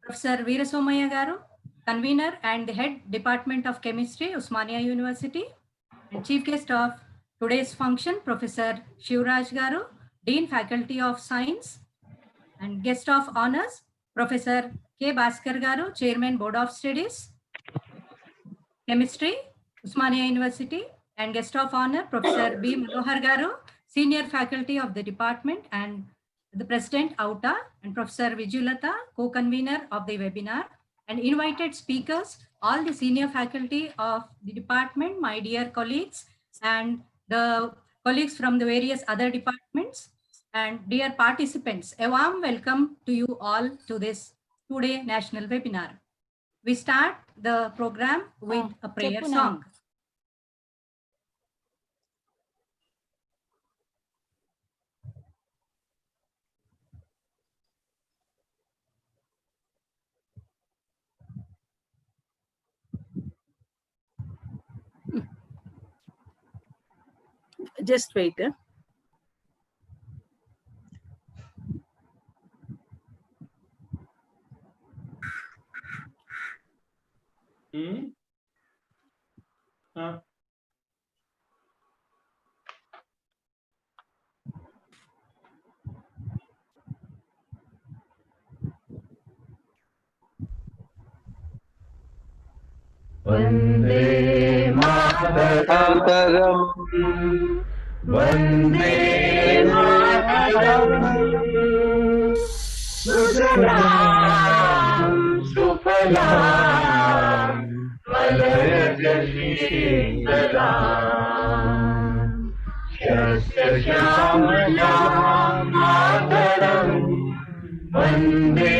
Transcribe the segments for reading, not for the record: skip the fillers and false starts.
Professor Veerasomaya Garu, Convener and the Head Department of Chemistry, Usmania University, and Chief Guest of today's function, Professor Shivraj Garu, Dean Faculty of Science, and Guest of Honors, Professor K. Bhaskar Garu, Chairman Board of Studies, Chemistry, Usmania University, and Guest of Honor, Professor B. Manohar Garu, Senior Faculty of the Department and the President AUTA, and Professor Vijulata, Co-Convener of the webinar, and invited speakers, all the senior faculty of the department, my dear colleagues, and the colleagues from the various other departments, and dear participants, a warm welcome to you all to this two-day national webinar. We start the program with a prayer song. Just wait. Vande Mataram, Vande Mataram, Sujalam Sufalam, Malajashitalam, Shasya Shyamalam Mataram, Vande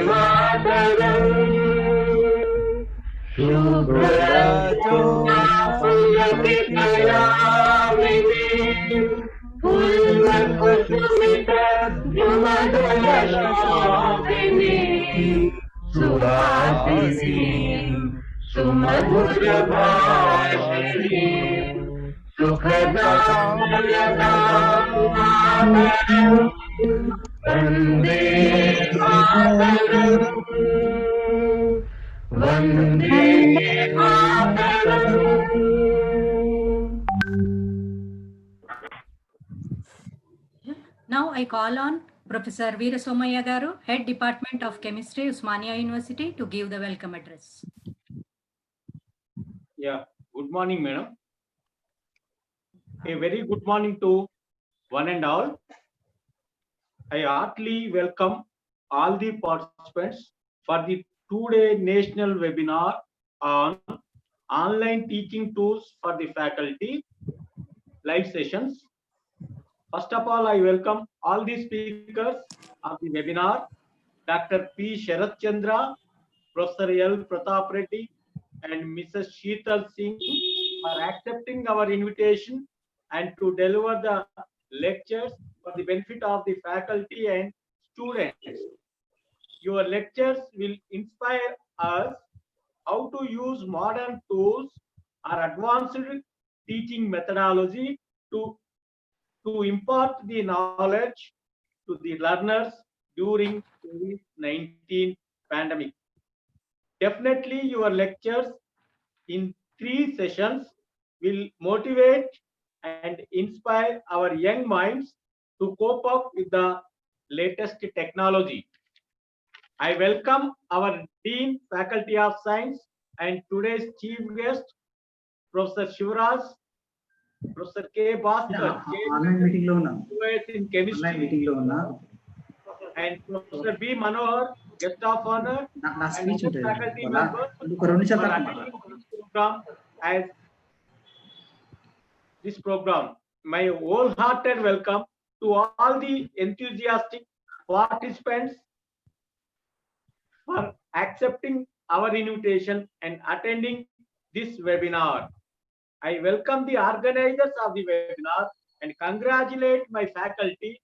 Mataram. Shubhrato Pulakitayamini Pulvakusumita Jumadayashobini Suhasini Sumadhurabhashini Sukhadam Mataram Vande Mataram Vande Mataram. Now I call on Professor Veerasomaya Garu, Head Department of Chemistry, Usmania University, to give the welcome address. Yeah, good morning, madam. A very good morning to one and all. I heartily welcome all the participants for the two-day national webinar on online teaching tools for the faculty live sessions. First of all, I welcome all the speakers of the webinar, Dr. P. Sharath Chandra, Professor L. Pratap Reddy, and Mrs. Sheetal Singh for accepting our invitation and to deliver the lectures for the benefit of the faculty and students. Your lectures will inspire us how to use modern tools or advanced teaching methodology to impart the knowledge to the learners during COVID-19 pandemic. Definitely your lectures in 3 sessions will motivate and inspire our young minds to cope up with the latest technology. I welcome our Dean, Faculty of Science, and today's chief guest, Professor Shivraj, Professor K. Bhaskar, US in Chemistry, and Professor B. Manohar, Guest of Honor, and other faculty members for attending this program as this program. My wholehearted welcome to all the enthusiastic participants for accepting our invitation and attending this webinar. I welcome the organizers of the webinar and congratulate my faculty,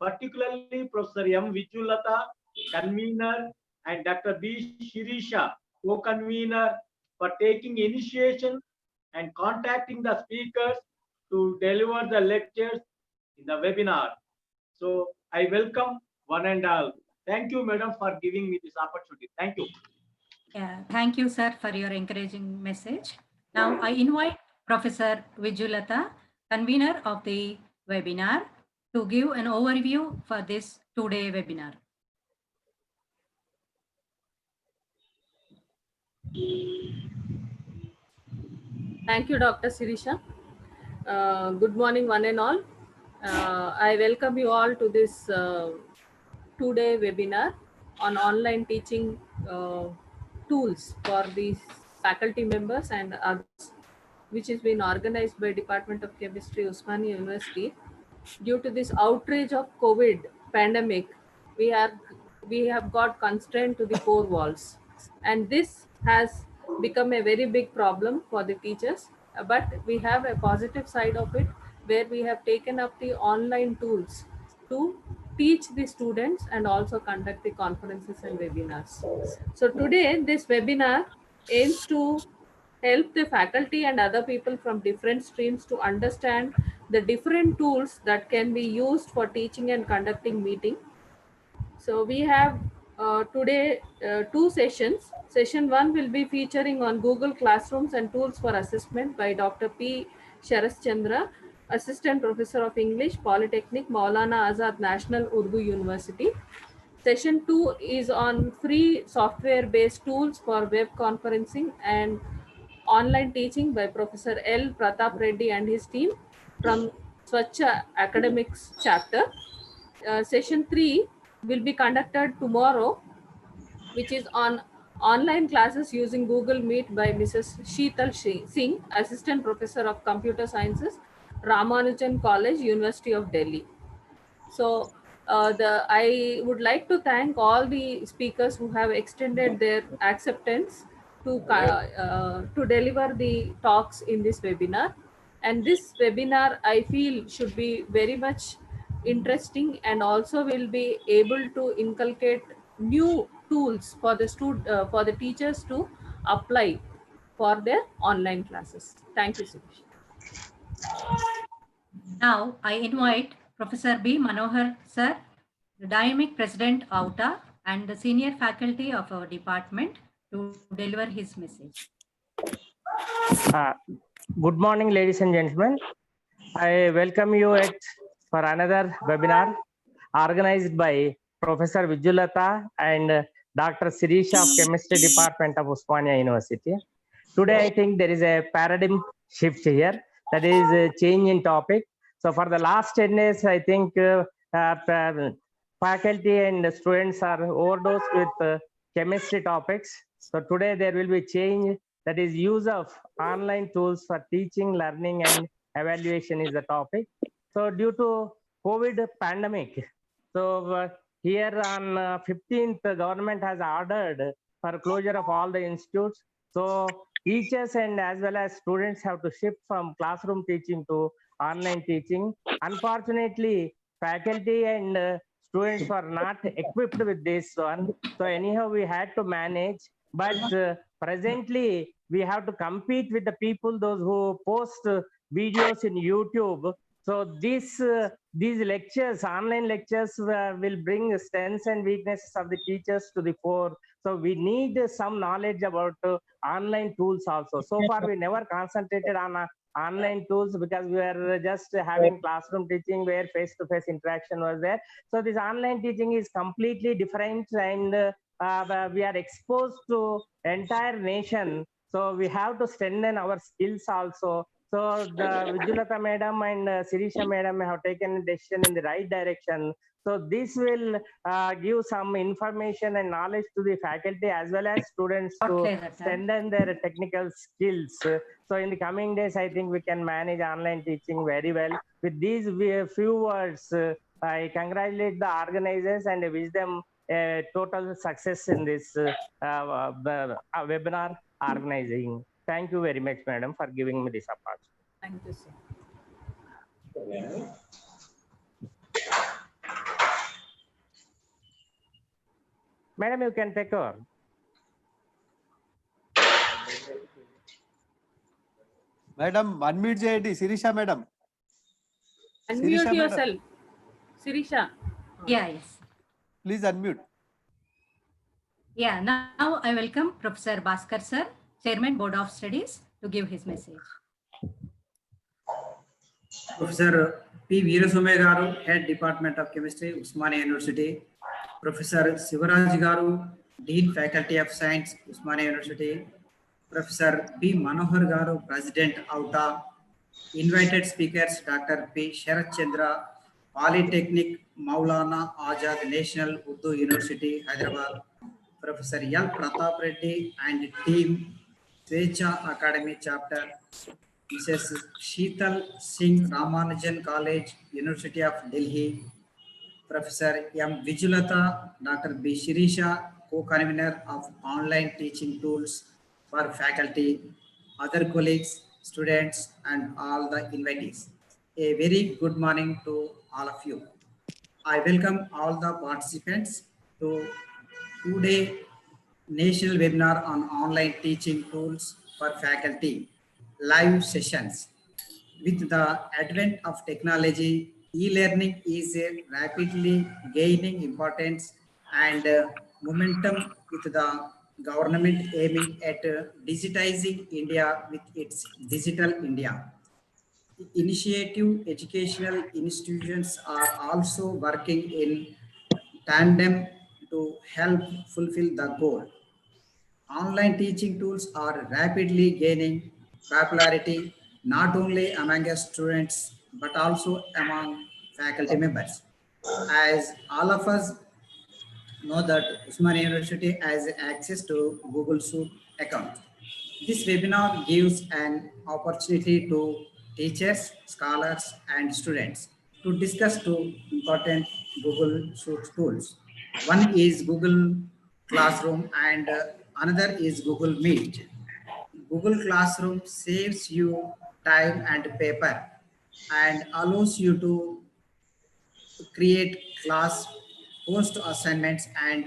particularly Professor M. Vijulata, convener, and Dr. B. Shirisha, co-convener, for taking initiation and contacting the speakers to deliver the lectures in the webinar. So I welcome one and all. Thank you, madam, for giving me this opportunity. Thank you. Yeah, thank you, sir, for your encouraging message. Now I invite Professor Vijulata, convener of the webinar, to give an overview for this two-day webinar. Thank you, Dr. Sirisha. Good morning, one and all. I welcome you all to this two-day webinar on online teaching tools for the faculty members and others, which is being organized by Department of Chemistry, Osmania University. Due to this outrage of COVID pandemic, we are we have got constrained to the four walls, and this has become a very big problem for the teachers. But we have a positive side of it, where we have taken up the online tools to teach the students and also conduct the conferences and webinars. So today this webinar aims to help the faculty and other people from different streams to understand the different tools that can be used for teaching and conducting meeting. So we have today two sessions. Session 1 will be featuring on Google Classrooms and Tools for Assessment by Dr. P. Sharas Chandra, Assistant Professor of English, Polytechnic, Maulana Azad National Urdu University. Session 2 is on free software-based tools for web conferencing and online teaching by Professor L. Pratap Reddy and his team from Swachha Academics chapter. Session 3 will be conducted tomorrow, which is on online classes using Google Meet by Mrs. Sheetal Singh, Assistant Professor of Computer Sciences, Ramanujan College, University of Delhi. So I would like to thank all the speakers who have extended their acceptance to deliver the talks in this webinar. And this webinar, I feel, should be very much interesting and also will be able to inculcate new tools for the for the teachers to apply for their online classes. Thank you, Suresh. Now I invite Professor B. Manohar, sir, the dynamic president AUTA and the senior faculty of our department to deliver his message. Good morning, ladies and gentlemen. I welcome you for another webinar organized by Professor Vijulata and Dr. Sirisha of Chemistry Department of Osmania University. Today, I think there is a paradigm shift here, that is a change in topic. So for the last 10 days, I think faculty and students are overdosed with chemistry topics. So today there will be change, that is use of online tools for teaching, learning and evaluation is the topic. So due to COVID pandemic, so here on 15th, the government has ordered for closure of all the institutes. So teachers and as well as students have to shift from classroom teaching to online teaching. Unfortunately, faculty and students were not equipped with this one. So anyhow, we had to manage. But presently, we have to compete with the people, those who post videos in YouTube. So these lectures, online lectures, will bring strengths and weaknesses of the teachers to the fore. So we need some knowledge about online tools also. So far, we never concentrated on online tools because we were just having classroom teaching where face-to-face interaction was there. So this online teaching is completely different, and we are exposed to entire nation. So we have to strengthen our skills also. So the Vijulata madam and Sirisha madam have taken a decision in the right direction. So this will give some information and knowledge to the faculty as well as students to strengthen their technical skills. So in the coming days, I think we can manage online teaching very well. With these few words, I congratulate the organizers and wish them total success in this webinar organizing. Thank you very much, madam, for giving me this opportunity. Thank you, sir. Madam, you can take over. Madam, unmute చేయండి Sirisha madam. Unmute yourself, Sirisha. Yeah, yes. Please unmute. Yeah, now I welcome Professor Bhaskar sir, Chairman Board of Studies, to give his message. Professor P. Veerasome Garu, Head Department of Chemistry, Usmania University. Professor Sivaraj Garu, Dean Faculty of Science, Usmania University. Professor B. Manohar Garu, President, AUTA. Invited speakers, Dr. P. Sharat Chandra, Polytechnic, Maulana Azad National Urdu University, Hyderabad. Professor L. Pratap Reddy and team, Svecha Academy Chapter, Mrs. Sheetal Singh Ramanujan College, University of Delhi, Professor M. Vijulata, Dr. B. Shirisha, co-convener of online teaching tools for faculty, other colleagues, students, and all the invitees. A very good morning to all of you. I welcome all the participants to today national webinar on online teaching tools for faculty live sessions. With the advent of technology, e-learning is rapidly gaining importance and momentum with the government aiming at digitizing India with its Digital India initiative. Educational institutions are also working in tandem to help fulfill the goal. Online teaching tools are rapidly gaining popularity not only among students but also among faculty members. As all of us know that Usmania University has access to Google Suite account. This webinar gives an opportunity to teachers, scholars, and students to discuss two important Google Suite tools. One is Google Classroom and another is Google Meet. Google Classroom saves you time and paper and allows you to create class, post assignments, and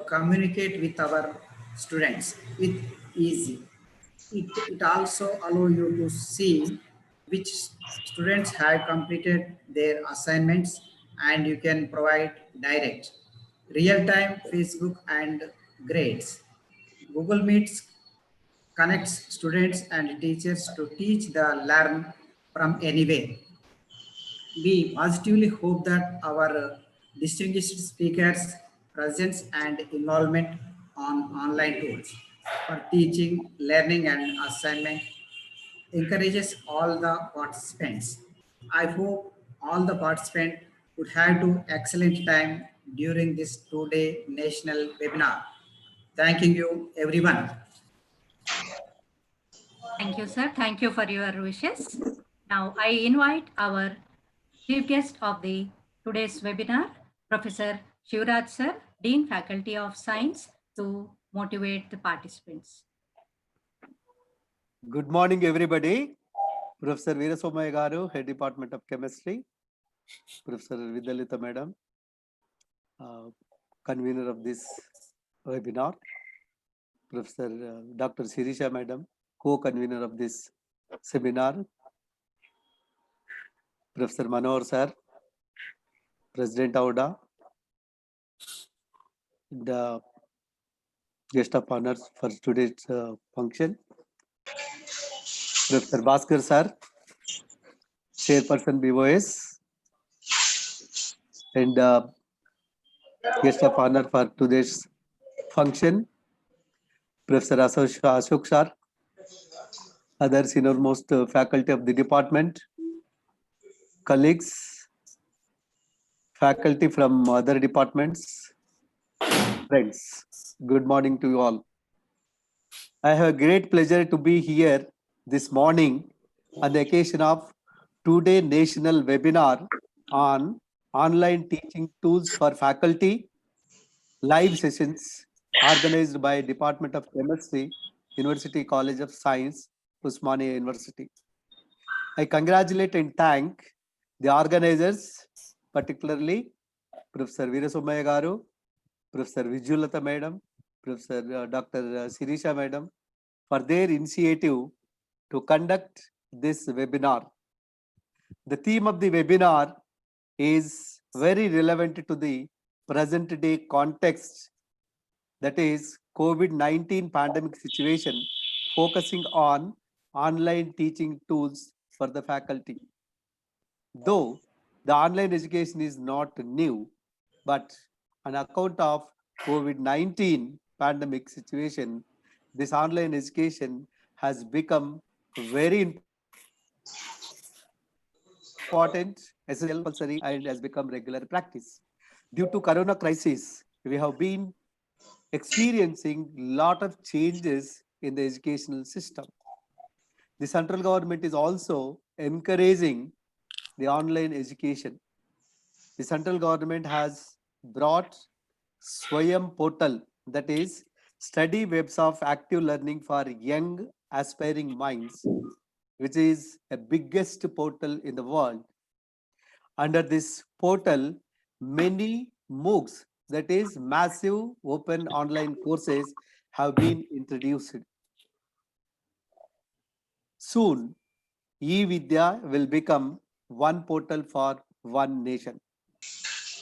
communicate with our students with easy. It also allow you to see which students have completed their assignments, and you can provide direct real-time Facebook and grades. Google Meets connects students and teachers to teach the learn from anywhere. We positively hope that our distinguished speakers' presence and involvement on online tools for teaching, learning, and assignment encourages all the participants. I hope all the participants would have to excellent time during this two-day national webinar. Thanking you, everyone. Thank you, sir. Thank you for your wishes. Now I invite our chief guest of the today's webinar, Professor Shivraj sir, Dean Faculty of Science, to motivate the participants. Good morning, everybody. Professor Veerasome Garu, Head Department of Chemistry. Professor Vidalita Madam, convener of this webinar. Professor Dr. Sirisha Madam, co-convener of this seminar. Professor Manohar Sir, President AUDA. The guest of honors for today's function. Professor Bhaskar Sir, Chairperson BOS, and guest of honor for today's function, Professor Ashok Sir, other senior-most faculty of the department, colleagues, faculty from other departments, friends. Good morning to you all. I have a great pleasure to be here this morning on the occasion of two-day national webinar on online teaching tools for faculty, live sessions organized by Department of Chemistry, University College of Science, Usmania University. I congratulate and thank the organizers, particularly Professor Veerasome Garu, Professor Vijulata Madam, Professor Dr. Sirisha Madam, for their initiative to conduct this webinar. The theme of the webinar is very relevant to the present day context that is COVID-19 pandemic situation, focusing on online teaching tools for the faculty. Though the online education is not new, but on account of COVID-19 pandemic situation, this online education has become very important, essential, compulsory, and has become regular practice. Due to Corona crisis, we have been experiencing lot of changes in the educational system. The central government is also encouraging the online education. The central government has brought Swayam portal, that is study webs of active learning for young aspiring minds, which is a biggest portal in the world. Under this portal, many MOOCs, that is massive open online courses, have been introduced. Soon, e-Vidya will become one portal for one nation.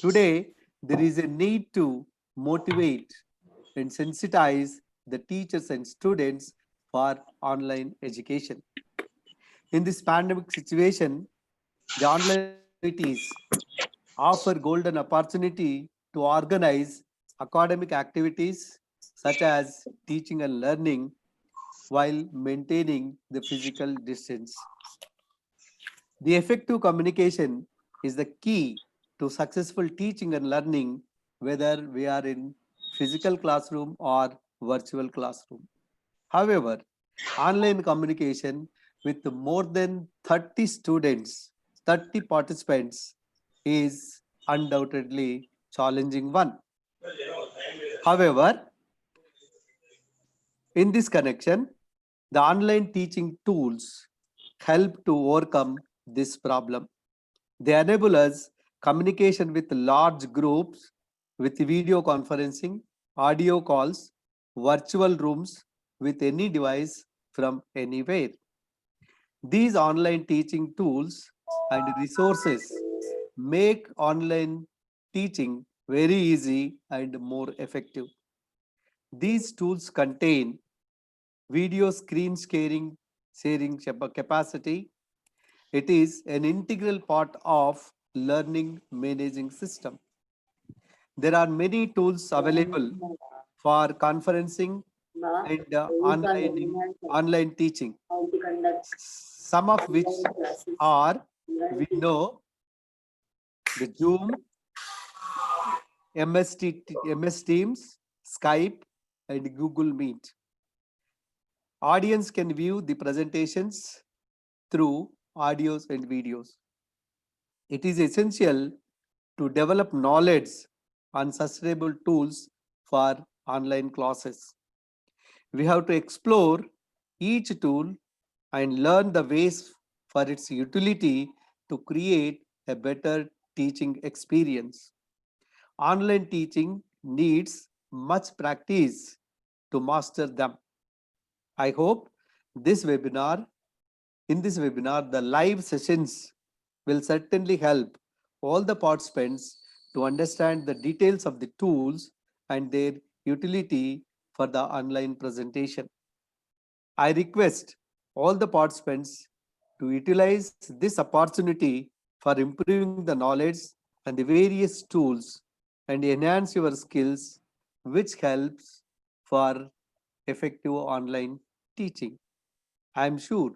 Today, there is a need to motivate and sensitize the teachers and students for online education. In this pandemic situation, the online activities offer golden opportunity to organize academic activities such as teaching and learning while maintaining the physical distance. The effective communication is the key to successful teaching and learning, whether we are in physical classroom or virtual classroom. However, online communication with more than 30 students, 30 participants is undoubtedly challenging one. However, in this connection, the online teaching tools help to overcome this problem. They enable us communication with large groups with video conferencing, audio calls, virtual rooms with any device from anywhere. These online teaching tools and resources make online teaching very easy and more effective. These tools contain video screen sharing capacity. It is an integral part of learning managing system. There are many tools available for conferencing and online teaching. Some of which are, we know, the Zoom, MS Teams, Skype, and Google Meet. Audience can view the presentations through audios and videos. It is essential to develop knowledge on sustainable tools for online classes. We have to explore each tool and learn the ways for its utility to create a better teaching experience. Online teaching needs much practice to master them. I hope this webinar, in this webinar, the live sessions will certainly help all the participants to understand the details of the tools and their utility for the online presentation. I request all the participants to utilize this opportunity for improving the knowledge and the various tools and enhance your skills, which helps for effective online teaching. I am sure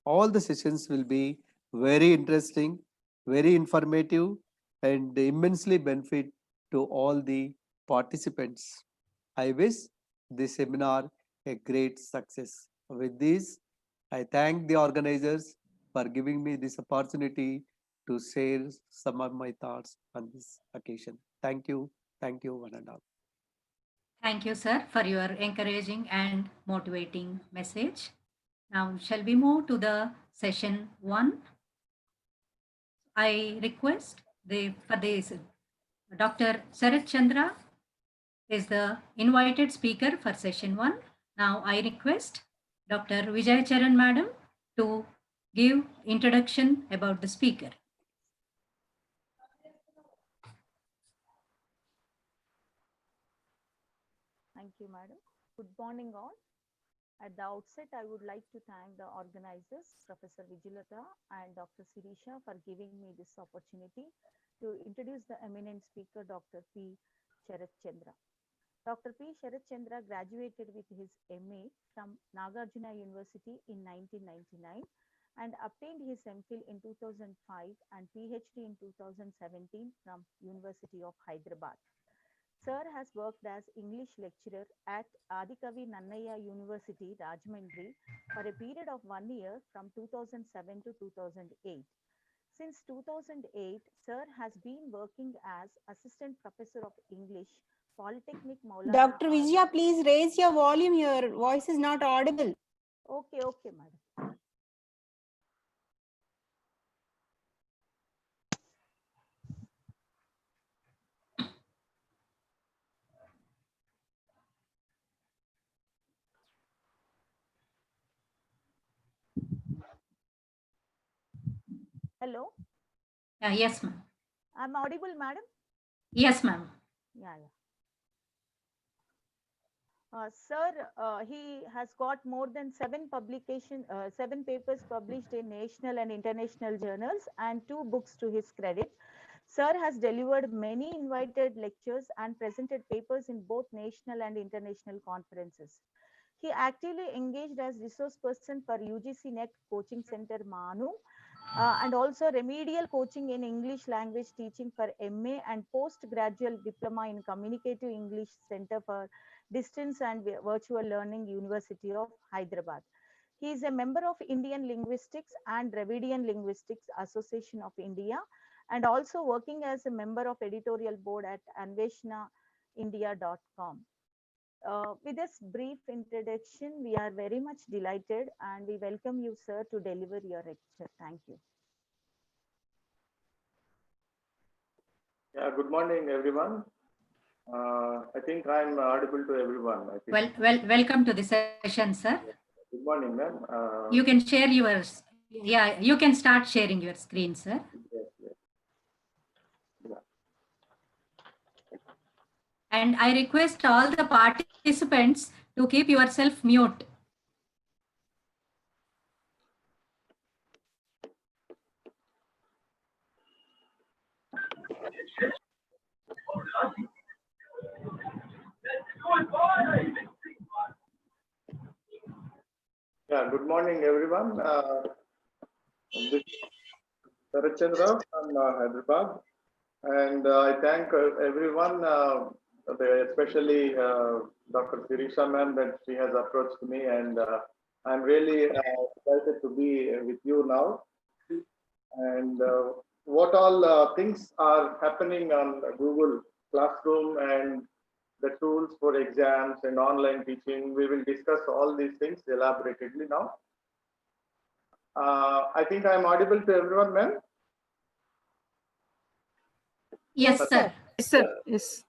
all the sessions will be very interesting, very informative, and immensely benefit to all the participants. I wish this seminar a great success. With this, I thank the organizers for giving me this opportunity to share some of my thoughts on this occasion. Thank you, one and all. Thank you, sir, for your encouraging and motivating message. Now, shall we move to the session 1? I request for this Dr. Sarat Chandra is the invited speaker for session 1. Now, I request Dr. Vijay Charan madam to give introduction about the speaker. Thank you, madam. Good morning, all. At the outset, I would like to thank the organizers, Professor Vijulata and Dr. Sirisha, for giving me this opportunity to introduce the eminent speaker, Dr. P. Sharat Chandra. Dr. P. Sharat Chandra graduated with his MA from Nagarjuna University in 1999 and obtained his MPhil in 2005 and PhD in 2017 from University of Hyderabad. Sir has worked as English lecturer at Adikavi Nannaya University, Rajahmundry, for a period of 1 year from 2007 to 2008. Since 2008, Sir has been working as Assistant Professor of English, Polytechnic Maulana. Dr. Vijaya, please raise your volume. Your voice is not audible. Okay, madam. Hello, Yes, ma'am. I'm audible, madam? Yes, ma'am. Yeah. Sir, he has got more than 7 papers published in national and international journals and 2 books to his credit. Sir has delivered many invited lectures and presented papers in both national and international conferences. He actively engaged as resource person for UGC NET Coaching Center Manu and also remedial coaching in English language teaching for MA and postgraduate diploma in Communicative English Center for Distance and Virtual Learning, University of Hyderabad. He is a member of Indian Linguistics and Dravidian Linguistics Association of India and also working as a member of editorial board at anveshnaindia.com. With this brief introduction, we are very much delighted and we welcome you, sir, to deliver your lecture. Thank you. Yeah, good morning, everyone. I think I'm audible to everyone. I think. Welcome to the session, sir. Good morning, ma'am. You can share yours. Yeah, you can start sharing your screen, sir. Yes. Yeah. And I request all the participants to keep yourself mute. Yeah, good morning, everyone. This is Sharat Chandra from Hyderabad, and I thank everyone, especially Dr. Sirisha ma'am, that she has approached me, and I'm really excited to be with you now. And what all things are happening on Google Classroom and the tools for exams and online teaching. We will discuss all these things elaboratedly now. I think I'm audible to everyone, ma'am? Yes, sir. Yes, sir. Yes.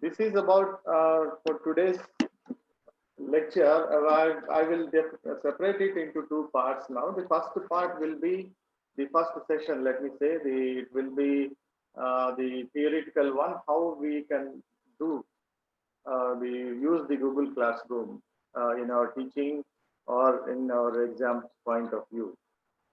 This is about for today's lecture. I will separate it into 2 parts now. The first part will be the first session, let me say. It will be the theoretical one, how we can do use the Google Classroom in our teaching or in our exam point of view.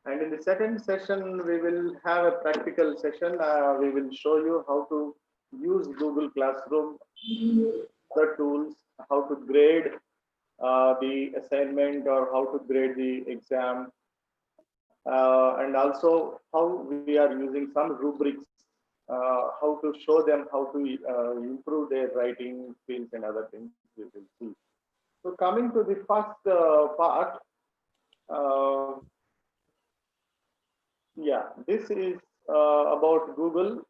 And in the second session, we will have a practical session. We will show you how to use Google Classroom, the tools, how to grade the assignment or how to grade the exam, and also how we are using some rubrics, how to show them how to improve their writing skills and other things we will see. So coming to the first part, this is about Google,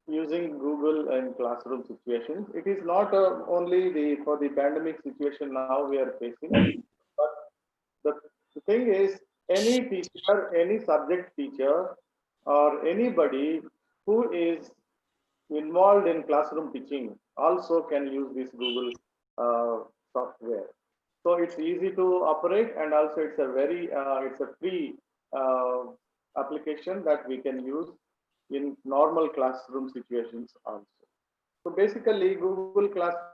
using Google in classroom situations. It is not only for the pandemic situation now we are facing, but the thing is, any teacher, any subject teacher, or anybody who is involved in classroom teaching also can use this Google software. So it's easy to operate, and also it's a free application that we can use in normal classroom situations also. So basically, Google Classroom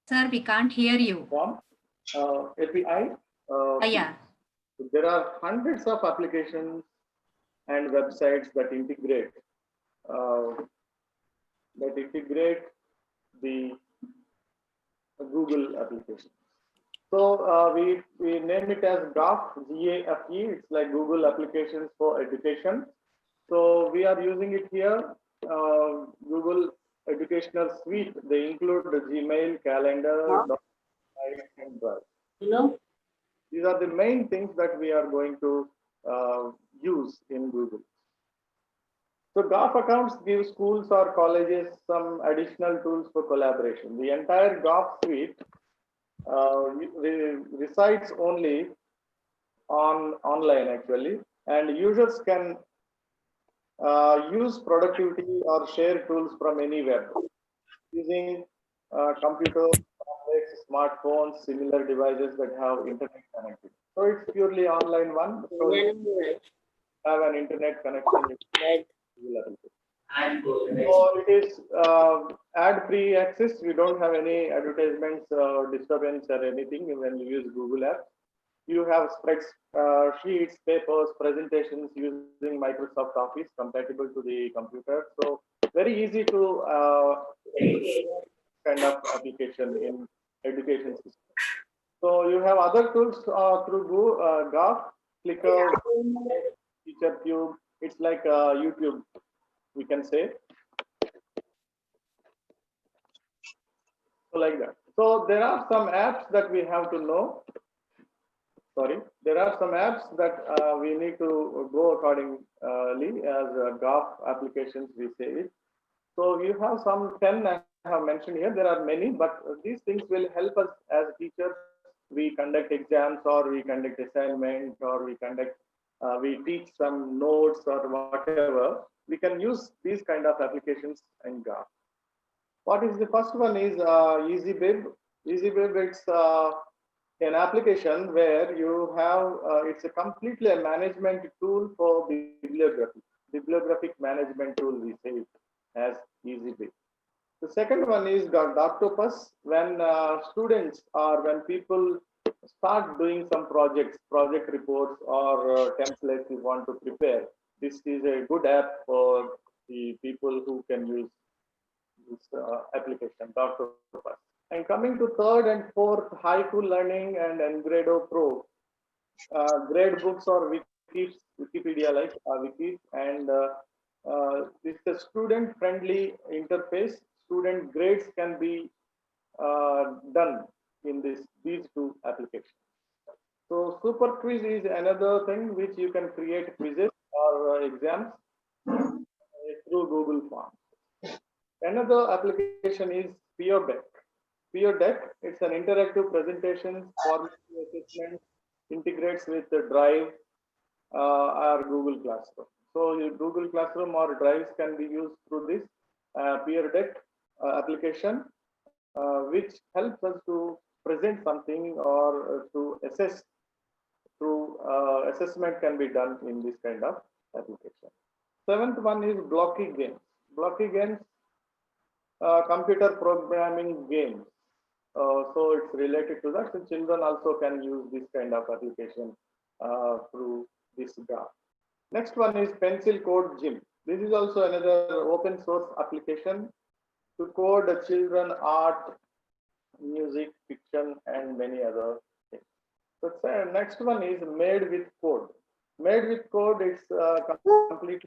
Sir, we can't hear you. From API. Yeah. There are hundreds of applications and websites that integrate the Google application. So we name it as GAFE, G-A-F-E. It's like Google Applications for Education. So we are using it here. Google Educational Suite. They include the Gmail, Calendar, and Drive. These are the main things that we are going to use in Google. So GAF accounts give schools or colleges some additional tools for collaboration. The entire GAF suite resides only online actually, and users can use productivity or share tools from any web using computers, tablets, smartphones, similar devices that have internet connectivity. So it's purely online one. So you have an internet connection. So it is ad-free access. We don't have any advertisements or disturbance or anything when you use Google Apps. You have sheets, papers, presentations using Microsoft Office compatible to the computer. So very easy to kind of application in education system. So you have other tools through GAF, Clicker, TeacherCube. It's like YouTube, we can say. So like that. So there are some apps that we have to know. Sorry, there are some apps that we need to go accordingly as GAF applications, we say it. So you have some 10 I have mentioned here. There are many, but these things will help us as teachers. We conduct exams or we conduct assignments or we teach some notes or whatever. We can use these kind of applications in GAF. What is the first one is EasyBib. EasyBib, it's an application where you have, it's a completely a management tool for bibliography. Bibliographic management tool, we say it as EasyBib. The second one is Doctopus. When students or when people start doing some projects, project reports or templates you want to prepare, this is a good app for the people who can use this application, Doctopus. And coming to third and fourth, Haiku Learning and Engrado Pro. Grade books or wikis, Wikipedia like wikis, and this is a student-friendly interface. Student grades can be done in these two applications. So Super Quiz is another thing which you can create quizzes or exams through Google Forms. Another application is PeerDeck. PeerDeck, it's an interactive presentation for assessment, integrates with the Drive or Google Classroom. So your Google Classroom or Drives can be used through this PeerDeck application, which helps us to present something or to assess through assessment can be done in this kind of application. Seventh one is Blocky Games. Blocky Games, computer programming games. So it's related to that. So children also can use this kind of application through this graph. Next one is Pencil Code Gym. This is also another open source application to code children art, music, fiction, and many other things. So next one is Made with Code. Made with Code is completely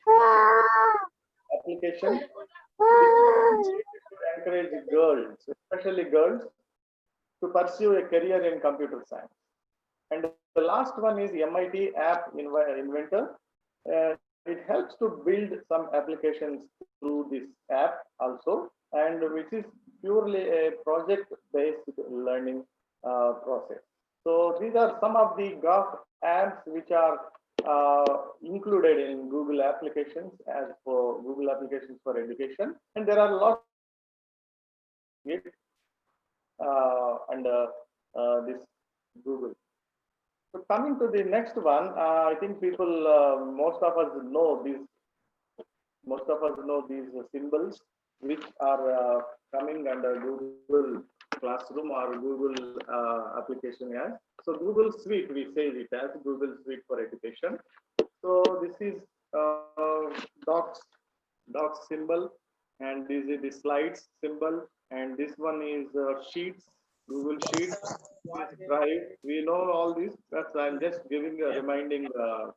application to encourage girls, especially girls, to pursue a career in computer science. And the last one is MIT App Inventor. It helps to build some applications through this app also, and which is purely a project-based learning process. So these are some of the GAF apps which are included in Google applications as for Google applications for education, and there are lots under this Google. So coming to the next one, I think people, most of us know these. Most of us know these symbols which are coming under Google Classroom or Google application as. So Google Suite, we say it as Google Suite for Education. So this is docs symbol, and this is the slides symbol, and this one is Sheets, Google Sheets, Drive. We know all this. That's I'm just giving a reminding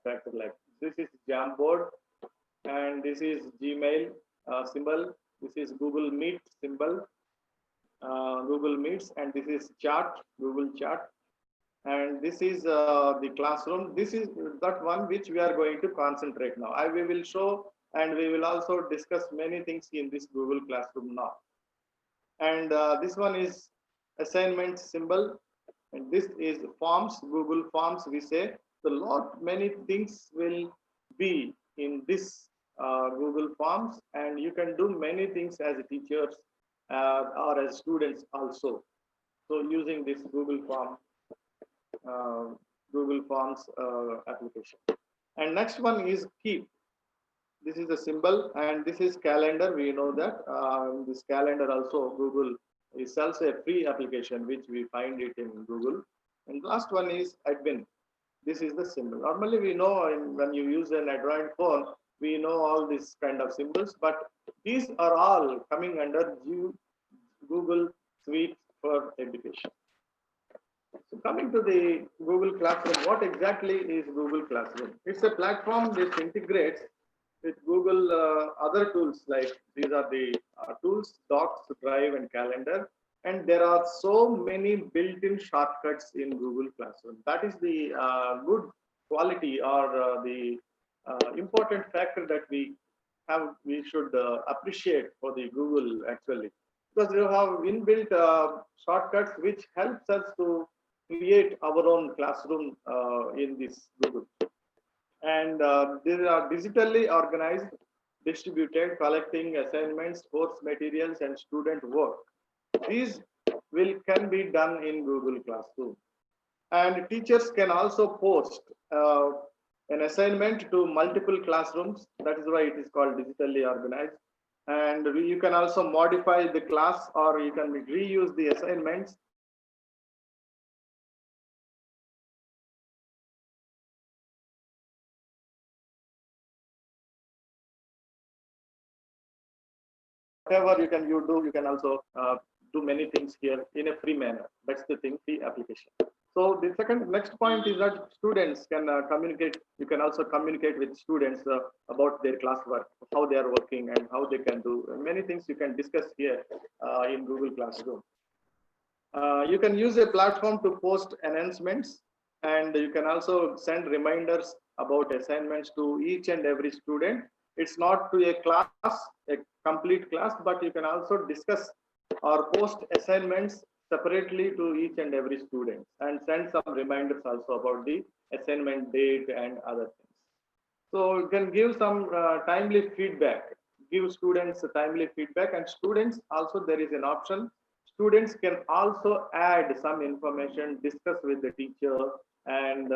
factor. Like this is Jamboard, and this is Gmail symbol. This is Google Meet symbol, Google Meets, and this is Chat, Google Chat, and this is the classroom. This is that one which we are going to concentrate now. We will show, and we will also discuss many things in this Google Classroom now. And this one is assignment symbol, and this is forms, Google Forms. We say the lot many things will be in this Google Forms, and you can do many things as teachers or as students also. So using this Google Forms application. And next one is Keep. This is a symbol, and this is calendar. We know that this calendar also Google is also a free application which we find it in Google. And last one is Admin. This is the symbol. Normally we know when you use an Android phone, we know all these kind of symbols, but these are all coming under Google Suite for Education. So coming to the Google Classroom, what exactly is Google Classroom? It's a platform which integrates with Google other tools, like these are the tools, Docs, Drive, and Calendar. And there are so many built-in shortcuts in Google Classroom. That is the good quality or the important factor that we should appreciate for the Google actually. Because you have inbuilt shortcuts which helps us to create our own classroom in this Google. And they are digitally organized, distributed, collecting assignments, course materials, and student work. These can be done in Google Classroom. And teachers can also post an assignment to multiple classrooms. That is why it is called digitally organized. And you can also modify the class, or you can reuse the assignments. Whatever you can also do many things here in a free manner. That's the thing, free application. So the next point is that students can communicate. You can also communicate with students about their classwork, how they are working, and how they can do many things. You can discuss here in Google Classroom. You can use a platform to post announcements, and you can also send reminders about assignments to each and every student. It's not to a class, a complete class, but you can also discuss or post assignments separately to each and every student, and send some reminders also about the assignment date and other things. So you can give some timely feedback, give students timely feedback, and students also, there is an option. Students can also add some information, discuss with the teacher, and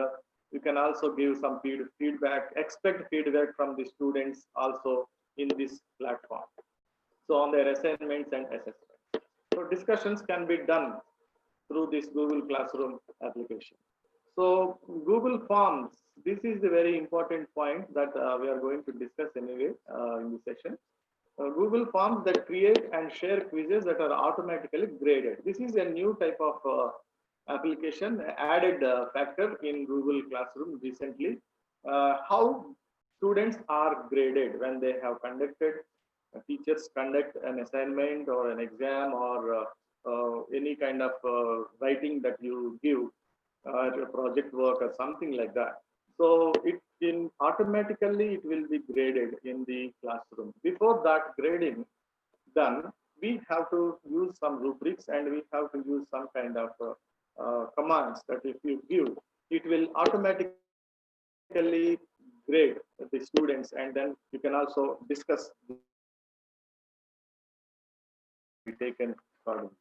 you can also give some feedback, expect feedback from the students also in this platform. So on their assignments and assessments. So discussions can be done through this Google Classroom application. So Google Forms, this is the very important point that we are going to discuss anyway in this session. Google Forms that create and share quizzes that are automatically graded. This is a new type of application, added factor in Google Classroom recently. How students are graded when they have conducted, teachers conduct an assignment or an exam or any kind of writing that you give, a project work or something like that. So automatically it will be graded in the classroom. Before that grading done, we have to use some rubrics, and we have to use some kind of commands that if you give, it will automatically grade the students, and then you can also discuss taken accordingly.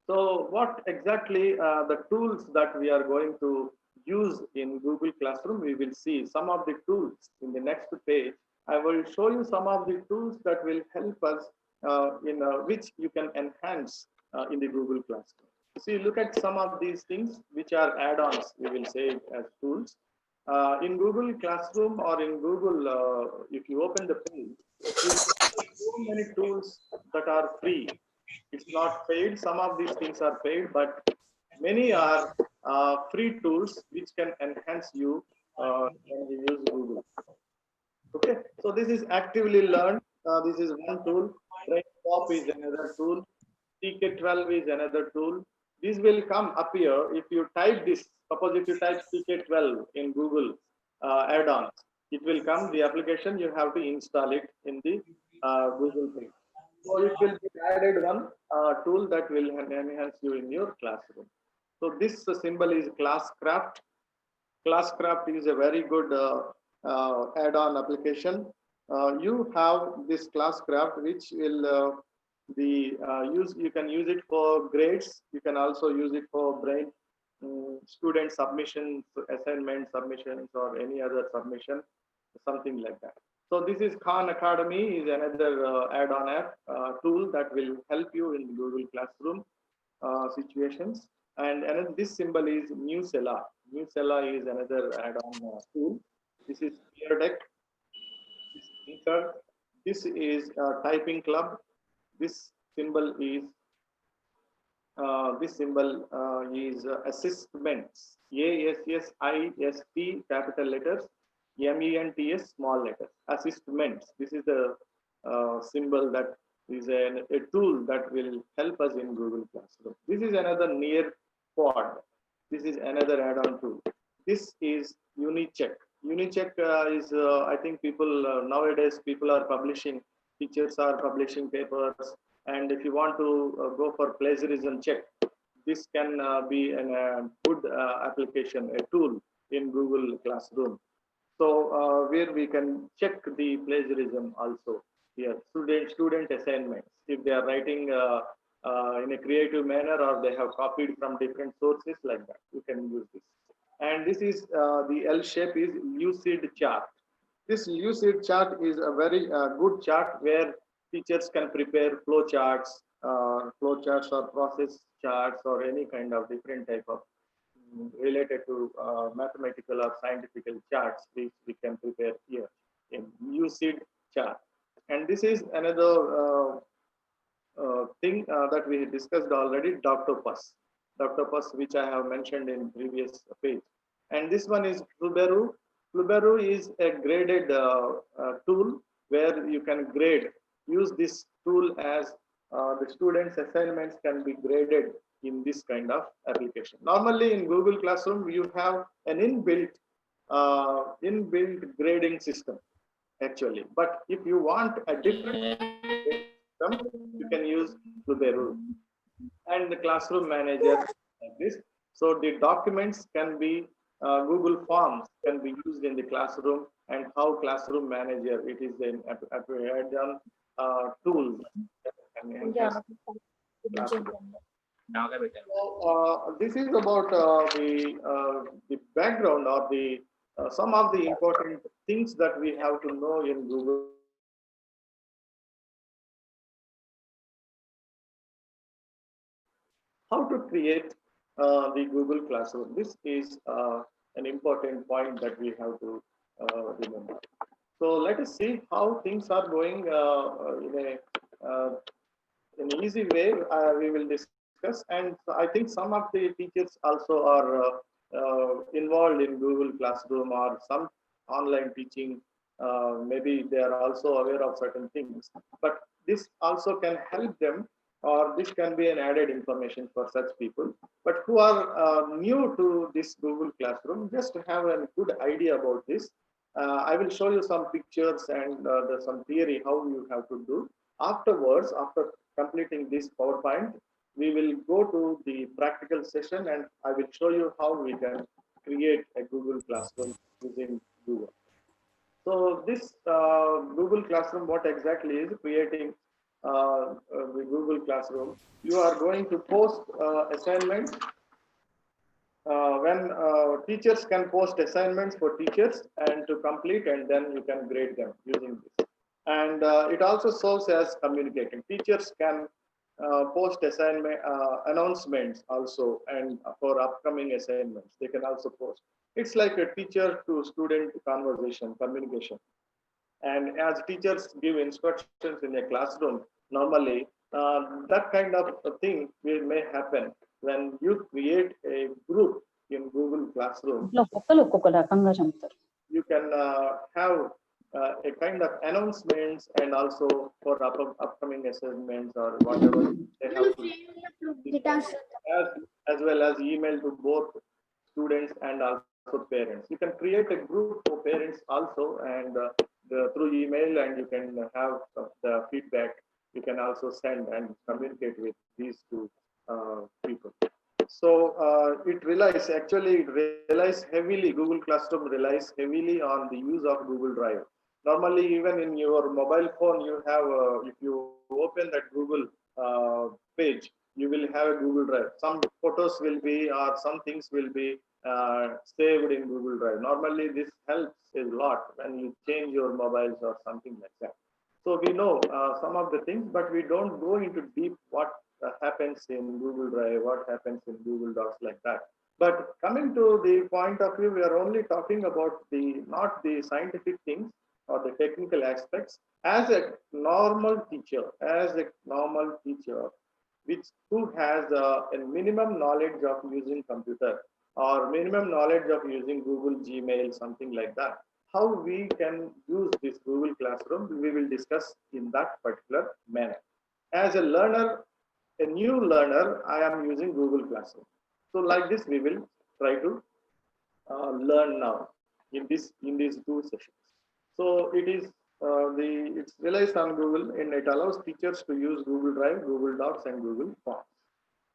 So what exactly the tools that we are going to use in Google Classroom, we will see some of the tools in the next page. I will show you some of the tools that will help us in which you can enhance in the Google Classroom. See, look at some of these things which are add-ons, we will say as tools. In Google Classroom or in Google, if you open the page, you have so many tools that are free. It's not paid. Some of these things are paid, but many are free tools which can enhance you when you use Google. Okay, so this is actively learned. This is one tool. BrainPop is another tool. TK12 is another tool. This will come appear if you type this. Suppose if you type TK12 in Google add-ons, it will come the application. You have to install it in the Google page. So it will be added one tool that will enhance you in your classroom. So this symbol is Classcraft. Classcraft is a very good add-on application. You have this Classcraft, which will you can use it for grades. You can also use it for student submissions, assignment submissions, or any other submission, something like that. So this is Khan Academy, is another add-on app tool that will help you in Google Classroom situations. And this symbol is Newsella. Newsella is another add-on tool. This is ClearDeck. This is Typing Club. This symbol is assessments. ASSIST capital letters, MENTS small letters. Assessments. This is the symbol that is a tool that will help us in Google Classroom. This is another Nearpod. This is another add-on tool. This is UniCheck. UniCheck is, I think people nowadays people are publishing, teachers are publishing papers, and if you want to go for plagiarism check, this can be a good application, a tool in Google Classroom. So where we can check the plagiarism also here, student assignments. If they are writing in a creative manner or they have copied from different sources like that, you can use this. And this is the L shape is lucid chart. This lucid chart is a very good chart where teachers can prepare flow charts or process charts or any kind of different type of related to mathematical or scientific charts which we can prepare here in lucid chart. And this is another thing that we discussed already, Doctopus, which I have mentioned in previous page. And this one is Fluberu. Fluberu is a graded tool where you can grade. Use this tool as the students' assignments can be graded in this kind of application. Normally in Google Classroom, you have an inbuilt grading system actually. But if you want a different system, you can use Fluberu and the Classroom Manager like this. So the documents can be Google Forms can be used in the classroom, and how Classroom Manager, it is an add-on tool. So this is about the background or the some of the important things that we have to know in Google. How to create the Google Classroom. This is an important point that we have to remember. So let us see how things are going in an easy way. We will discuss, and I think some of the teachers also are involved in Google Classroom or some online teaching. Maybe they are also aware of certain things, but this also can help them, or this can be an added information for such people, but who are new to this Google Classroom, just to have a good idea about this. I will show you some pictures and some theory how you have to do. Afterwards, after completing this PowerPoint, we will go to the practical session and I will show you how we can create a Google Classroom using Google. So this Google Classroom, what exactly is creating the Google Classroom? You are going to post assignments. When teachers can post assignments for teachers and to complete, and then you can grade them using this. And it also serves as communicating. Teachers can post assignment announcements also, and for upcoming assignments they can also post. It's like a teacher to student conversation, communication. And as teachers give instructions in a classroom, normally that kind of a thing may happen when you create a group in Google Classroom. You can have a kind of announcements, and also for upcoming assignments or whatever they have to, as well as email to both students and also parents. You can create a group for parents also, and through email, and you can have the feedback. You can also send and communicate with these two people. So it relies, actually it relies heavily, Google Classroom relies heavily on the use of Google Drive. Normally, even in your mobile phone, you have, if you open that Google page, you will have a Google Drive. Some photos will be, or some things will be saved in Google Drive. Normally, this helps a lot when you change your mobiles or something like that. So we know some of the things, but we don't go into deep what happens in Google Drive, what happens in Google Docs like that. But coming to the point of view, we are only talking about the, not the scientific things or the technical aspects. As a normal teacher, which who has a minimum knowledge of using computer or minimum knowledge of using Google Gmail, something like that, how we can use this Google Classroom, we will discuss in that particular manner. As a learner, a new learner, I am using Google Classroom. So like this, we will try to learn now in these two sessions. So it is it relies on Google, and it allows teachers to use Google Drive, Google Docs, and Google Forms.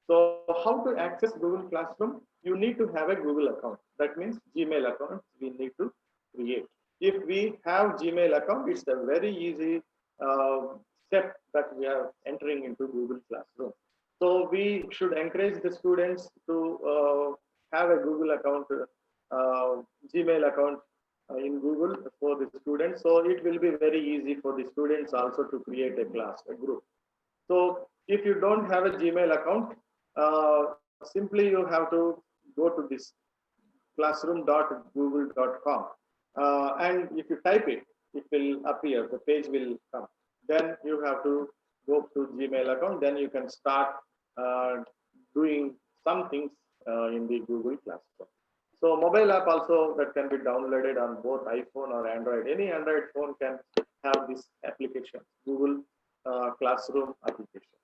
So how to access Google Classroom? You need to have a Google account. That means Gmail account we need to create. If we have Gmail account, it's a very easy step that we are entering into Google Classroom. So we should encourage the students to have a Google account, Gmail account in Google for the students. So it will be very easy for the students also to create a class, a group. So if you don't have a Gmail account, simply you have to go to this classroom.google.com, and if you type it, it will appear, the page will come. Then you have to go to Gmail account, then you can start doing some things in the Google Classroom. So mobile app also that can be downloaded on both iPhone or Android. Any Android phone can have this application, Google Classroom application.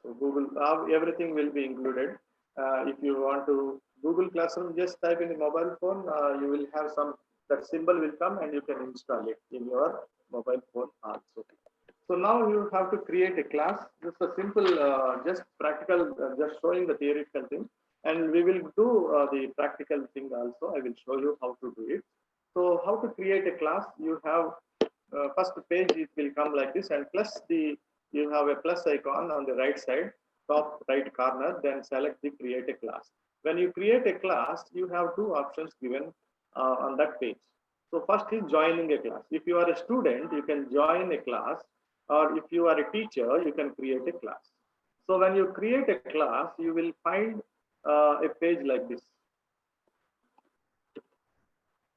So Google, everything will be included. If you want to Google Classroom, just type in the mobile phone, you will have some, that symbol will come and you can install it in your mobile phone also. So now you have to create a class. Just a simple, just practical, just showing the theoretical thing. And we will do the practical thing also. I will show you how to do it. So how to create a class? You have first page, it will come like this, and plus you have a plus icon on the right side, top right corner, then select the create a class. When you create a class, you have two options given on that page. So first is joining a class. If you are a student, you can join a class, or if you are a teacher, you can create a class. So when you create a class, you will find a page like this.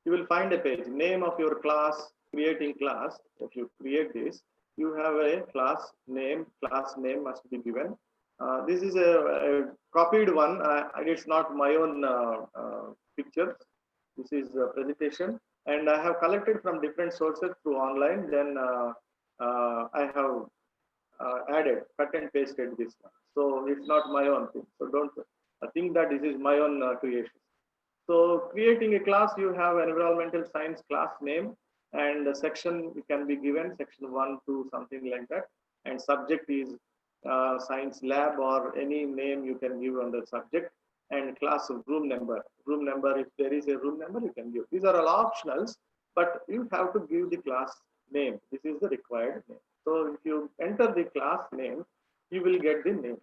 You will find a page, name of your class, creating class. If you create this, you have a class name must be given. This is a copied one. It's not my own picture. This is a presentation, and I have collected from different sources through online. Then I have added, cut and pasted this one. So it's not my own thing. So don't think that this is my own creation. So creating a class, you have environmental science class name, and the section can be given, section 1, 2, something like that. And subject is science lab, or any name you can give on the subject. And class of room number, if there is a room number, you can give. These are all optionals, but you have to give the class name. This is the required name. So if you enter the class name, you will get the name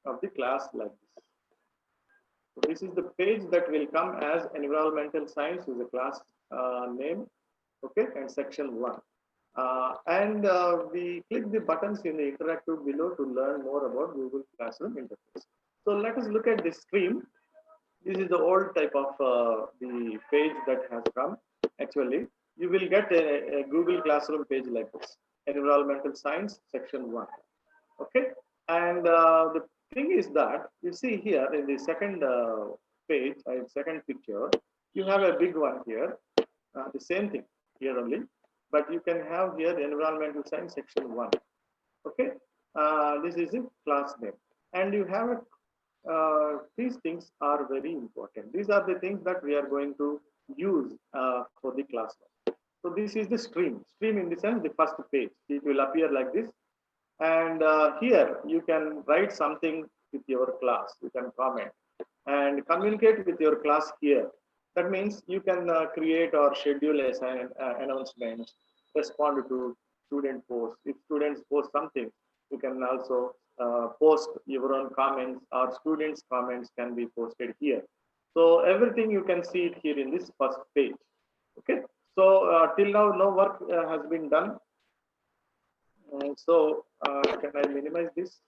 of the class like this. So this is the page that will come as environmental science is a class name, okay, and section 1. We click the buttons in the interactive below to learn more about Google Classroom interface. So let us look at this stream. This is the old type of the page that has come. Actually, you will get a Google Classroom page like this, Environmental Science, Section 1. Okay, and the thing is that you see here in the second page, second picture, you have a big one here, the same thing here only, but you can have here Environmental Science, Section 1. Okay, this is a class name, and you have a these things are very important. These are the things that we are going to use for the classroom. So this is the stream. Stream in the sense the first page. It will appear like this. And here you can write something with your class. You can comment and communicate with your class here. That means you can create or schedule announcements, respond to student posts. If students post something, you can also post your own comments, or students' comments can be posted here. So everything you can see it here in this first page. Okay. So till now, no work has been done. Can I minimize this?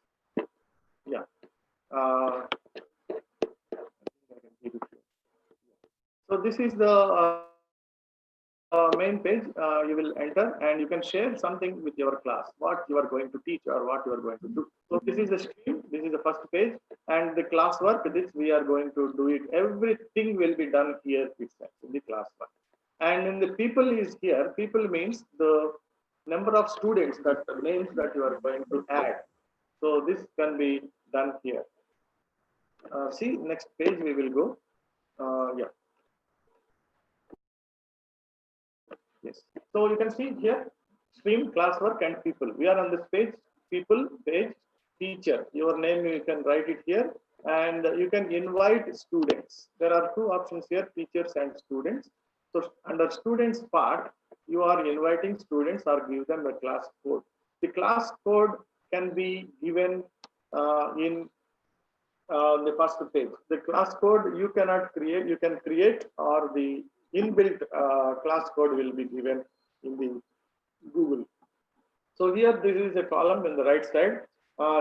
Yeah. So this is the main page. You will enter and you can share something with your class, what you are going to teach or what you are going to do. So this is the stream. This is the first page, and the classwork. This we are going to do it. Everything will be done here itself in the classwork. And in the people is here. People means the number of students, that the names that you are going to add. So this can be done here. See, next page we will go. Yeah. Yes. So you can see here, stream, classwork, and people. We are on this page, people, page, teacher. Your name, you can write it here, and you can invite students. There are two options here, teachers and students. So under students part, you are inviting students or give them a class code. The class code can be given in the first page. The class code you cannot create, you can create, or the inbuilt class code will be given in the Google. So here this is a column in the right side,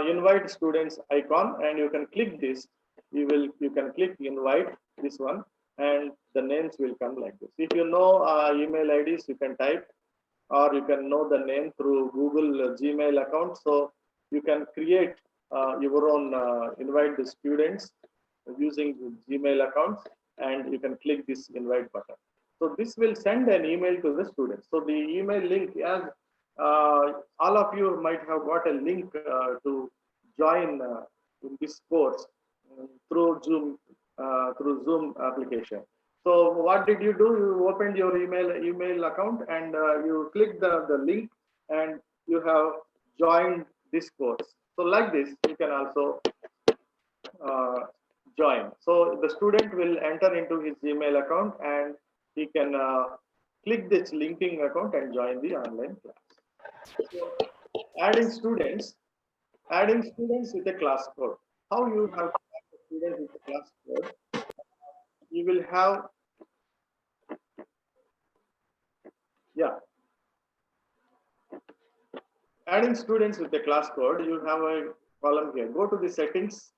invite students icon, and you can click this. You can click invite this one, and the names will come like this. If you know email IDs, you can type, or you can know the name through Google Gmail account. So you can create your own invite the students using Gmail accounts, and you can click this invite button. So this will send an email to the students. So the email link, as all of you might have got a link to join in this course through Zoom application. So what did you do? You opened your email account, and you click the link, and you have joined this course. So like this, you can also join. So the student will enter into his Gmail account, and he can click this linking account and join the online class. So adding students with a class code. How you have students with a class code? You will have, yeah. Adding students with a class code, you have a column here. Go to the settings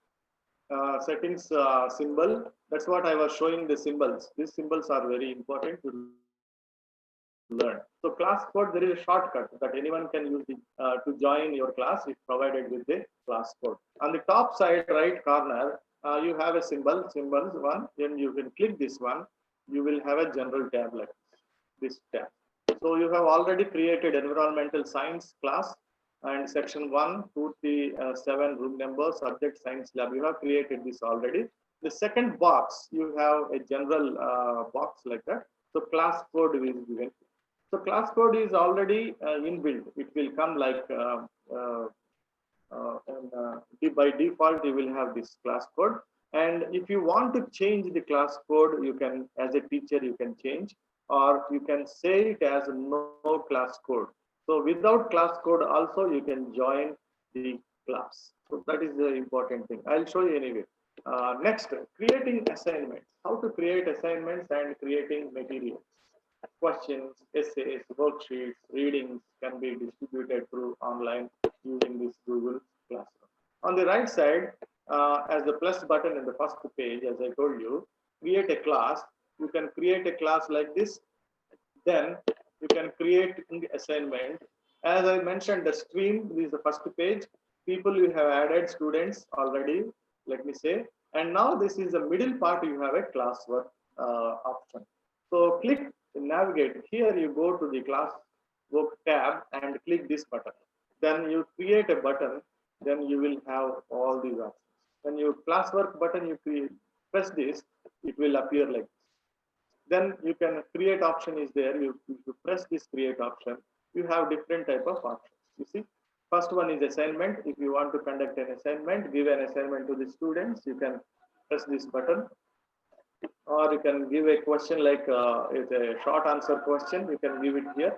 symbol. That's what I was showing, the symbols. These symbols are very important to learn. So class code, there is a shortcut that anyone can use to join your class if provided with the class code. On the top side right corner, you have a symbols one. Then you can click this one. You will have a general tab like this tab. So you have already created environmental science class, and section 1, 2, 3, 7 room number, subject science lab. You have created this already. The second box, you have a general box like that. So class code is given. So class code is already inbuilt. It will come like by default, you will have this class code. And if you want to change the class code, you can, as a teacher, you can change, or you can say it as no class code. So without class code also, you can join the class. So that is the important thing. I'll show you anyway. Next, creating assignments. How to create assignments and creating materials. questions, essays, worksheets, readings can be distributed through online using this Google Classroom. On the right side, as the plus button in the first page, as I told you, create a class. You can create a class like this. Then you can create the assignment. As I mentioned, the stream is the first page. People you have added students already, let me say. And now this is the middle part, you have a classwork option. So click navigate. Here you go to the classwork tab and click this button. Then you create a button, then you will have all these options. When you classwork button, you press this, it will appear like this. Then you can create option is there. You press this create option, you have different type of options. You see, first one is assignment. If you want to conduct an assignment, give an assignment to the students, you can press this button. Or you can give a question like it's a short answer question, you can give it here.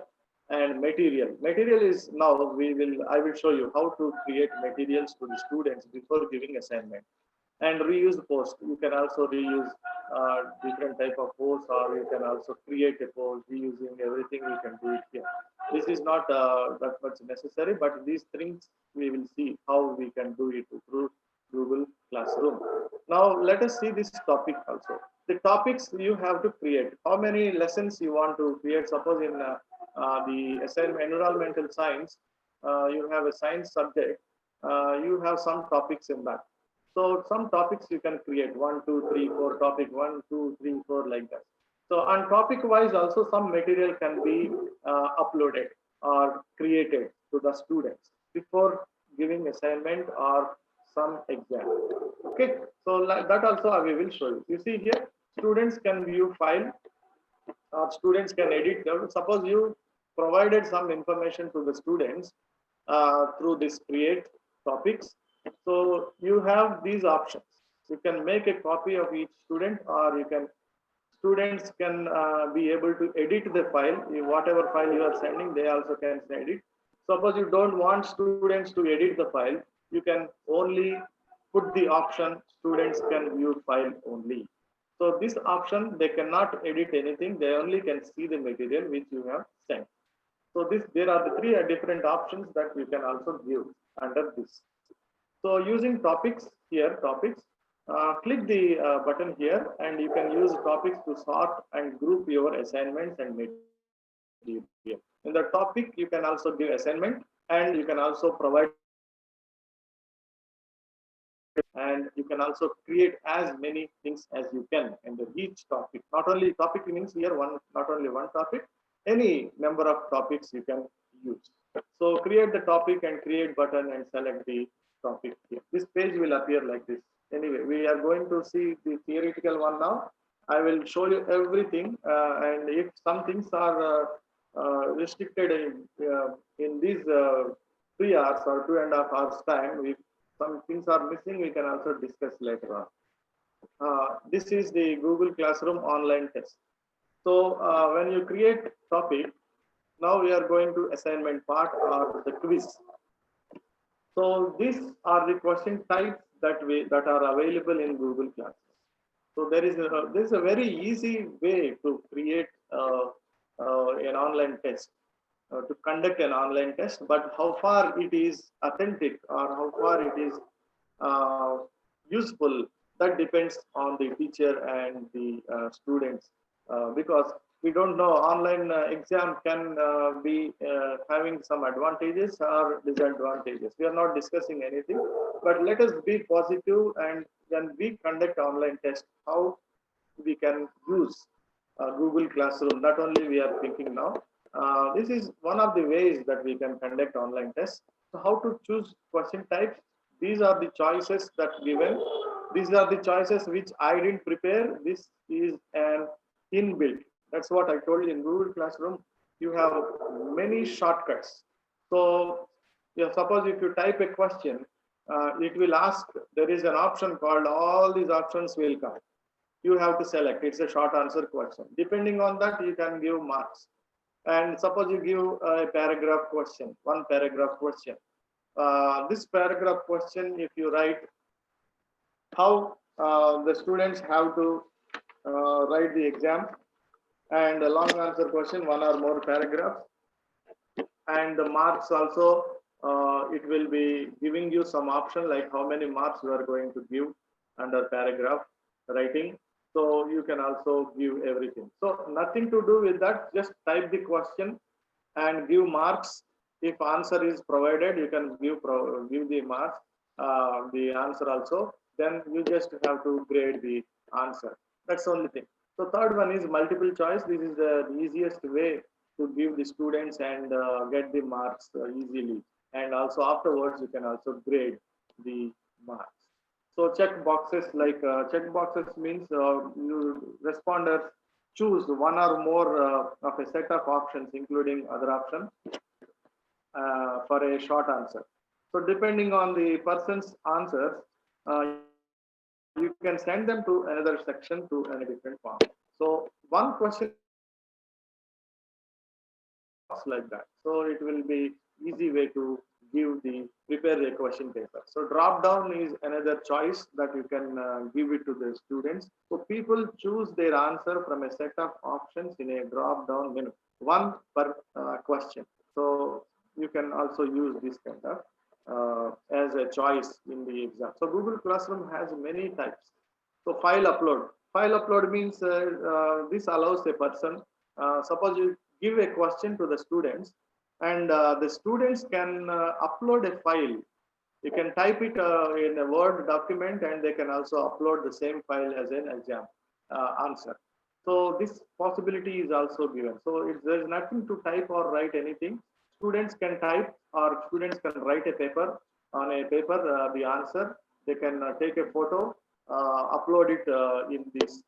And material is now I will show you how to create materials to the students before giving assignment. And reuse post, you can also reuse different type of posts, or you can also create a post reusing everything. You can do it here. This is not that much necessary, but these things we will see how we can do it through Google Classroom. Now let us see this topic also. The topics you have to create, how many lessons you want to create. Suppose in the assignment environmental science, you have a science subject, you have some topics in that. So some topics you can create 1, 2, 3, 4 topic 1, 2, 3, 4 like that. So on topic wise also some material can be uploaded or created to the students before giving assignment or some exam. Okay, so like that also we will show you. You see here, students can view file, or students can edit them. Suppose you provided some information to the students through this create topics. So you have these options. You can make a copy of each student, or you can students can be able to edit the file. Whatever file you are sending, they also can edit. Suppose you don't want students to edit the file, you can only put the option students can view file only. So this option, they cannot edit anything, they only can see the material which you have sent. So there are the three different options that you can also view under this. So using topics here, click the button here, and you can use topics to sort and group your assignments and material. In the topic, you can also give assignment, and you can also provide, and you can also create as many things as you can in each topic. Not only topic means here not only one topic, any number of topics you can use. So create the topic and create button and select the topic here. This page will appear like this. Anyway, we are going to see the theoretical one now. I will show you everything, and if some things are restricted in these 3 hours or 2.5 hours time, if some things are missing, we can also discuss later on. This is the Google Classroom online test. So when you create topic, now we are going to assignment part or the quiz. So these are the question types that are available in Google Classroom. So there is a very easy way to create an online test, to conduct an online test. But how far it is authentic or how far it is useful, that depends on the teacher and the students, because we don't know, online exam can be having some advantages or disadvantages. We are not discussing anything, but let us be positive, and when we conduct online test, how we can use Google Classroom. Not only we are thinking now, this is one of the ways that we can conduct online tests. So how to choose question types? These are the choices that given. These are the choices which I didn't prepare. This is an inbuilt. That's what I told you. In Google Classroom, you have many shortcuts. So suppose if you type a question, it will ask, there is an option called all these options will come. You have to select. It's a short answer question. Depending on that, you can give marks. And suppose you give a paragraph question, one paragraph question. This paragraph question, if you write how the students have to write the exam, And a long answer question, one or more paragraphs. And the marks also, it will be giving you some option like how many marks you are going to give under paragraph writing. So you can also give everything. So nothing to do with that, just type the question and give marks. If answer is provided, you can give the marks, the answer also. Then you just have to grade the answer. That's the only thing. So third one is multiple choice. This is the easiest way to give the students and get the marks easily. And also afterwards, you can also grade the marks. So check boxes, like check boxes means you responders choose one or more of a set of options, including other options for a short answer. So depending on the person's answers, you can send them to another section to a different form. So one question like that. So it will be easy way to prepare a question paper. So drop down is another choice that you can give it to the students. So people choose their answer from a set of options in a drop down menu, one per question. So you can also use this kind of as a choice in the exam. So Google Classroom has many types. So file upload. File upload means this allows a person, suppose you give a question to the students, and the students can upload a file. You can type it in a Word document, and they can also upload the same file as an exam answer. So this possibility is also given. So there is nothing to type or write anything. Students can type, or students can write a paper. On a paper, the answer, they can take a photo, upload it in this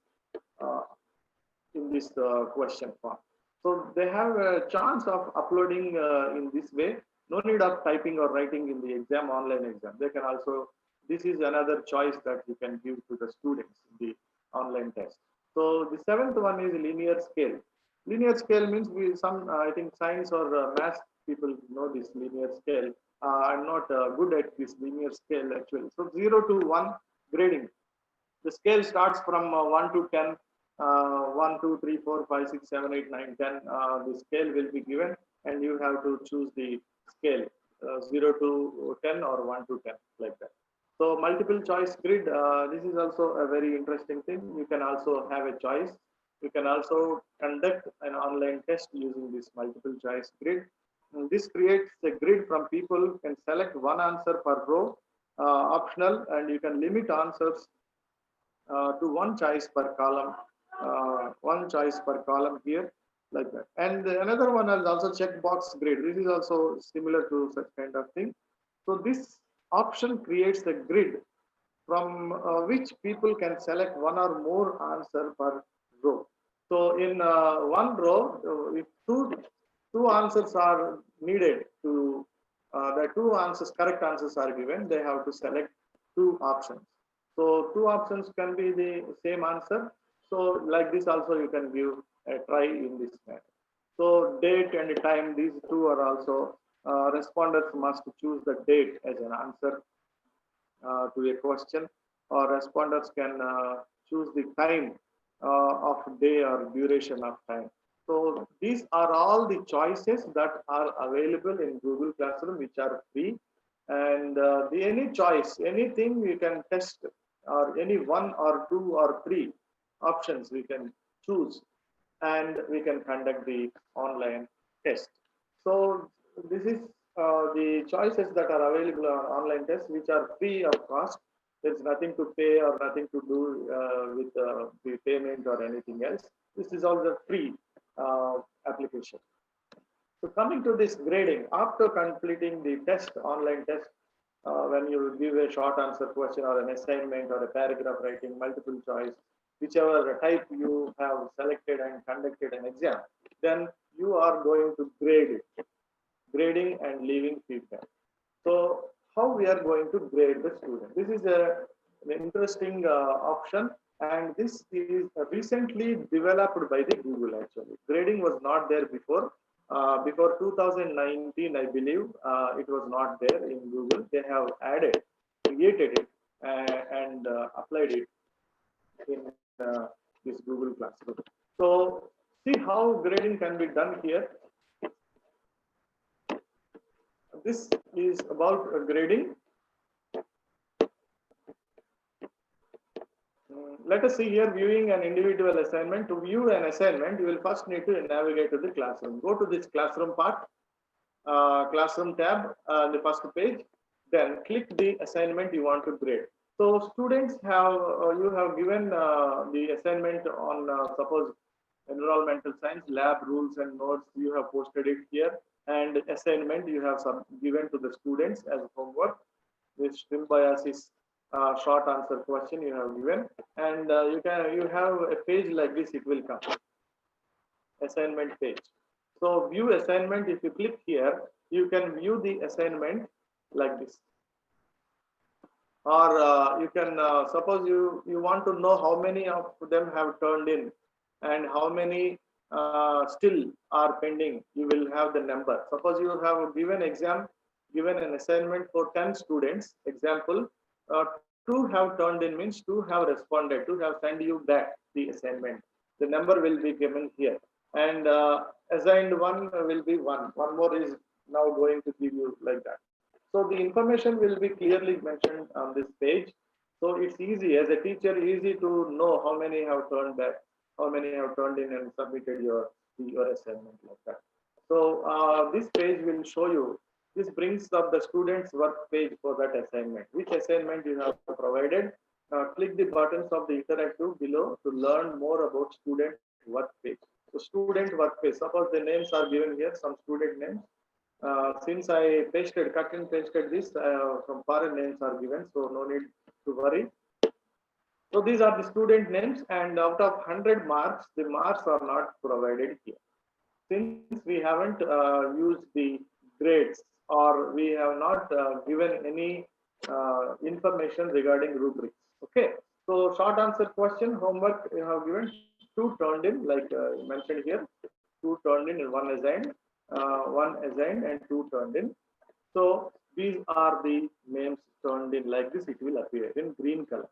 question form. So they have a chance of uploading in this way. No need of typing or writing in the exam, online exam. They can also, this is another choice that you can give to the students in the online test. So the seventh one is linear scale. Linear scale means I think science or math people know this linear scale. I'm not good at this linear scale actually. So 0 to 1 grading. The scale starts from 1 to 10. 1, 2, 3, 4, 5, 6, 7, 8, 9, 10. The scale will be given, and you have to choose the scale 0 to 10 or 1 to 10, like that. So multiple choice grid, this is also a very interesting thing. You can also have a choice. You can also conduct an online test using this multiple choice grid. And this creates a grid from people who can select one answer per row, optional, and you can limit answers to one choice per column. One choice per column here, like that. And another one is also checkbox grid. This is also similar to such kind of thing. So this option creates a grid from which people can select one or more answer per row. So in one row, if two answers are needed to the two answers, correct answers are given, they have to select two options. So two options can be the same answer. So like this also you can give a try in this manner. So date and time, these two are also, respondents must choose the date as an answer to a question, or respondents can choose the time of day or duration of time. So these are all the choices that are available in Google Classroom, which are free. And any choice, anything you can test, or any one or two or three options we can choose, and we can conduct the online test. So this is the choices that are available on online tests, which are free of cost. There's nothing to pay or nothing to do with the payment or anything else. This is all the free application. So coming to this grading, after completing the test, online test, when you give a short answer question or an assignment or a paragraph writing, multiple choice, whichever type you have selected and conducted an exam, then you are going to grade it, grading and leaving feedback. So how we are going to grade the student? This is an interesting option, and this is recently developed by the Google actually. Grading was not there before. Before 2019, I believe, it was not there in Google. They have added, created it, and applied it in this Google Classroom. So See how grading can be done here. This is about grading. Let us see here viewing an individual assignment. To view an assignment, you will first need to navigate to the classroom. Go to this classroom part, classroom tab, the first page. Then click the assignment you want to grade. So students have, you have given the assignment on suppose environmental science lab rules and notes. You have posted it here, and assignment you have given to the students as homework. This symbiosis short answer question you have given, and you have a page like this. It will come assignment page. So view assignment. If you click here, you can view the assignment like this. Or you can suppose you want to know how many of them have turned in and how many still are pending. You will have the number. Suppose you have given an assignment for 10 students. Example, 2 have turned in means 2 have responded, 2 have sent you back the assignment. The number will be given here, and assigned 1 will be 1. One more is now going to give you like that. So the information will be clearly mentioned on this page. So it's easy as a teacher, easy to know how many have turned back, how many have turned in and submitted your assignment like that. So this page will show you. This brings up the student's work page for that assignment. Which assignment you have provided? Click the buttons of the interactive below to learn more about student work page. So student work page. Suppose the names are given here, some student names. Since I cut and pasted this, some foreign names are given, so no need to worry. So these are the student names, and out of 100 marks, the marks are not provided here. Since we haven't used the grades, or we have not given any information regarding rubrics. Okay, so short answer question, homework you have given, 2 turned in, like mentioned here, 2 turned in and 1 assigned. 1 assigned and 2 turned in. So these are the names turned in like this. It will appear in green color.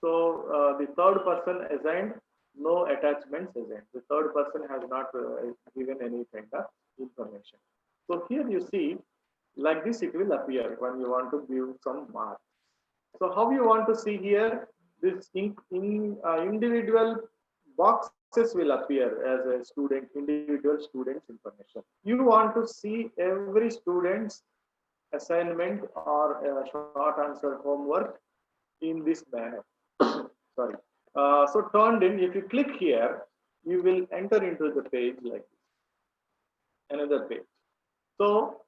So the third person assigned, no attachments assigned. The third person has not given any kind of information. So here you see like this it will appear when you want to view some marks. So how you want to see here, this individual boxes will appear as a student, individual student's information. You want to see every student's assignment or short answer homework in this manner. Sorry. So turned in, if you click here, you will enter into the page like this, another page. So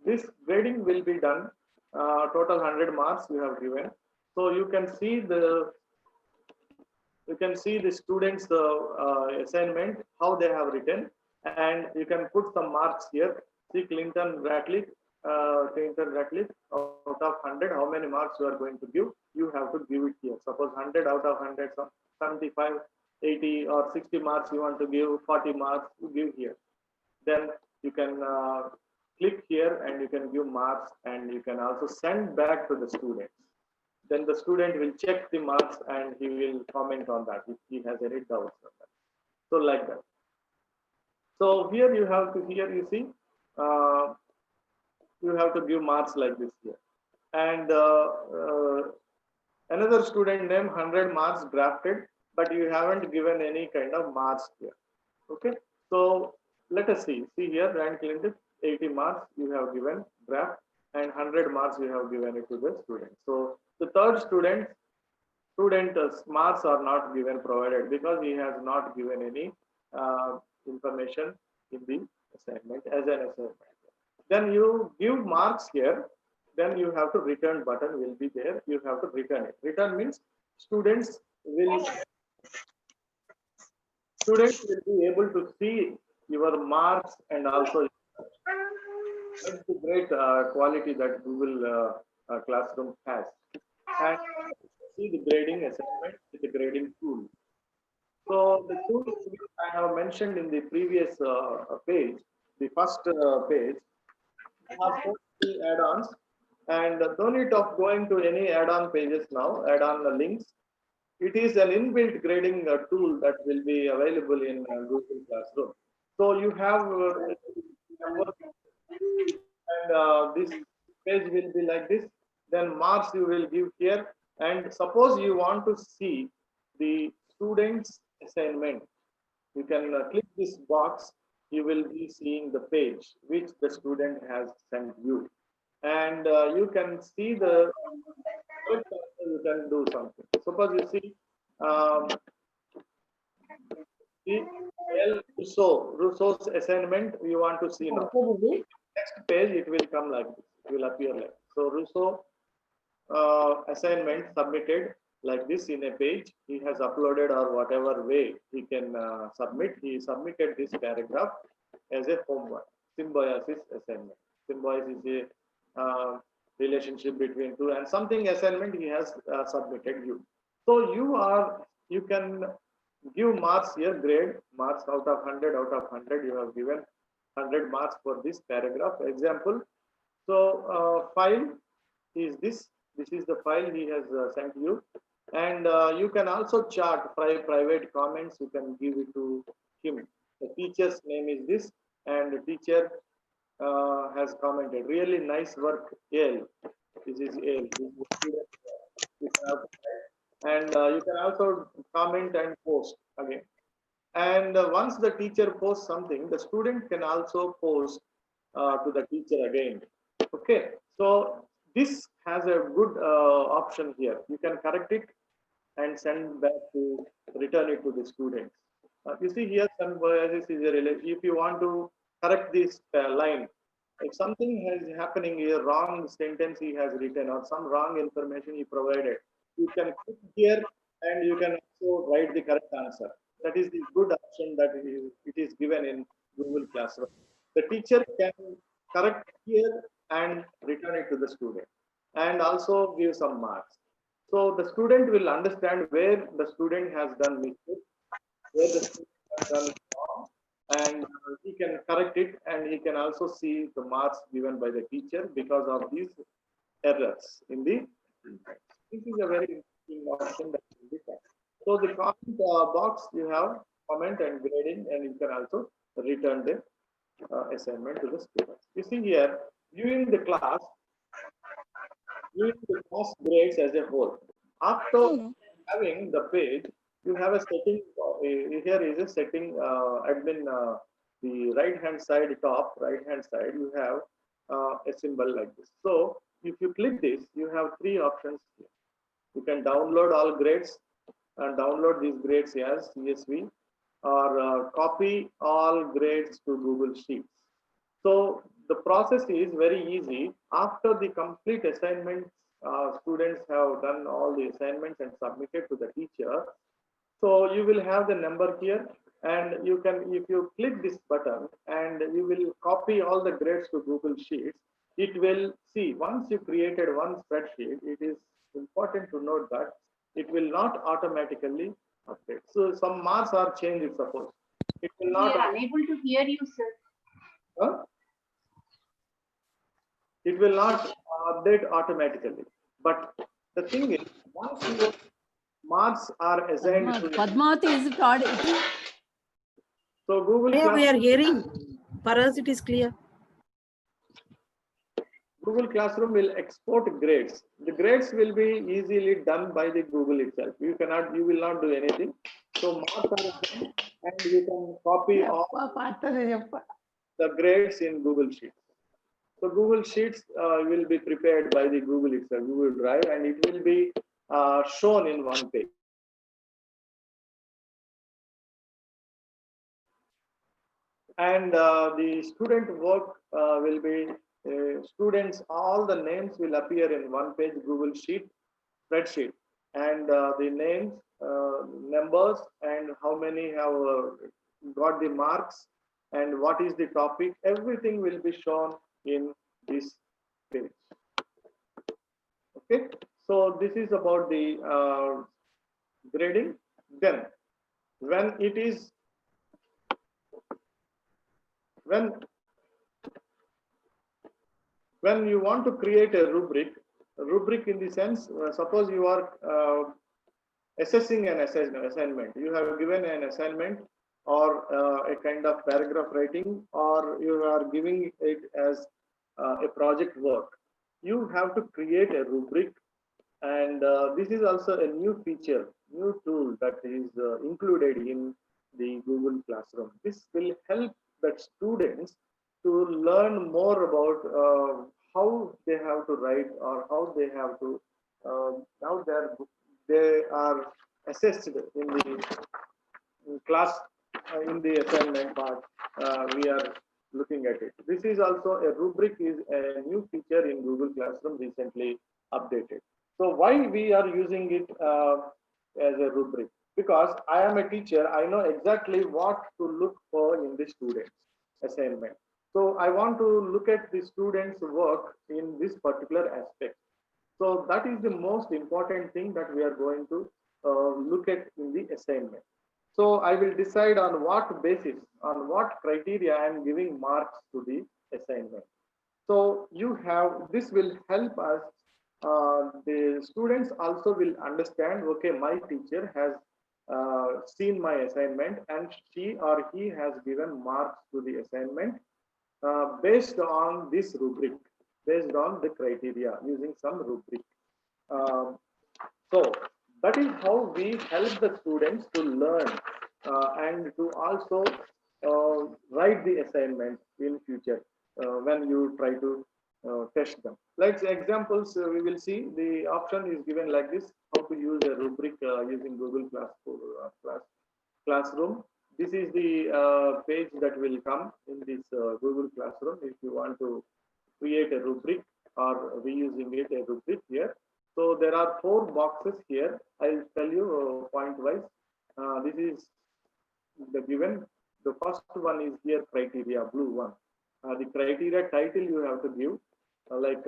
this grading will be done. Total 100 marks you have given. So you can see the students' assignment, how they have written, and you can put some marks here. See Clinton Ratliff, out of 100, how many marks you are going to give? You have to give it here. Suppose 100 out of 100, 75, 80 or 60 marks you want to give, 40 marks you give here. Then you can click here and you can give marks, and you can also send back to the students. Then the student will check the marks and he will comment on that if he has any doubts on that. So like that. So here you have to, here you see, you have to give marks like this here. And another student name 100 marks drafted, but you haven't given any kind of marks here. Okay. So let us see. See here, rank limited 80 marks you have given draft, and 100 marks you have given it to the student. So the third student marks are not given provided because he has not given any information in the assignment as an assignment. Then you give marks here. Then you have to return button will be there. You have to return it. Return means students will be able to see your marks, and also that's the great quality that Google Classroom has. And see the grading assignment with the grading tool. So the tool I have mentioned in the previous page, the first page, have the add-ons, and no need of going to any add-on pages now, add-on links. it is an inbuilt grading tool that will be available in Google Classroom. So you have and this page will be like this. Then marks you will give here. And suppose you want to see the student's assignment, you can click this box. You will be seeing the page which the student has sent you, and you can see the. You can do something. Suppose you see Rousseau's assignment. You want to see now. Next page it will come like this. It will appear like this. So Rousseau assignment submitted like this in a page. He has uploaded or whatever way he can submit. He submitted this paragraph as a homework. Symbiosis assignment. Symbiosis is a relationship between two and something assignment he has submitted you. So you can give marks here, grade marks out of 100, out of 100 you have given 100 marks for this paragraph example. So file is this. This is the file he has sent you, and you can also chart private comments. You can give it to him. The teacher's name is this, and the teacher has commented, really nice work, Al. This is Al. And you can also comment and post again. And once the teacher posts something, the student can also post to the teacher again. Okay, so this has a good option here. You can correct it and send back to return it to the students. You see here, this is a relation. If you want to correct this line, if something is happening here, wrong sentence he has written or some wrong information he provided, you can click here and you can also write the correct answer. That is the good option that it is given in Google Classroom. The teacher can correct here and return it to the student and also give some marks. So the student will understand where the student has done mistake, where the student has done wrong, and he can correct it, and he can also see the marks given by the teacher because of these errors in the syntax. This is a very interesting option that will be done. So the comment box, you have comment and grading, and you can also return the assignment to the students. You see here, viewing the class grades as a whole. After having the page, you have a setting. Here is a setting admin. The right hand side, top right hand side, you have a symbol like this. So if you click this, you have three options here. You can download all grades and download these grades as CSV, or copy all grades to Google Sheets. So the process is very easy. After the complete assignments, students have done all the assignments and submitted to the teacher. So you will have the number here, and you can, if you click this button and you will copy all the grades to Google Sheets, it will see, once you created one spreadsheet, it is important to note that it will not automatically update. So some marks are changed, suppose. It will not. We are unable to hear you, sir. Huh? It will not update automatically. But the thing is, once your marks are assigned to Padmavati is fraud. so Google Yeah, we are Classroom, hearing. For us, it is clear. Google Classroom will export grades. The grades will be easily done by the Google itself. You will not do anything. So marks are done, and you can copy all the grades in Google Sheets. So Google Sheets will be prepared by the Google itself, Google Drive, and it will be shown in one page. And the student work will be students, all the names will appear in one page Google Sheet, spreadsheet, and the names, numbers, and how many have got the marks, and what is the topic, everything will be shown in this page. Okay, so this is about the grading. Then when it is when you want to create a rubric in the sense, suppose you are assessing an assignment. You have given an assignment or a kind of paragraph writing, or you are giving it as a project work. You have to create a rubric, and this is also a new feature, new tool that is included in the Google Classroom. This will help that students to learn more about how they have to write, or how they have to how they are assessed in the class, in the assignment part. We are looking at it. This is also a rubric, is a new feature in Google Classroom, recently updated. So why we are using it as a rubric? Because I am a teacher, I know exactly what to look for in the students' assignment. So I want to look at the students' work in this particular aspect. So that is the most important thing that we are going to look at in the assignment. So I will decide on what basis, on what criteria I am giving marks to the assignment. So you have, this will help us. The students also will understand, okay, my teacher has seen my assignment and she or he has given marks to the assignment based on this rubric, based on the criteria, using some rubric. So that is how we help the students to learn and to also write the assignment in future when you try to test them. Like examples, we will see the option is given like this: how to use a rubric using Google Classroom. This is the page that will come in this Google Classroom if you want to create a rubric or reusing it a rubric here. So there are 4 boxes here. I'll tell you point wise. This is the given. The first one is here, criteria, blue one. The criteria title you have to give like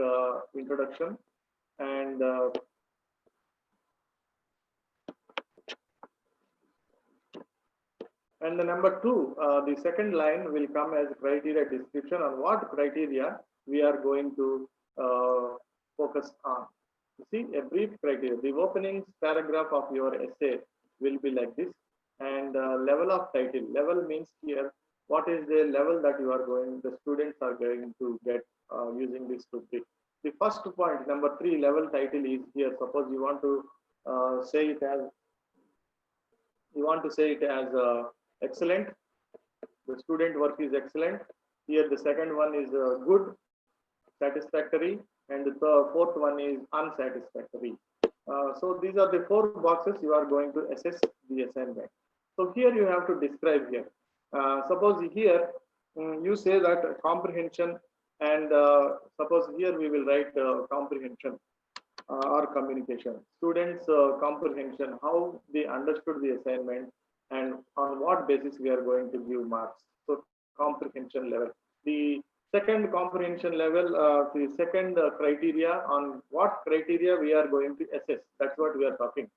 introduction, and the number 2, the second line will come as criteria description, on what criteria we are going to focus on. You see, a brief criteria. The opening paragraph of your essay will be like this, and level of title. Level means here what is the level that you are going, the students are going to get using this rubric. The first point, number 3, level title is here. Suppose you want to say it as, excellent. The student work is excellent. Here the second one is good, satisfactory, and the fourth one is unsatisfactory. So these are the 4 boxes you are going to assess the assignment. So here you have to describe here. Suppose here you say that comprehension, and suppose here we will write comprehension or communication. Students' comprehension, how they understood the assignment, and on what basis we are going to give marks. So comprehension level. The second comprehension level, the second criteria, on what criteria we are going to assess. That's what we are talking.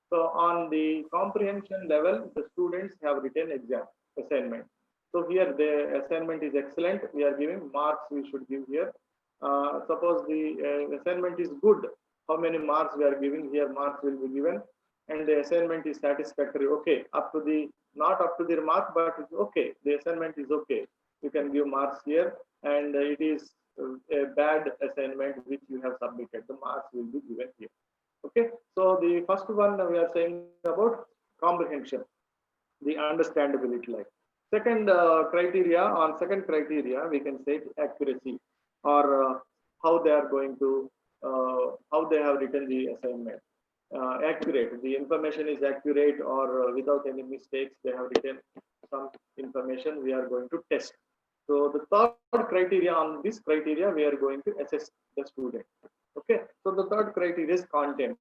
So on the comprehension level, the students have written exam assignment. So here the assignment is excellent. We are giving marks we should give here. Suppose the assignment is good. How many marks we are giving here? Marks will be given. And the assignment is satisfactory. Okay, up to the, not up to the mark, but it's okay. The assignment is okay. You can give marks here. And it is a bad assignment which you have submitted. The marks will be given here. Okay, so the first one we are saying about comprehension, the understandability. Like second criteria, on second criteria we can say accuracy, or how they are going to how they have written the assignment. Accurate, the information is accurate, or without any mistakes they have written some information we are going to test. So the third criteria, on this criteria we are going to assess the student. Okay, so the third criteria is content.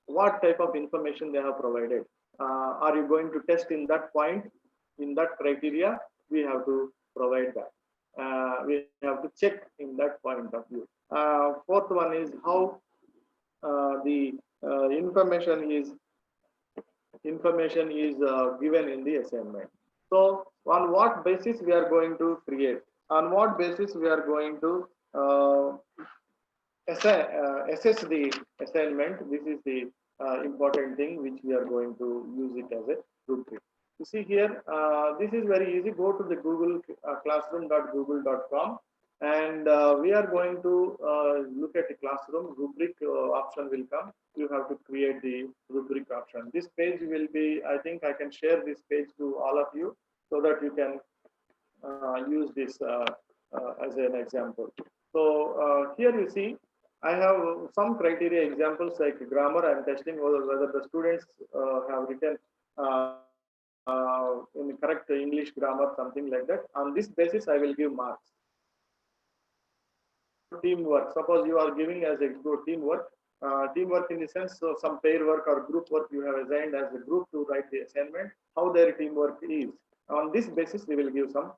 What type of information they have provided? Are you going to test in that point, in that criteria? We have to provide that. We have to check in that point of view. Fourth one is how the information is given in the assignment. So on what basis we are going to create? On what basis we are going to assess the assignment? This is the important thing which we are going to use it as a rubric. You see here, this is very easy. Go to the Google classroom.google.com, and we are going to look at the classroom rubric option will come. You have to create the rubric option. This page will be, I think I can share this page to all of you so that you can use this as an example. So here you see, I have some criteria examples like grammar. I'm testing whether the students have written in correct English grammar, something like that. On this basis, I will give marks. Teamwork. Suppose you are giving as a teamwork. Teamwork in the sense of some pair work or group work you have assigned as a group to write the assignment, how their teamwork is. On this basis, we will give some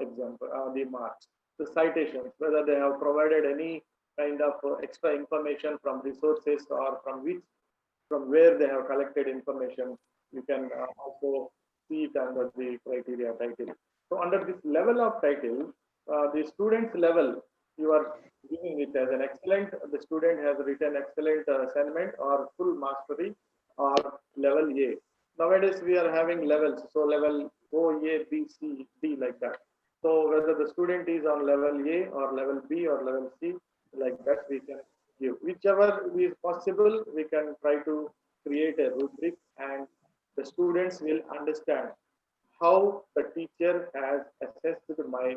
example, the marks. The citations, whether they have provided any kind of extra information from resources or from where they have collected information, you can also see it under the criteria title. So under this level of title, the student's level, you are giving it as an excellent, the student has written excellent assignment or full mastery or level A. Nowadays we are having levels, so level O, A, B, C, D, like that. So whether the student is on level A or level B or level C, like that we can give. Whichever is possible, we can try to create a rubric, and the students will understand how the teacher has assessed my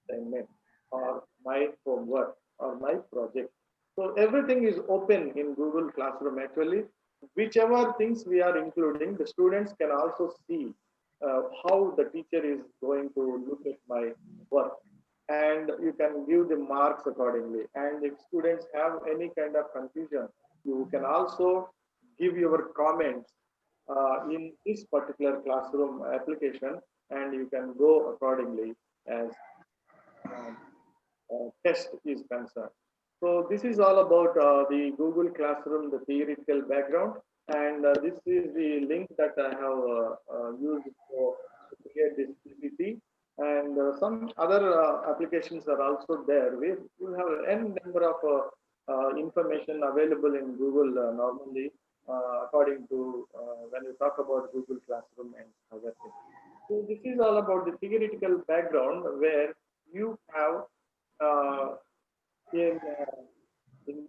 assignment or my homework or my project. So everything is open in Google Classroom actually. Whichever things we are including, the students can also see how the teacher is going to look at my work, and you can give the marks accordingly. And if students have any kind of confusion, you can also give your comments in this particular classroom application, and you can go accordingly as test is concerned. So this is all about the Google Classroom, the theoretical background, and this is the link that I have used to create this PPT. And some other applications are also there. We have n number of information available in Google normally, according to when we talk about Google Classroom and other things. So this is all about the theoretical background where you have in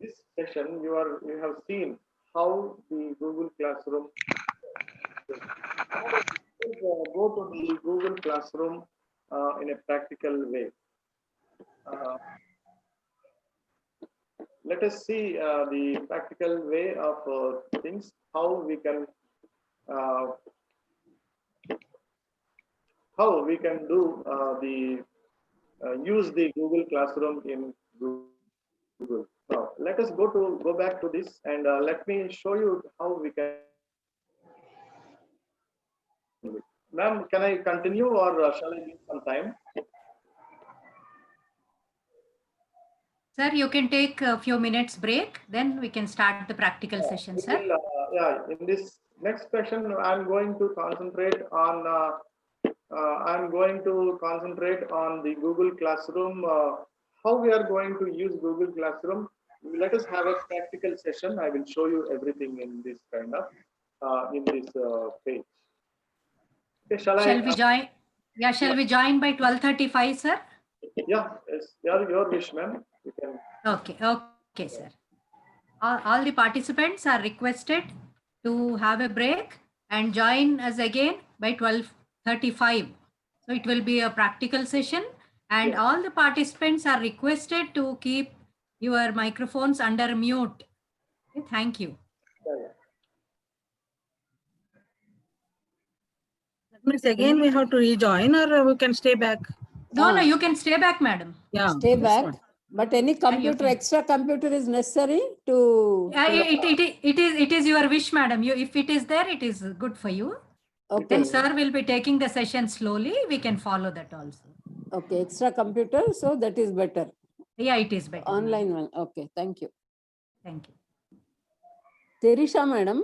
this session you have seen how the Google Classroom. Go to the Google Classroom in a practical way. Let us see the practical way of things, how we can do use the Google Classroom in Google. Now let us go back to this, and let me show you how we can. Ma'am, can I continue, or shall I give some time? Sir, you can take a few minutes break, then we can start the practical session, sir. Yeah, in this next session, I'm going to concentrate on the Google Classroom, how we are going to use Google Classroom. Let us have a practical session. I will show you everything in this kind of in this page. Okay, shall we join? Yeah, shall we join by 12:35, sir? Yeah, yes, your wish, ma'am. Okay, sir. All the participants are requested to have a break and join us again by 12:35. So it will be a practical session, and all the participants are requested to keep your microphones under mute. Okay, thank you. That means again we have to rejoin, or we can stay back? No, you can stay back, madam. Yeah. Stay back. But any computer, extra computer is necessary to. It is your wish, madam. If it is there, it is good for you. Okay. Then sir will be taking the session slowly. We can follow that also. Okay, extra computer, so that is better. Yeah, it is better. Online one. Okay, thank you. Thank you. Terisha, madam.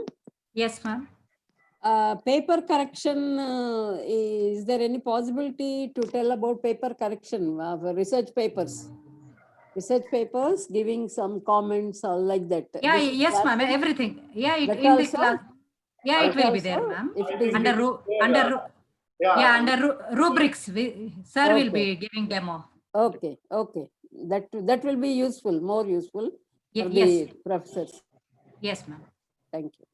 Yes, ma'am. Paper correction, is there any possibility to tell about paper correction of research papers? research papers, giving some comments or like that. Yeah, This is yes, ma'am. classroom? Everything. Yeah, That in the also? class. Yeah, it That will be there, also, ma'am. if I it is think Under it's there, yeah, under rubrics, sir will Okay. be giving demo. Okay, okay. That will be useful, more useful for Yes, the professors. yes, ma'am. Thank you.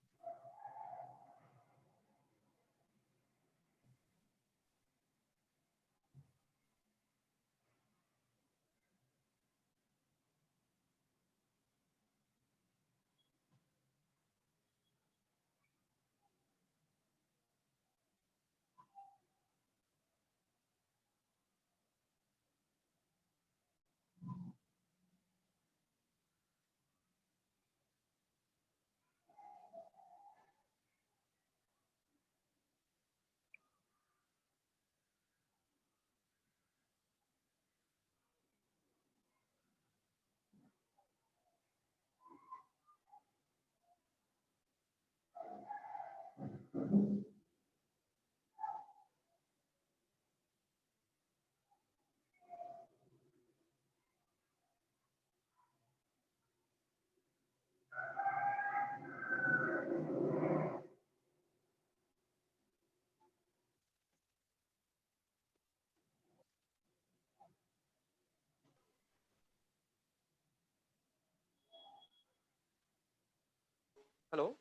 Hello.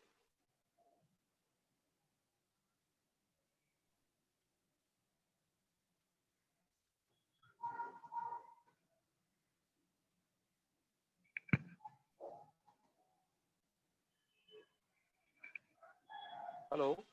Hello.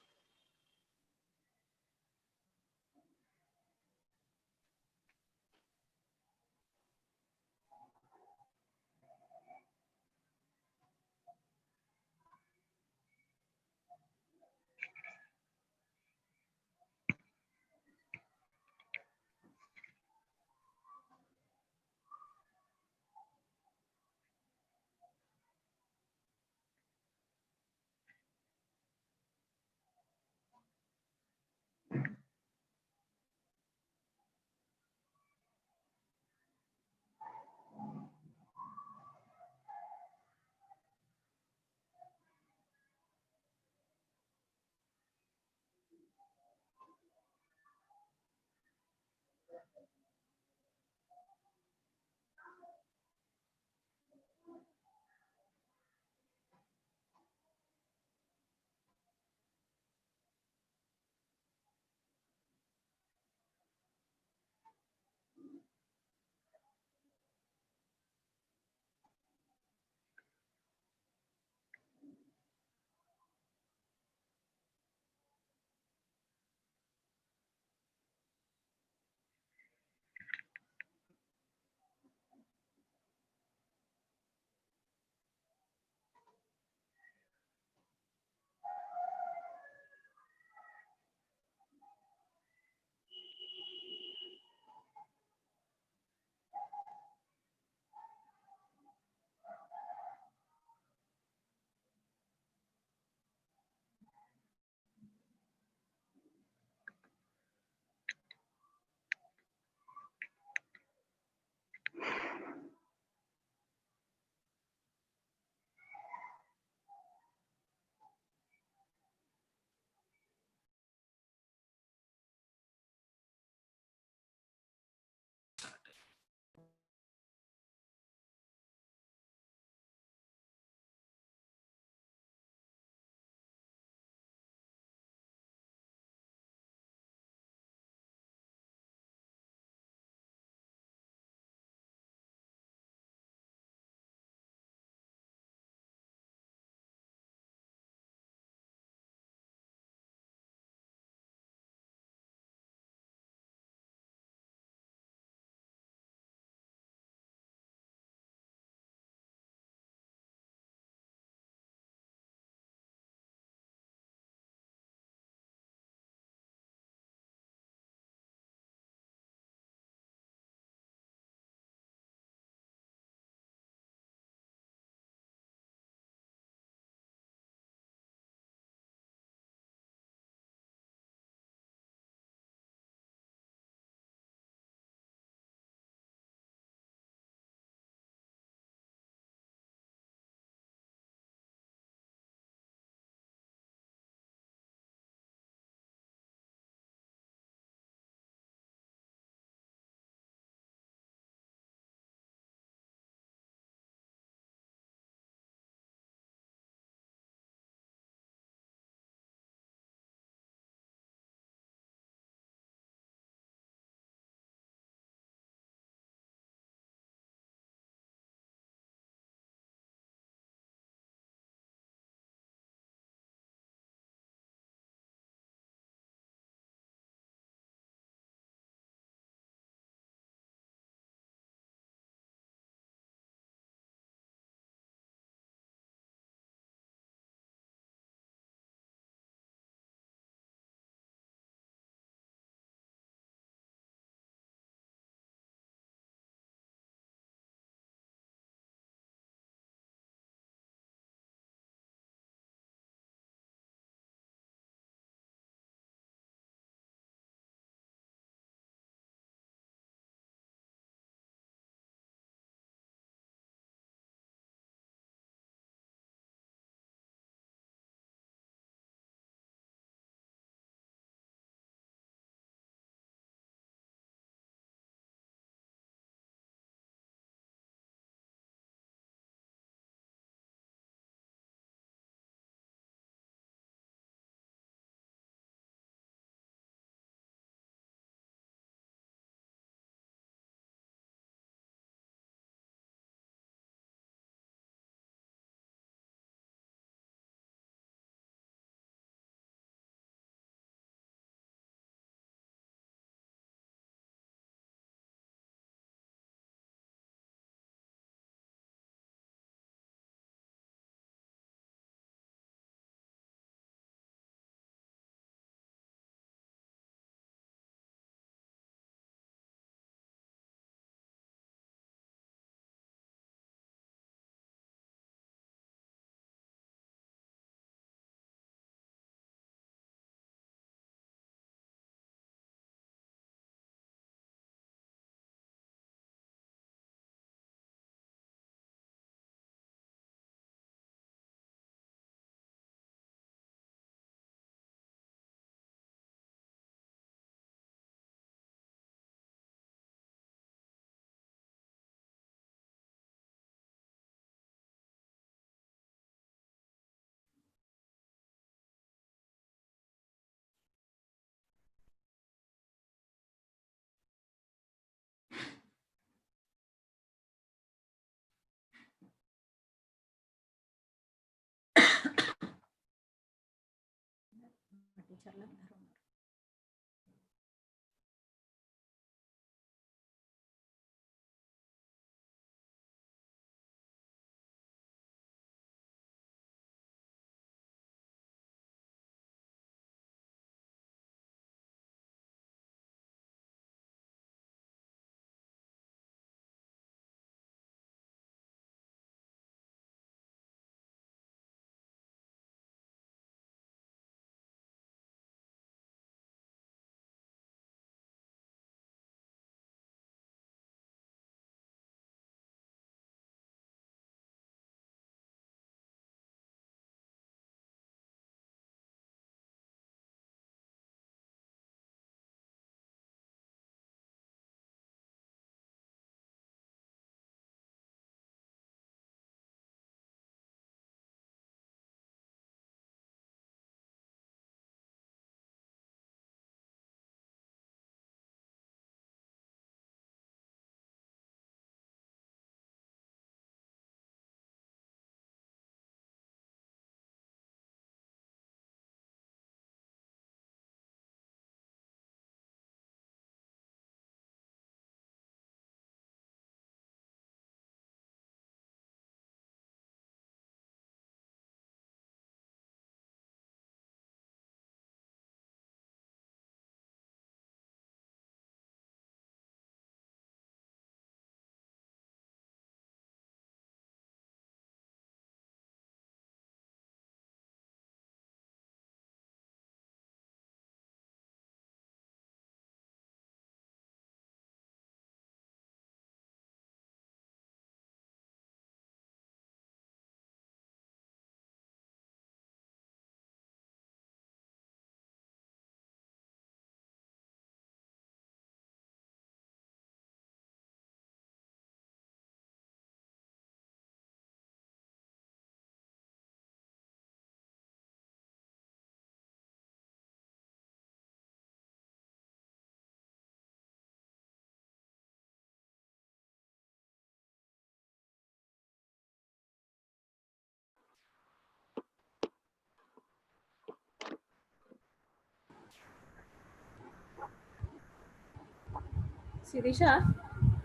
Sirisha,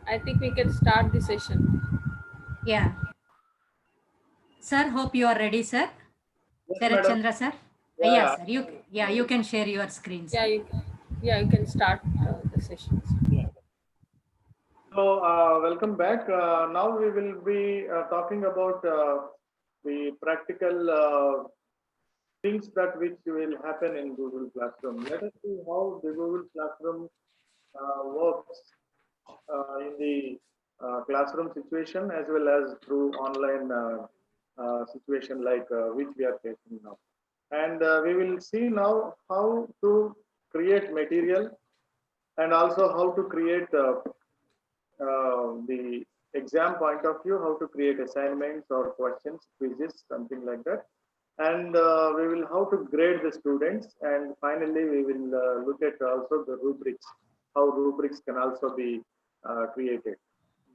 I think we can start the session. Yeah. Sir, hope you are ready, sir. Yes, Sharat madam. Chandra, sir. Yeah, Yes, sir. You can share your screen, sir. You can start the session. Yeah. So, welcome back. Now we will be talking about the practical things that which will happen in Google Classroom. Let us see how the Google Classroom works in the classroom situation as well as through online situation like which we are facing now. And we will see now how to create material and also how to create the exam point of view, how to create assignments or questions, quizzes, something like that. And we will how to grade the students. And finally, we will look at also the rubrics, how rubrics can also be created.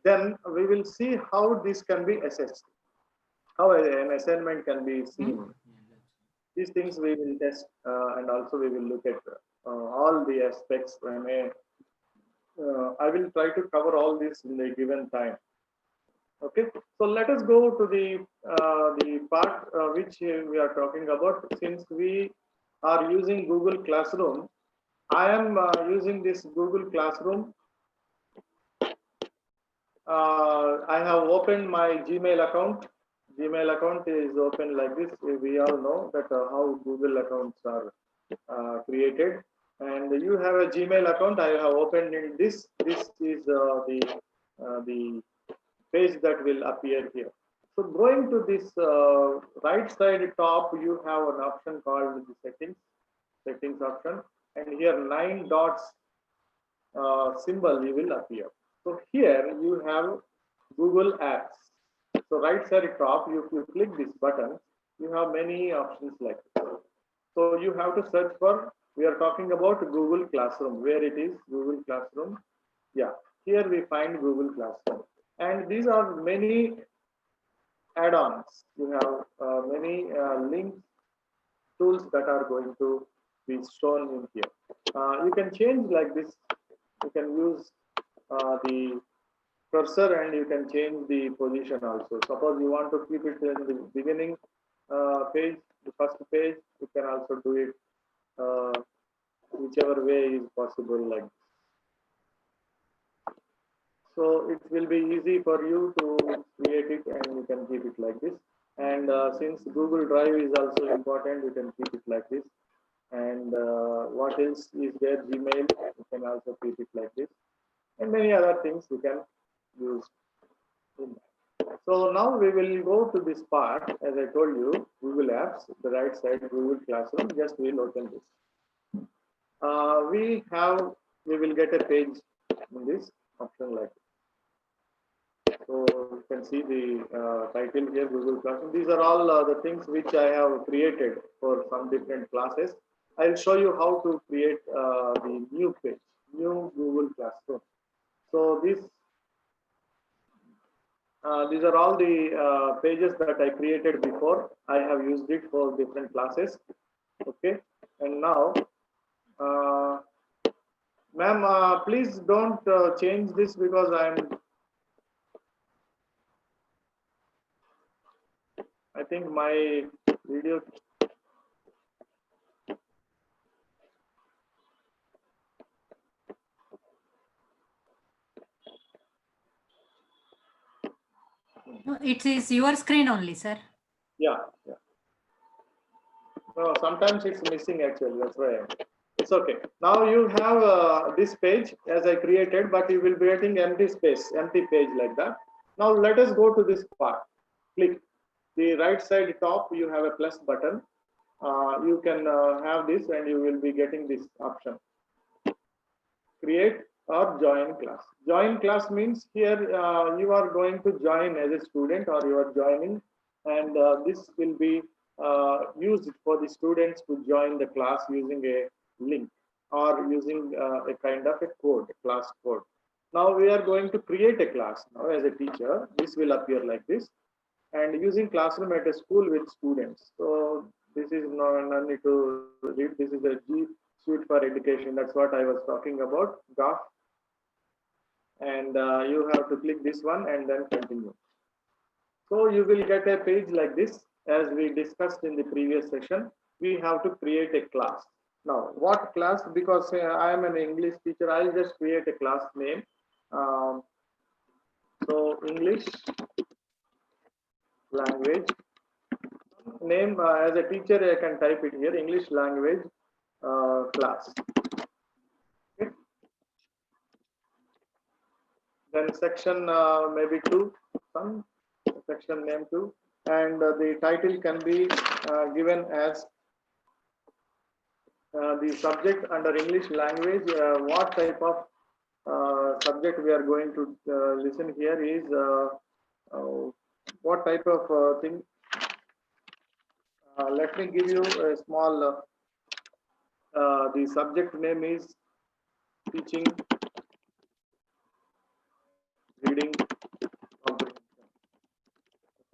Then we will see how this can be assessed, how an assignment can be seen. These things we will test and also we will look at all the aspects. I will try to cover all this in the given time. Okay, so let us go to the part which we are talking about. Since we are using Google Classroom, I am using this Google Classroom. I have opened my Gmail account. Gmail account is open like this. We all know that how Google accounts are created. And you have a Gmail account. I have opened in this. This is the page that will appear here. So going to this right side top, you have an option called the settings option, and here 9 dots symbol will appear. So here you have Google Apps. So right side top, if you click this button, you have many options like this. So you have to search for, we are talking about Google Classroom, where it is Google Classroom. Yeah, here we find Google Classroom. And these are many add-ons. You have many links, tools that are going to be shown in here. You can change like this. You can use the cursor and you can change the position also. Suppose you want to keep it in the beginning page, the first page, you can also do it whichever way is possible like this. So it will be easy for you to create it and you can keep it like this. And since Google Drive is also important, you can keep it like this. And what else is there? Gmail, you can also keep it like this. And many other things you can use. So now we will go to this part. As I told you, Google Apps, the right side, Google Classroom. Just we'll open this. We will get a page in this option like this. So you can see the title here, Google Classroom. These are all the things which I have created for some different classes. I'll show you how to create the new page, new Google Classroom. So these are all the pages that I created before. I have used it for different classes. Okay, and now, ma'am, please don't change this because I think my video. No, it is your screen only, sir. Yeah. No, sometimes it's missing actually. That's why it's okay. Now you have this page as I created, but you will be getting empty space, empty page like that. Now let us go to this part. Click the right side top. You have a plus button. You can have this, and you will be getting this option. Create or join class. Join class means here you are going to join as a student or you are joining, and this will be used for the students to join the class using a link or using a kind of a code, class code. Now we are going to create a class. Now as a teacher, this will appear like this, and using classroom at a school with students. So this is no need to read. This is a G Suite for Education. That's what I was talking about, GAF. And you have to click this one and then continue. So you will get a page like this. As we discussed in the previous session, we have to create a class. Now, what class? Because I am an English teacher, I'll just create a class name. So English language name, as a teacher, I can type it here, English language class. Okay. Then section maybe 2, some section name 2, and the title can be given as the subject under English language. What type of subject we are going to listen here is what type of thing. Let me give you a small, the subject name is teaching reading comprehension.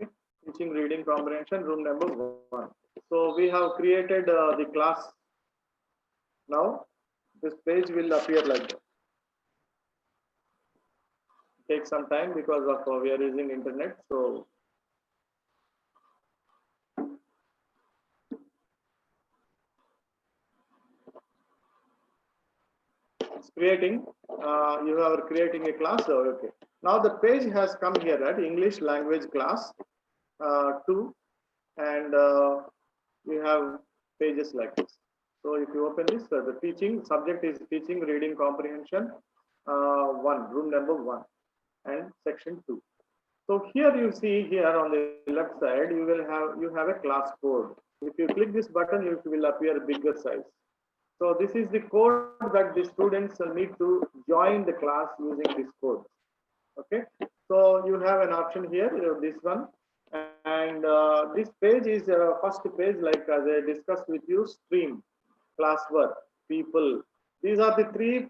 Okay. Teaching reading comprehension, room number 1. So we have created the class. Now this page will appear like that. Take some time because of we are using internet. So it's creating. You are creating a class. So, okay. Now the page has come here at English language class 2, and we have pages like this. So if you open this, the teaching subject is teaching reading comprehension 1, room number 1, and section 2. So here you see here on the left side, you have a class code. If you click this button, it will appear bigger size. So this is the code that the students need to join the class using this code. Okay. So you have an option here, this one, and this page is first page, like as I discussed with you, stream, classwork, people. These are the 3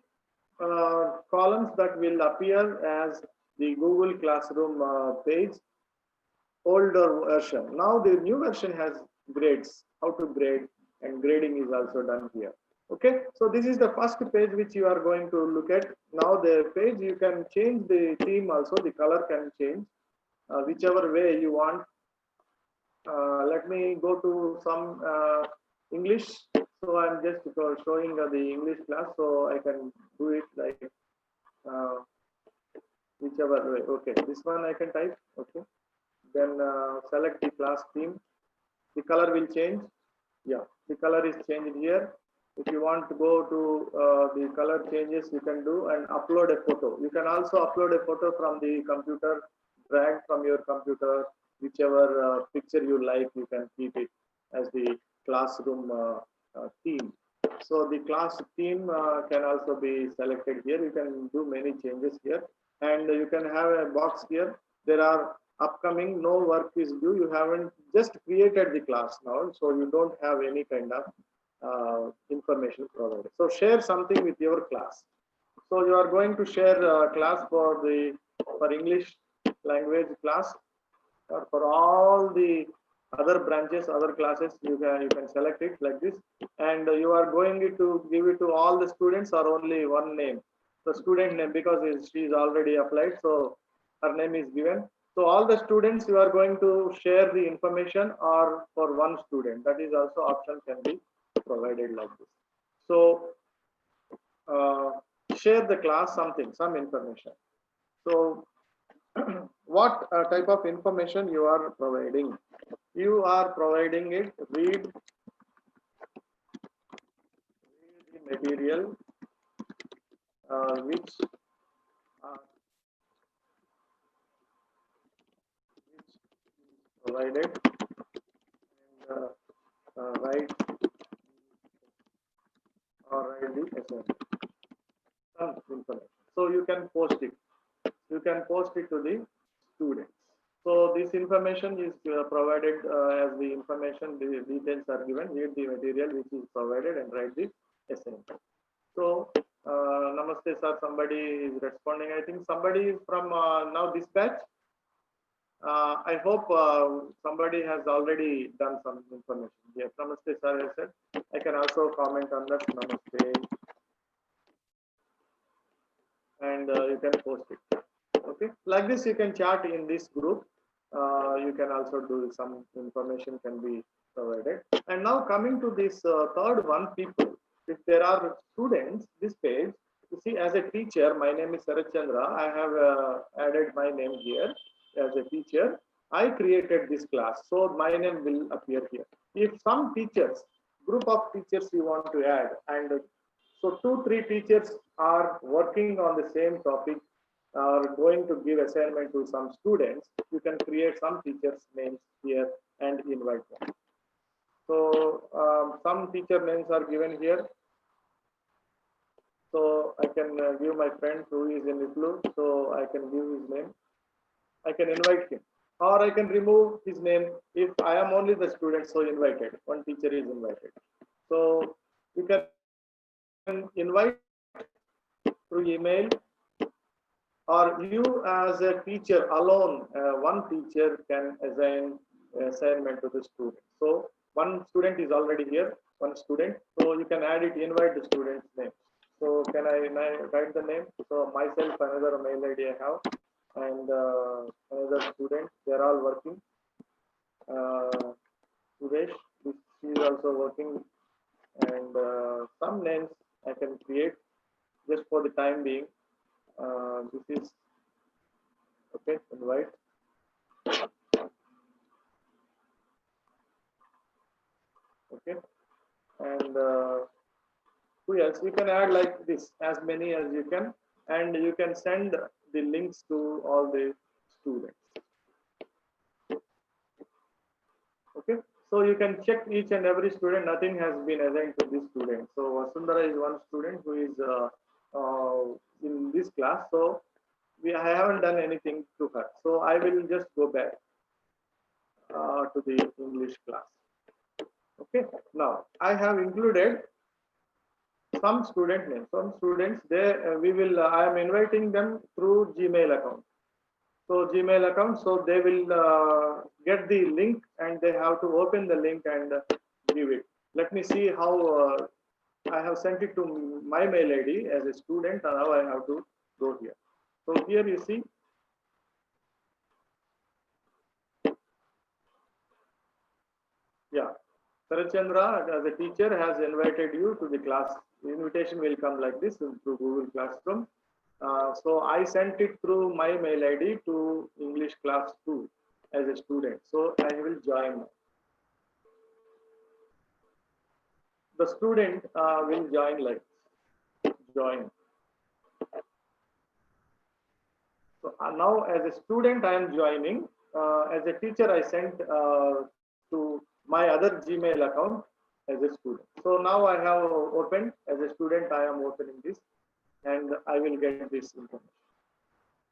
columns that will appear as the Google Classroom page, older version. Now the new version has grades, how to grade, and grading is also done here. Okay, so this is the first page which you are going to look at. Now the page, you can change the theme also, the color can change whichever way you want. Let me go to some English. So I'm just showing the English class, so I can do it like whichever way. Okay, this one I can type. Okay, then select the class theme. The color will change. Yeah, the color is changed here. If you want to go to the color changes, you can do and upload a photo. You can also upload a photo from the computer, drag from your computer, whichever picture you like, you can keep it as the classroom theme. So the class theme can also be selected here. You can do many changes here, and you can have a box here. There are upcoming, no work is due. You haven't just created the class now, so you don't have any kind of information provided. So share something with your class. So you are going to share class for English language class, or for all the other branches, other classes. You can select it like this, and you are going to give it to all the students or only one name, the student name, because she is already applied, so her name is given. So all the students you are going to share the information, or for one student, that is also option can be provided like this. So share the class some information. So what type of information you are providing? You are providing it, read the material which is provided, and write the assignment. Some information. So you can post it. You can post it to the students. So this information is provided as the information, the details are given. Read the material which is provided and write the assignment. So namaste sir, somebody is responding. I think somebody is from now this batch. I hope somebody has already done some information. Yes, namaste sir, I said. I can also comment on that. Namaste. And you can post it. Okay, like this you can chat in this group. You can also do some information can be provided. And now coming to this third one, people. If there are students, this page, you see, as a teacher, my name is Sarat Chandra. I have added my name here as a teacher. I created this class, so my name will appear here. If some teachers, group of teachers you want to add, and so 2-3 teachers are working on the same topic, are going to give assignment to some students, you can create some teachers' names here and invite them. So some teacher names are given here. So I can give my friend who is in Iflu, so I can give his name. I can invite him, or I can remove his name if I am only the student, so invited. One teacher is invited. So you can invite through email, or you as a teacher alone, one teacher can assign assignment to the student. So one student is already here, one student. So you can add it, invite the student's name. So can I write the name? So myself, another mail ID I have, and another student. They are all working. Suresh, she is also working, and some names I can create just for the time being. This is okay. Invite. Okay, and who else? You can add like this, as many as you can, and you can send the links to all the students. Okay, so you can check each and every student. Nothing has been assigned to this student. So Vasundhara is one student who is in this class. So I haven't done anything to her. So I will just go back to the English class. Okay, now I have included some student names. Some students, I am inviting them through Gmail account. So Gmail account, so they will get the link, and they have to open the link and give it. let me see how I have sent it to my mail ID as a student, and now I have to go here. So here you see, yeah, Sarachandra as a teacher has invited you to the class. The invitation will come like this through Google Classroom. So I sent it through my mail ID to English class 2 as a student. So I will join. The student will join like join. So now as a student I am joining. As a teacher I sent to my other Gmail account as a student. So now I have opened as a student. I am opening this and I will get this information.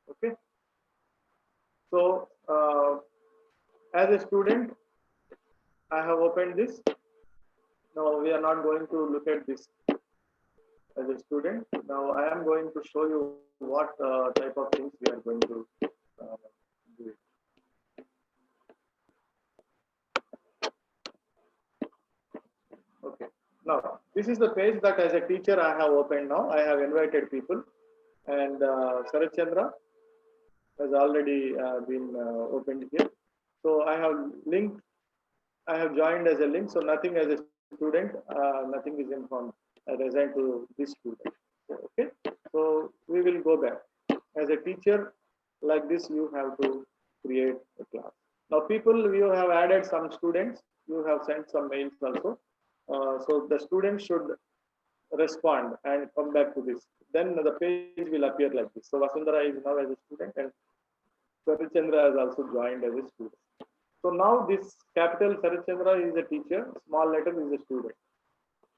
Okay. So as a student I have opened this. Now we are not going to look at this as a student. Now I am going to show you what type of things we are going to do. Okay. Now this is the page that as a teacher I have opened now. I have invited people, and Sarachandra has already been opened here. So I have linked. I have joined as a link. So nothing as a student, nothing is informed. I resign to this student. Okay. So we will go back. As a teacher, like this, you have to create a class. Now, people, you have added some students. You have sent some mails also. So the students should respond and come back to this. Then the page will appear like this. So Vasundhara is now as a student, and Sarachandra has also joined as a student. So now this capital Sarachandra is a teacher, small letter is a student.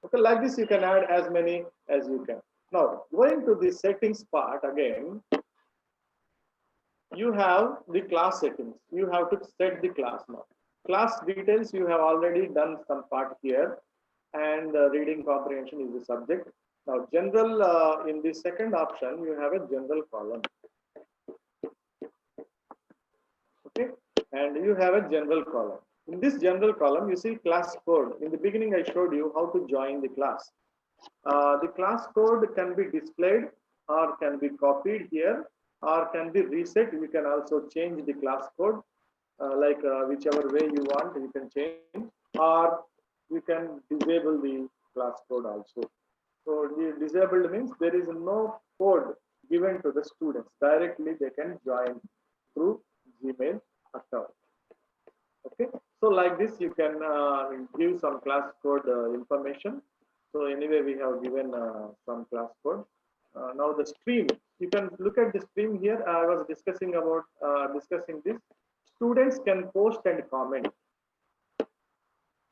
Okay, like this you can add as many as you can. Now going to the settings part again, you have the class settings. You have to set the class now. Class details you have already done some part here, and reading comprehension is the subject. Now general, in the second option you have a general column. Okay, and you have a general column. In this general column, you see class code. In the beginning, I showed you how to join the class. The class code can be displayed or can be copied here or can be reset. You can also change the class code whichever way you want, you can change, or you can disable the class code also. So the disabled means there is no code given to the students. Directly they can join through Gmail account. Okay, so like this you can give some class code information. So anyway, we have given some class code. Now the stream, you can look at the stream here. I was discussing this. Students can post and comment.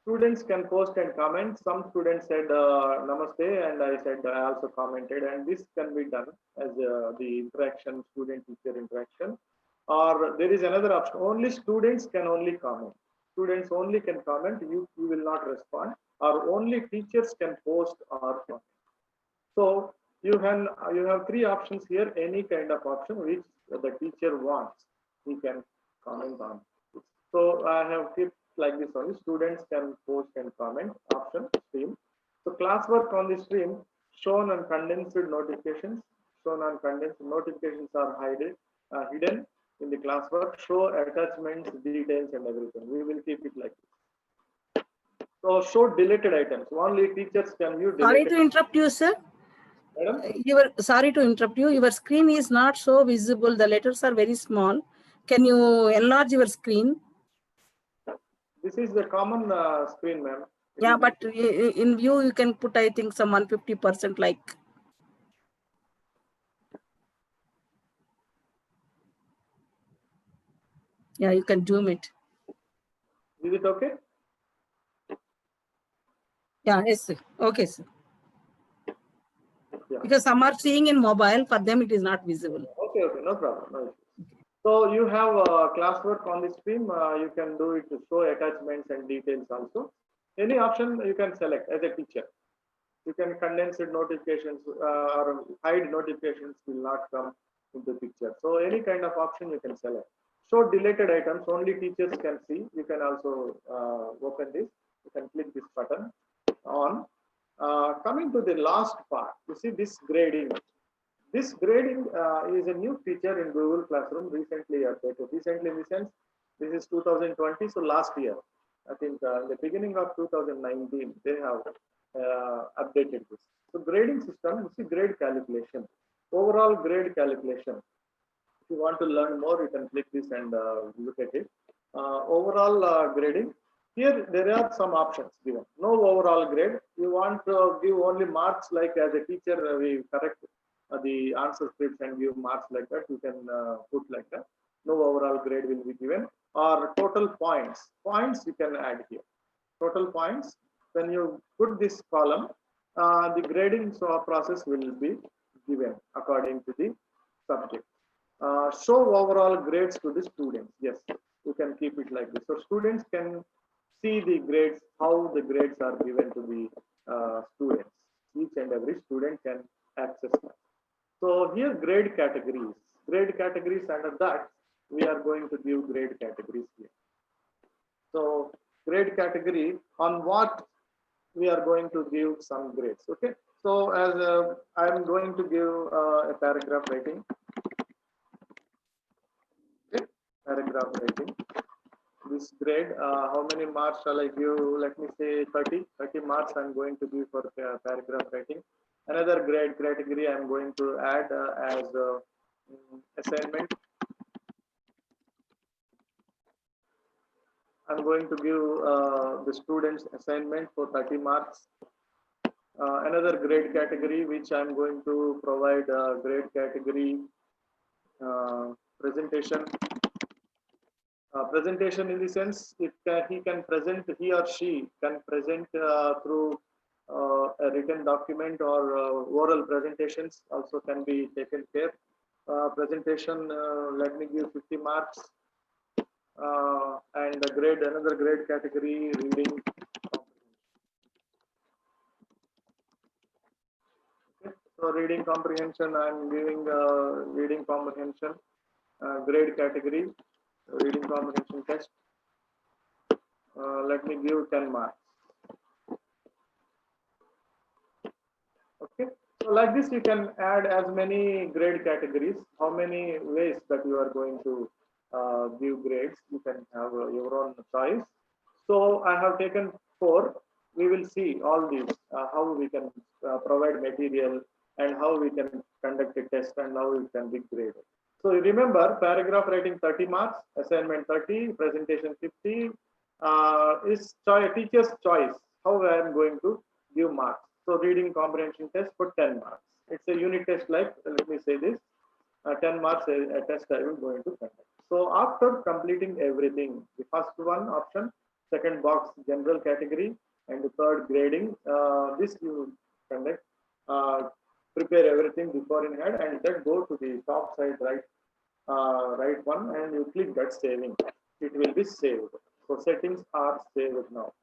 Students can post and comment. Some students said namaste, and I said I also commented, and this can be done as the interaction, student-teacher interaction. Or there is another option, only students can only comment. Students only can comment, you will not respond, or only teachers can post or comment. So you have three options here, any kind of option which the teacher wants, he can comment on. So I have kept like this only, students can post and comment option stream. So classwork on the stream, shown and condensed notifications, are hidden in the classwork, show attachments, details, and everything. We will keep it like this. So show deleted items. Only teachers can view deleted. Sorry to interrupt you, sir. Madam? Sorry to interrupt you. Your screen is not so visible. The letters are very small. Can you enlarge your screen? This is the common screen, ma'am. Yeah, but in view you can put, I think, some 150% like. Yeah, you can zoom it. Is it okay? Yeah, yes, sir. Okay, sir. Yeah. Because some are seeing in mobile, for them it is not visible. Okay, no problem. No issues. So you have classwork on the stream. You can do it to show attachments and details also. Any option you can select as a teacher. You can condense notifications or hide notifications will not come into picture. So any kind of option you can select. Show deleted items, only teachers can see. You can also open this. You can click this button. on. Coming to the last part, you see this grading. This grading is a new feature in Google Classroom, recently updated. Recently in the sense, this is 2020, so last year. I think in the beginning of 2019, they have updated this. So grading system, you see grade calculation, overall grade calculation. If you want to learn more, you can click this and look at it. Overall grading. Here there are some options given. No overall grade. You want to give only marks, like as a teacher we correct the answer scripts and give marks like that. You can put like that. No overall grade will be given. Or total points. Points you can add here. Total points. When you put this column, the grading process will be given according to the subject. Show overall grades to the students. Yes, you can keep it like this. So students can see the grades, how the grades are given to the students. Each and every student can access that. So here grade categories. Grade categories, under that we are going to give grade categories here. So grade category, on what we are going to give some grades. Okay. So as I am going to give a paragraph rating. Okay. Paragraph rating. This grade, how many marks shall I give? Let me say 30 marks I'm going to give for paragraph writing. Another grade category I'm going to add as assignment. I'm going to give the students assignment for 30 marks. Another grade category which I'm going to provide grade category presentation. Presentation in the sense, he or she can present through a written document, or oral presentations also can be taken care. Presentation, let me give 50 marks. And another grade category, reading. Okay. So reading comprehension, I'm giving reading comprehension grade category. Reading comprehension test. Let me give 10 marks. Okay. So like this, you can add as many grade categories. How many ways that you are going to give grades? You can have your own choice. So I have taken 4. We will see all these, how we can provide material and how we can conduct a test and how we can be graded. So remember, paragraph writing 30 marks, assignment 30, presentation 50, is teacher's choice how I am going to give marks. So reading comprehension test for 10 marks. It's a unit test, like, let me say this, 10 marks a test I will going to conduct. So after completing everything, the first one option, second box general category, and the third grading, this you conduct, prepare everything before in hand, and then go to the top side right one, and you click that saving. It will be saved. So settings are saved now.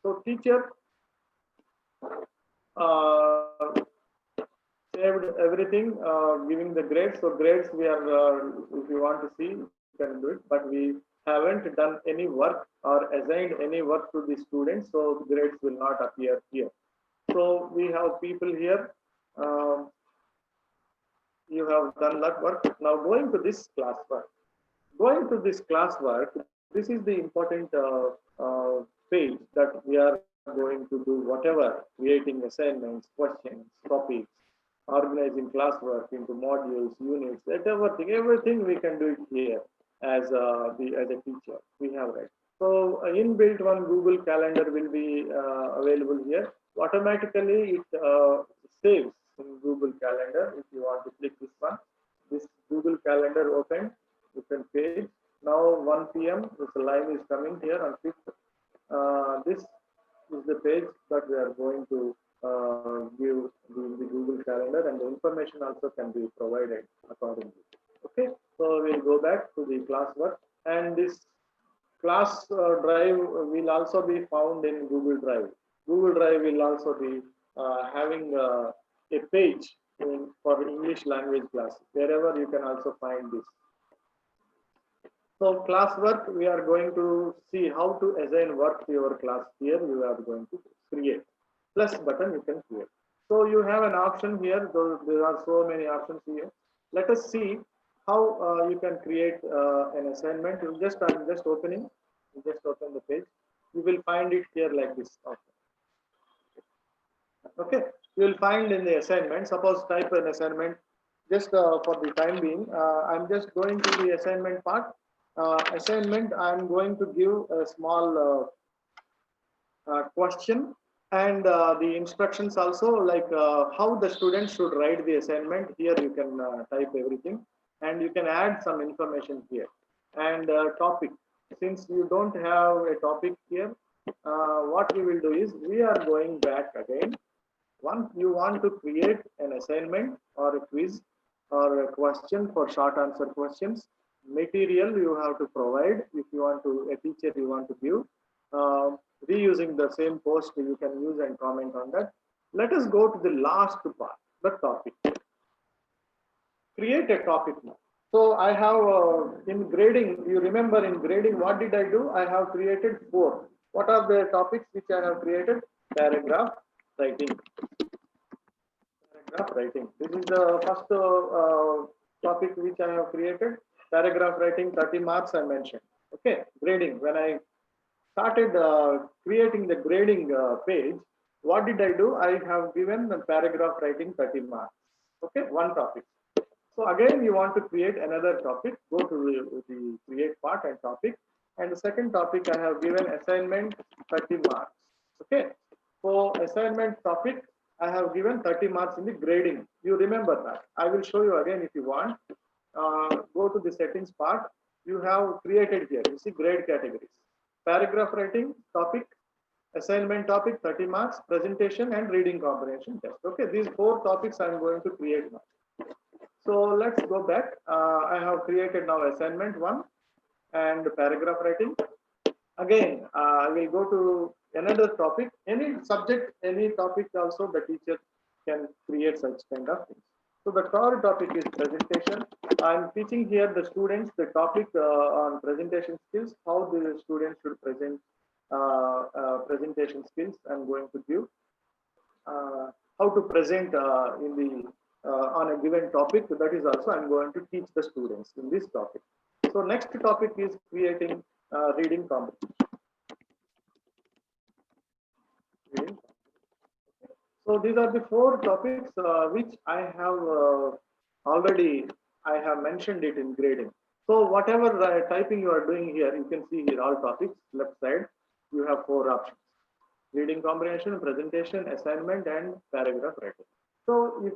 So teacher saved everything, giving the grades. So grades we are, if you want to see, you can do it, but we haven't done any work or assigned any work to the students, so grades will not appear here. So we have people here. You have done that work. Now going to this classwork. Going to this classwork, this is the important page that we are going to do whatever, creating assignments, questions, topics, organizing classwork into modules, units, everything we can do it here as a teacher. We have right. So inbuilt one Google Calendar will be available here. Automatically it saves in Google Calendar. If you want to click this one, this Google Calendar open, you can page. Now 1 p.m. this line is coming here on 5th. This is the page that we are going to give the Google Calendar, and the information also can be provided accordingly. Okay, so we'll go back to the classwork, and this class drive will also be found in Google Drive. Google Drive will also be having a page for English language class. Wherever you can also find this. So classwork, we are going to see how to assign work to your class. Here we are going to create. plus button you can create. So you have an option here, though there are so many options here. Let us see how you can create an assignment. I'm just opening, you just open the page. You will find it here like this. Okay, you will find in the assignment, suppose type an assignment, just for the time being, I'm just going to the assignment part. Assignment, I'm going to give a small question and the instructions also, like how the students should write the assignment. Here you can type everything and you can add some information here. And topic, since you don't have a topic here, what we will do is we are going back again. Once you want to create an assignment or a quiz or a question for short answer questions, material you have to provide. If you want to, a teacher you want to give, reusing the same post you can use and comment on that. Let us go to the last part, the topic. Create a topic now. So I have in grading, you remember in grading, what did I do? I have created 4. What are the topics which I have created? Paragraph writing. Paragraph writing. This is the first topic which I have created. Paragraph writing, 30 marks I mentioned. Okay, grading. When I started creating the grading page, what did I do? I have given the paragraph writing 30 marks. Okay, one topic. So again, you want to create another topic, go to the create part and topic. And the second topic, I have given assignment 30 marks. Okay, so assignment topic, I have given 30 marks in the grading. You remember that. I will show you again if you want. Go to the settings part. You have created here, you see grade categories. Paragraph writing topic, assignment topic 30 marks, presentation and reading comprehension test. Okay, these 4 topics I am going to create now. So let's go back. I have created now assignment 1 and paragraph writing. Again, I will go to another topic. Any subject, any topic also the teacher can create such kind of things. So the third topic is presentation. I'm teaching here the students the topic on presentation skills, how the students should present presentation skills. I'm going to give how to present in the on a given topic. That is also I'm going to teach the students in this topic. So next topic is creating reading comprehension. So these are the 4 topics which I have already I have mentioned it in grading. So whatever typing you are doing here, you can see here all topics. Left side, you have 4 options: reading comprehension, presentation, assignment, and paragraph writing. So if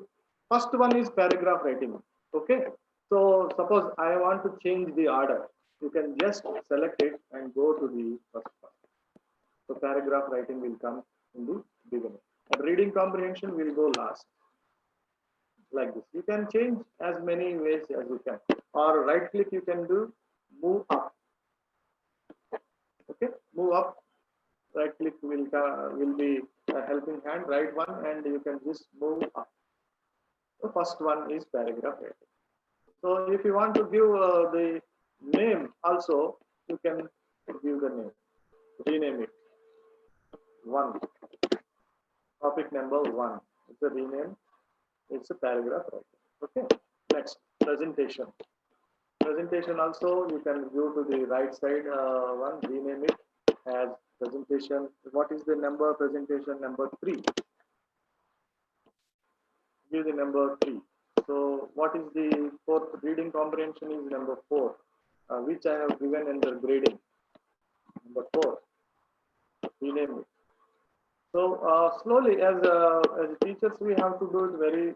first one is paragraph writing. Okay. So suppose I want to change the order. You can just select it and go to the first part. So paragraph writing will come in the beginning. And reading comprehension will go last. Like this. You can change as many ways as you can. Or right click you can do move up. Okay, move up. Right click will be a helping hand, right one, and you can just move up. The first one is paragraph writing. So if you want to give the name also, you can give the name, rename it. 1, topic number 1. It's a rename. It's a paragraph writing. Okay. Next, presentation. Presentation also you can go to the right side one, rename it as presentation. What is the number? Presentation number 3. Give the number 3. So what is the 4th? Reading comprehension is number 4, which I have given under grading. Number 4. Rename it. So slowly, as teachers, we have to do it very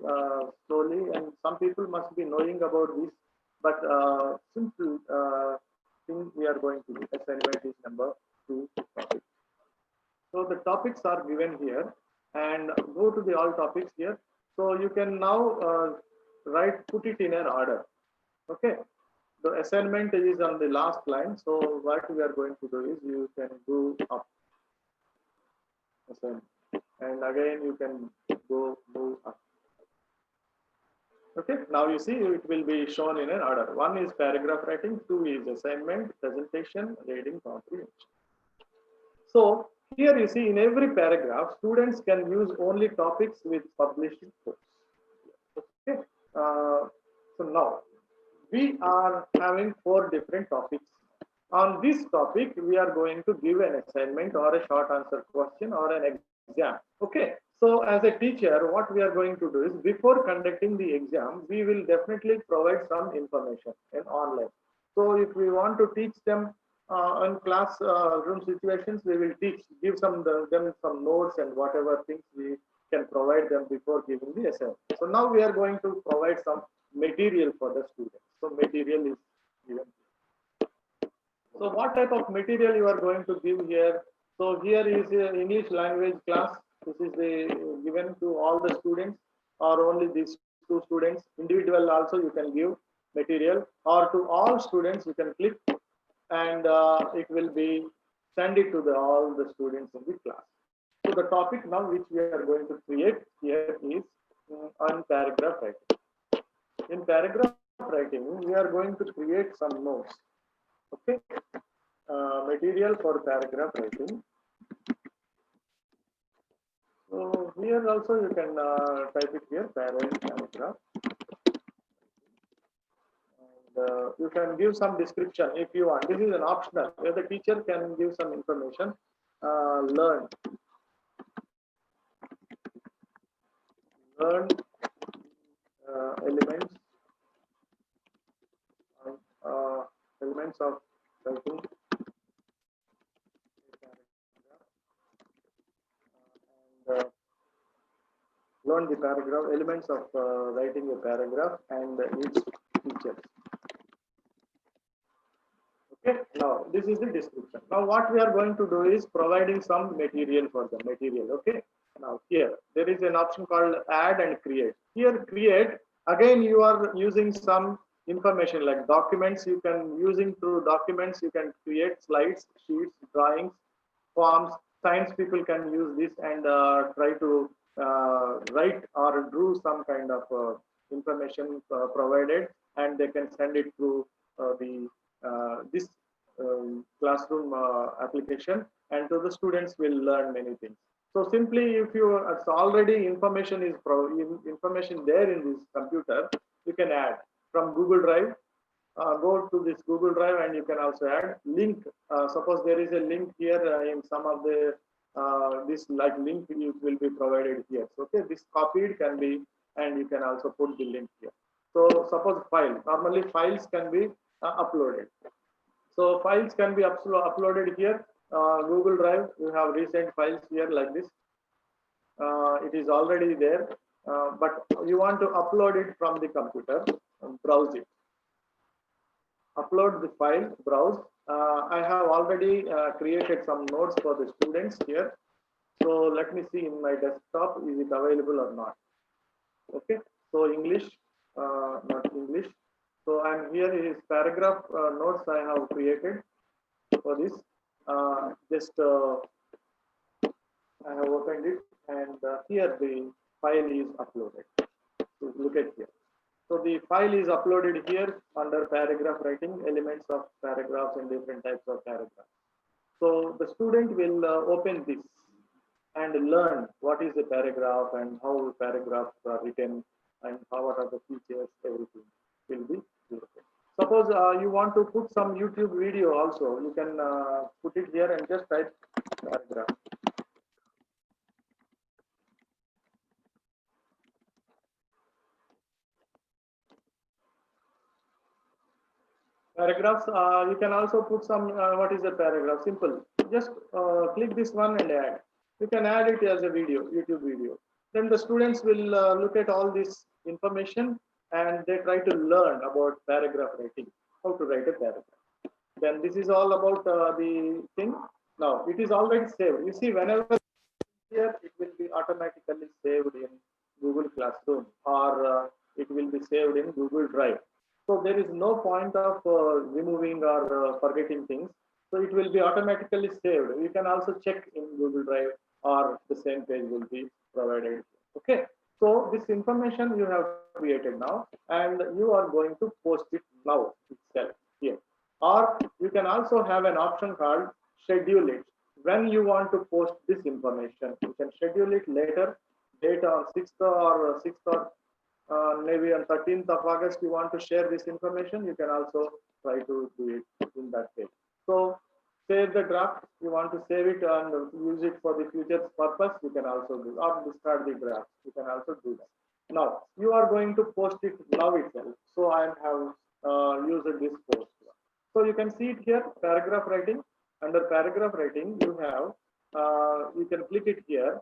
slowly, and some people must be knowing about this. But simple thing we are going to do. Assignment is number 2 topic. So the topics are given here, and go to the all topics here. So you can now put it in an order. Okay. The assignment is on the last line. So what we are going to do is you can go up. And again you can go move up. Okay, now you see it will be shown in an order. 1 is paragraph writing, 2 is assignment, presentation, reading comprehension. So here you see in every paragraph, students can use only topics with published books. Okay. So now we are having 4 different topics. On this topic, we are going to give an assignment or a short answer question or an exam. Okay. So as a teacher, what we are going to do is before conducting the exam, we will definitely provide some information in online. So if we want to teach them in class room situations, we will give them some notes and whatever things we can provide them before giving the assignment. So now we are going to provide some material for the students. So material is given. So what type of material you are going to give here? So here is English language class. This is given to all the students or only these 2 students. Individual also you can give material, or to all students you can click and it will be send it to all the students in the class. So the topic now which we are going to create here is on paragraph writing. In paragraph writing, we are going to create some notes. Okay, material for paragraph writing. So here also you can type it here, paragraph. And you can give some description if you want. This is an optional where the teacher can give some information. Learn elements of writing and learn the paragraph elements of writing a paragraph and its features. Okay, now this is the description. Now what we are going to do is providing some material for the material. Okay, now here there is an option called add and create. Here create, again you are using some information like documents. You can using through documents you can create slides, sheets, drawings, forms. Science people can use this and try to write or do some kind of information provided, and they can send it through this classroom application, and so the students will learn many things. So simply, if you it's already information is information there in this computer, you can add from Google Drive. Go to this Google Drive and you can also add link. Suppose there is a link here in some of the this like link it will be provided here. So, okay, this copied can be, and you can also put the link here. So suppose file, normally files can be uploaded. So files can be uploaded here. Google Drive, you have recent files here like this. It is already there, but you want to upload it from the computer, browse it. Upload the file, browse. I have already created some notes for the students here. So let me see in my desktop, is it available or not? Okay, so English, not English. So I'm here is paragraph notes I have created for this. I have opened it, and here the file is uploaded. So look at here. So the file is uploaded here under paragraph writing, elements of paragraphs and different types of paragraphs. So the student will open this and learn what is a paragraph and how paragraphs are written and what are the features, everything will be here. Suppose you want to put some YouTube video also, you can put it here and just type paragraph. Paragraphs, you can also put some, what is a paragraph? Simple. Just click this one and add. You can add it as a video, YouTube video. Then the students will look at all this information and they try to learn about paragraph writing, how to write a paragraph. Then this is all about the thing. Now it is already saved. You see, whenever here, it will be automatically saved in Google Classroom, or it will be saved in Google Drive. So there is no point of removing or forgetting things. So it will be automatically saved. You can also check in Google Drive, or the same page will be provided. Okay. So this information you have created now, and you are going to post it now itself here. Or you can also have an option called schedule it. when you want to post this information. You can schedule it later, date on 6th or maybe on 13th of August you want to share this information. You can also try to do it in that case. So save the draft. You want to save it and use it for the future purpose. You can also do, or discard the draft. You can also do that. Now you are going to post it now itself. So I have used this post. So you can see it here, paragraph writing. Under paragraph writing, you have, you can click it here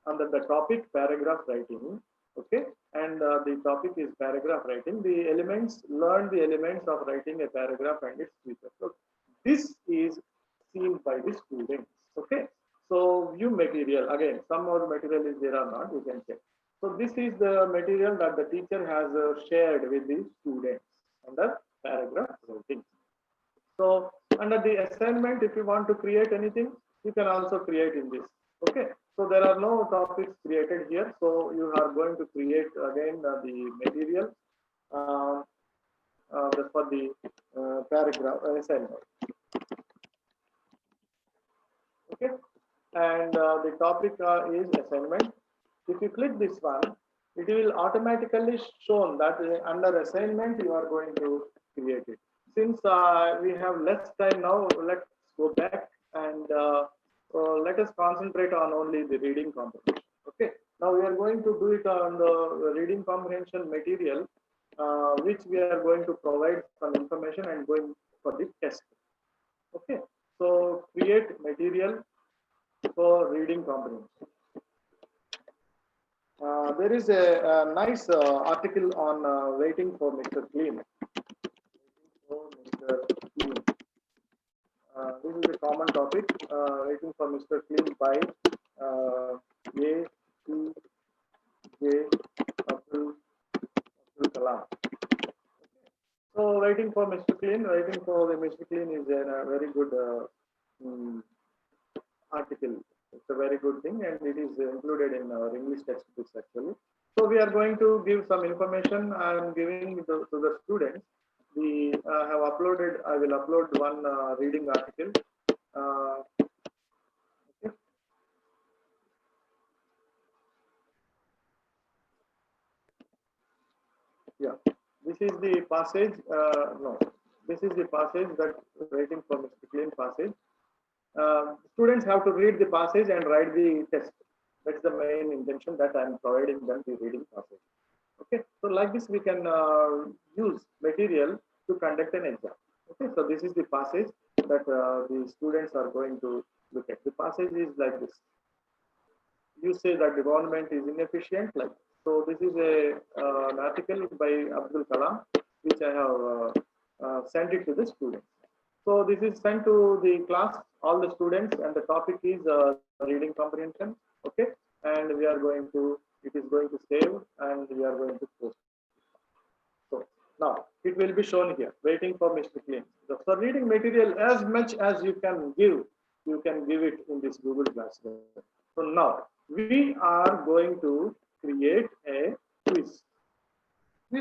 under the topic paragraph writing. Okay, and the topic is paragraph writing. The elements, learn the elements of writing a paragraph and its features. So this is seen by the students. Okay, so view material, again, some more material is there or not, you can check. So this is the material that the teacher has shared with the students under paragraph writing. So under the assignment, if you want to create anything, you can also create in this. Okay, so there are no topics created here. So you are going to create again the material for the paragraph assignment. Okay, and the topic is assignment. If you click this one, it will automatically shown that under assignment you are going to create it. Since we have less time now, let's go back and let us concentrate on only the reading comprehension. Okay, now we are going to do it on the reading comprehension material, which we are going to provide some information and going for the test. Okay, so create material for reading comprehension. There is a nice article on waiting for Mr. Clean. This is a common topic, waiting for Mr. Clean by A. C. J. Abdul Kalam. So waiting for Mr. Clean, waiting for the Mr. Clean is a very good article. It's a very good thing, and it is included in our English textbooks actually. So we are going to give some information. I am giving to the students. We have uploaded. I will upload one reading article. Okay. Yeah, this is the passage. No, this is the passage that waiting for Mr. Clean passage. Students have to read the passage and write the test. That's the main intention that I am providing them the reading passage. Okay, so like this we can use material to conduct an exam. Okay, so this is the passage that the students are going to look at. The passage is like this. You say that the government is inefficient. Like so, this is an article by Abdul Kalam, which I have sent it to the students. So this is sent to the class, all the students, and the topic is reading comprehension. Okay, and we are going to, it is going to save, and we are going to post. So now it will be shown here, waiting for Mr. Clean. So for reading material, as much as you can give it in this Google Classroom. So now we are going to create a quiz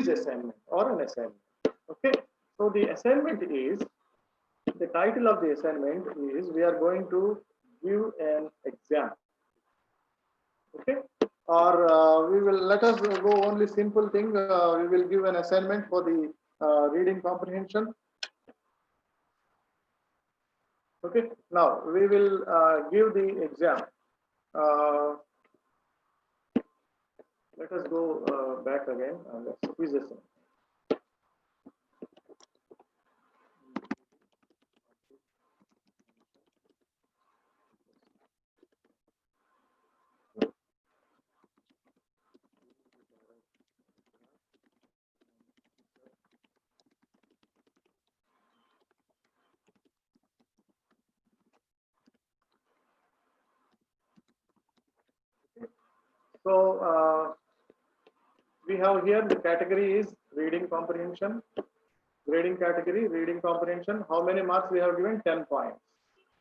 assignment or an assignment. Okay, so the assignment is, the title of the assignment is, we are going to give an exam. Okay, or we will, let us go only simple thing. We will give an assignment for the reading comprehension. Okay, now we will give the exam. Let us go back again and let's quiz assignment. So we have here the category is reading comprehension. Grading category, reading comprehension. How many marks we have given? 10 points.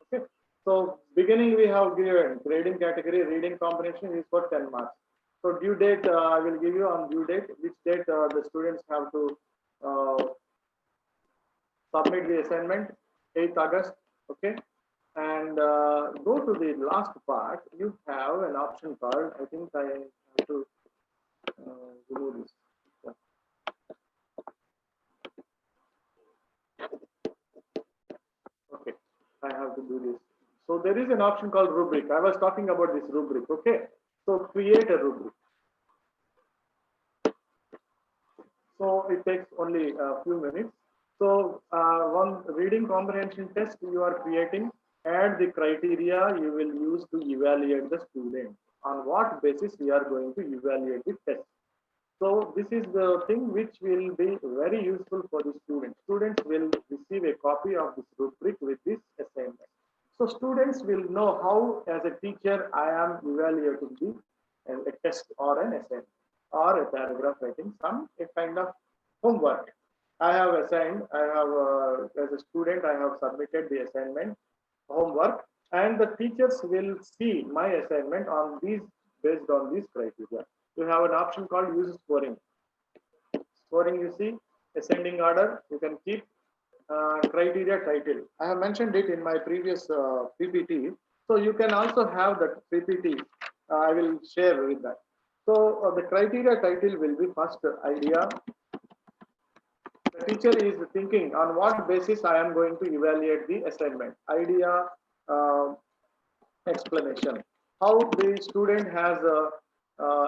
Okay. So beginning we have given grading category, reading comprehension is for 10 marks. So due date, I will give you on due date, which date the students have to submit the assignment, 8th August. Okay. and go to the last part. You have an option called, I think I have to remove this. Okay, I have to do this. So there is an option called rubric. I was talking about this rubric. Okay, so create a rubric. So it takes only a few minutes. So one reading comprehension test you are creating, add the criteria you will use to evaluate the student. On what basis we are going to evaluate the test. So this is the thing which will be very useful for the students. Students will receive a copy of this rubric with this assignment. So students will know how, as a teacher, I am evaluating the a test or an assignment or a paragraph writing, some a kind of homework. I have assigned, I have as a student, I have submitted the assignment homework, and the teachers will see my assignment on these based on these criteria. You have an option called use scoring. Scoring, you see, ascending order, you can keep criteria title. I have mentioned it in my previous PPT. So you can also have that PPT. I will share with that. So the criteria title will be first idea. The teacher is thinking on what basis I am going to evaluate the assignment. Idea, explanation. How the student has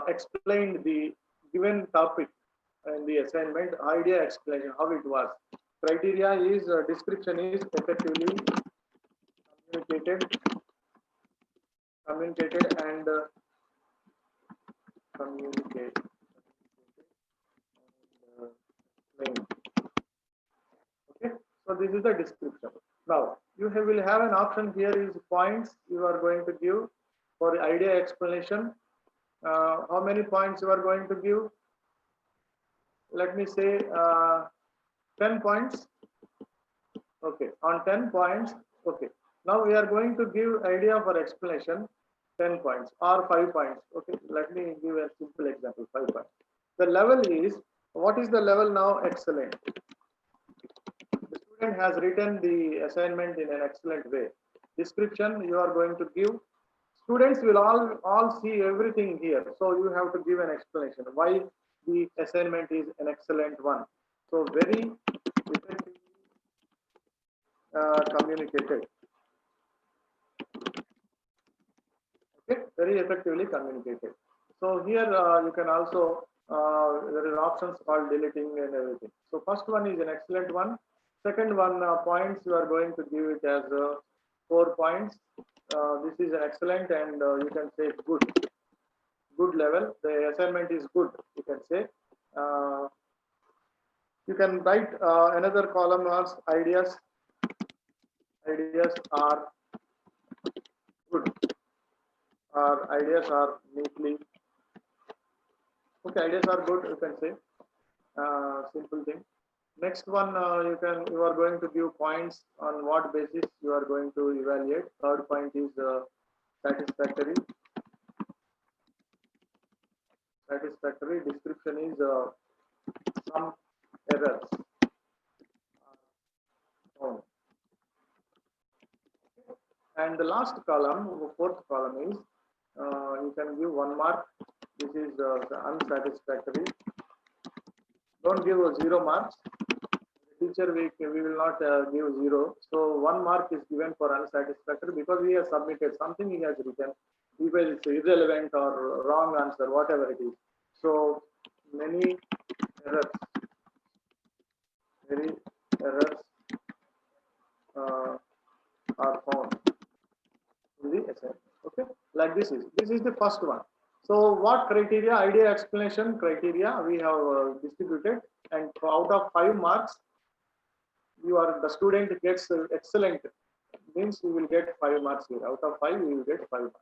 explained the given topic in the assignment, idea explanation, how it was. Criteria is description is effectively communicated and communicate and explained. Okay, so this is the description. Now you will have an option here is points you are going to give for the idea explanation. How many points you are going to give? Let me say 10 points. Okay, on 10 points. Okay, now we are going to give idea for explanation 10 points or 5 points. Okay, let me give a simple example, 5 points. The level is, what is the level now? Excellent. The student has written the assignment in an excellent way. Description you are going to give. Students will all see everything here. So you have to give an explanation why the assignment is an excellent one. So very effectively communicated. Okay, very effectively communicated. So here you can also there is options called deleting and everything. So first one is an excellent one. Second one points you are going to give it as 4 points. This is an excellent, and you can say good level. The assignment is good, you can say. You can write another column as ideas. Ideas are good. Our ideas are neatly. Okay, ideas are good, you can say. Simple thing. Next one, you are going to give points on what basis you are going to evaluate. Third point is satisfactory. Satisfactory description is some errors. And the last column, fourth column is you can give 1 mark. This is unsatisfactory. Don't give 0 marks. Teacher, we will not give 0. So 1 mark is given for unsatisfactory because he has submitted something he has written, either it's irrelevant or wrong answer, whatever it is. So many errors, are found in the assignment. Okay, like this is the first one. So what criteria? Idea explanation criteria we have distributed, and out of 5 marks, the student gets excellent, means you will get 5 marks here. Out of 5, you will get 5 marks.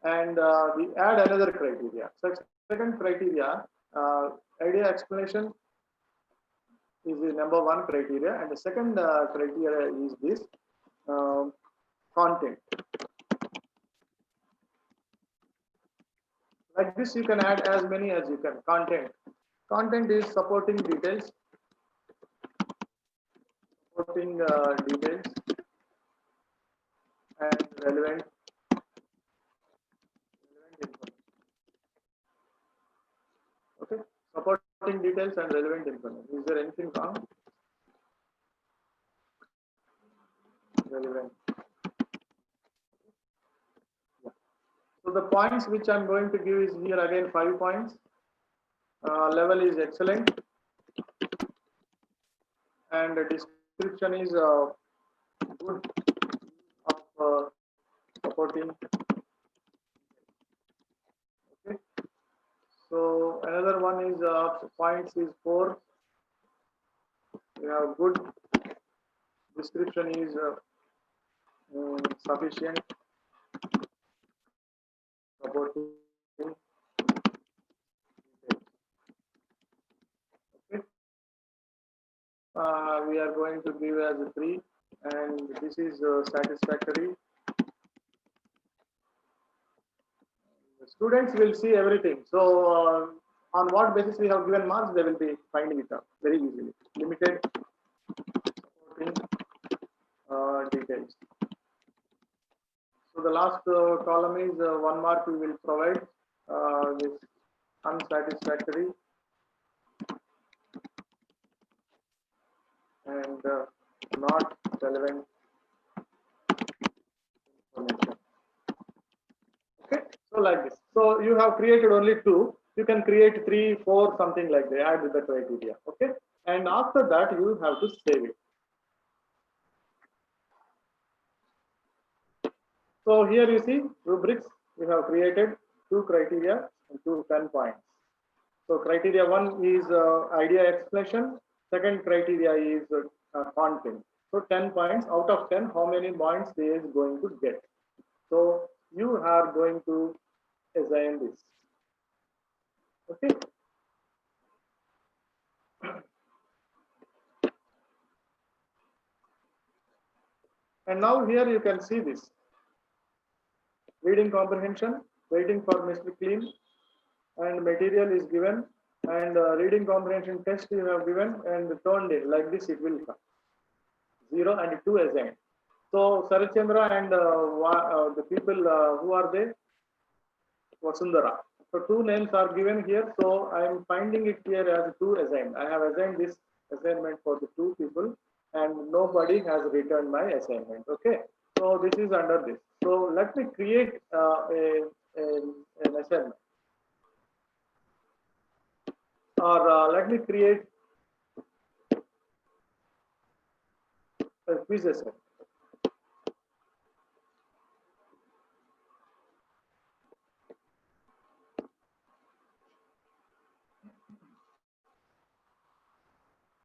And we add another criteria. So second criteria, idea explanation is the number 1 criteria, and the second criteria is this content. Like this, you can add as many as you can. Content is supporting details. relevant information. Okay, supporting details and relevant information. Is there anything wrong? Relevant. Yeah. So the points which I'm going to give is here again 5 points. Level is excellent, and the description is good of supporting. Okay. So another one is points is 4. We have good description is sufficient supporting. Okay. We are going to give as a 3, and this is satisfactory. The students will see everything. So on what basis we have given marks, they will be finding it out very easily. Limited supporting details. So the last column is 1 mark we will provide this unsatisfactory and not relevant information. Okay, so like this. So you have created only 2. You can create 3, 4, something like that. Add with the criteria. Okay, and after that you have to save it. So here you see rubrics. We have created 2 criteria and 2 10 points. So criteria 1 is idea explanation. Second criteria is content. So 10 points out of 10. How many points they is going to get? So you are going to assign this. Okay. And now here you can see this. Reading comprehension, waiting for Mr. Clean, and material is given, and reading comprehension test you have given, and turned in like this it will come. 0 and 2 assigned. So Sarachandra and the people who are they? Vasundhara. So 2 names are given here. So I am finding it here as 2 assigned. I have assigned this assignment for the 2 people, and nobody has returned my assignment. Okay. So this is under this. So let me create an assignment, or let me create a quiz assignment.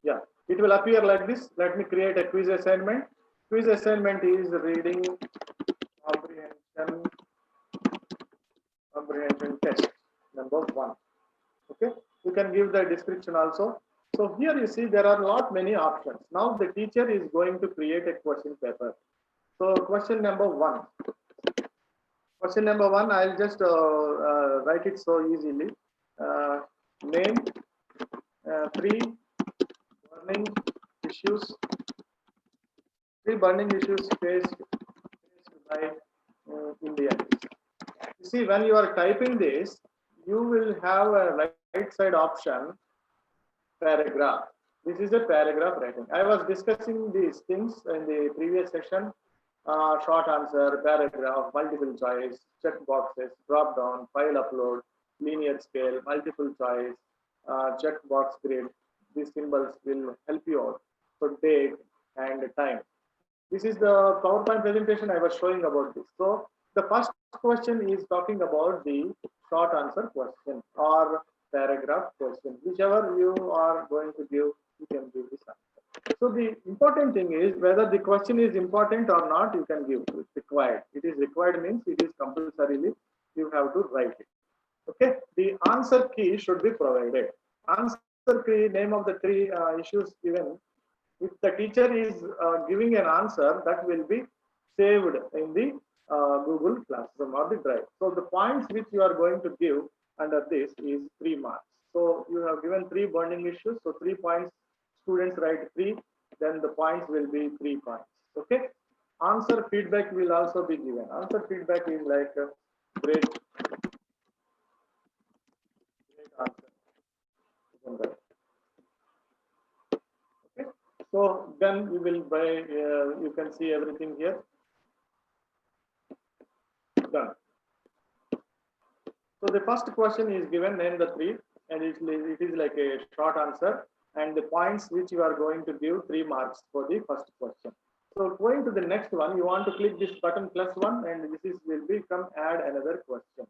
Yeah, it will appear like this. Let me create a quiz assignment. Quiz assignment is reading comprehension test number 1. Okay, you can give the description also. So here you see there are not many options. Now the teacher is going to create a question paper. So question number 1. Question number 1, I'll just write it so easily. Name 3 burning issues. 3 burning issues faced by Indians. You see, when you are typing this, you will have a right side option, paragraph. This is a paragraph writing. I was discussing these things in the previous session. Short answer, paragraph, multiple choice, check boxes, drop down, file upload, linear scale, multiple choice, check box grid. These symbols will help you out. So date and time. This is the PowerPoint presentation I was showing about this. So the first question is talking about the short answer question or paragraph question. Whichever you are going to give, you can give this answer. So the important thing is whether the question is important or not, you can give. It's required. It is required means it is compulsorily you have to write it. Okay. The answer key should be provided. Answer key, name of the 3 issues given. If the teacher is giving an answer, that will be saved in the Google Classroom or the Drive. So the points which you are going to give under this is 3 marks. So you have given 3 burning issues. So 3 points, students write 3, then the points will be 3 points. Okay. answer feedback will also be given. Answer feedback is like great answer. Okay. So then you will buy. You can see everything here. Done. So the first question is given, name the three, and it is like a short answer, and the points which you are going to give 3 marks for the first question. So going to the next one, you want to click this button +1, and this is will become add another question.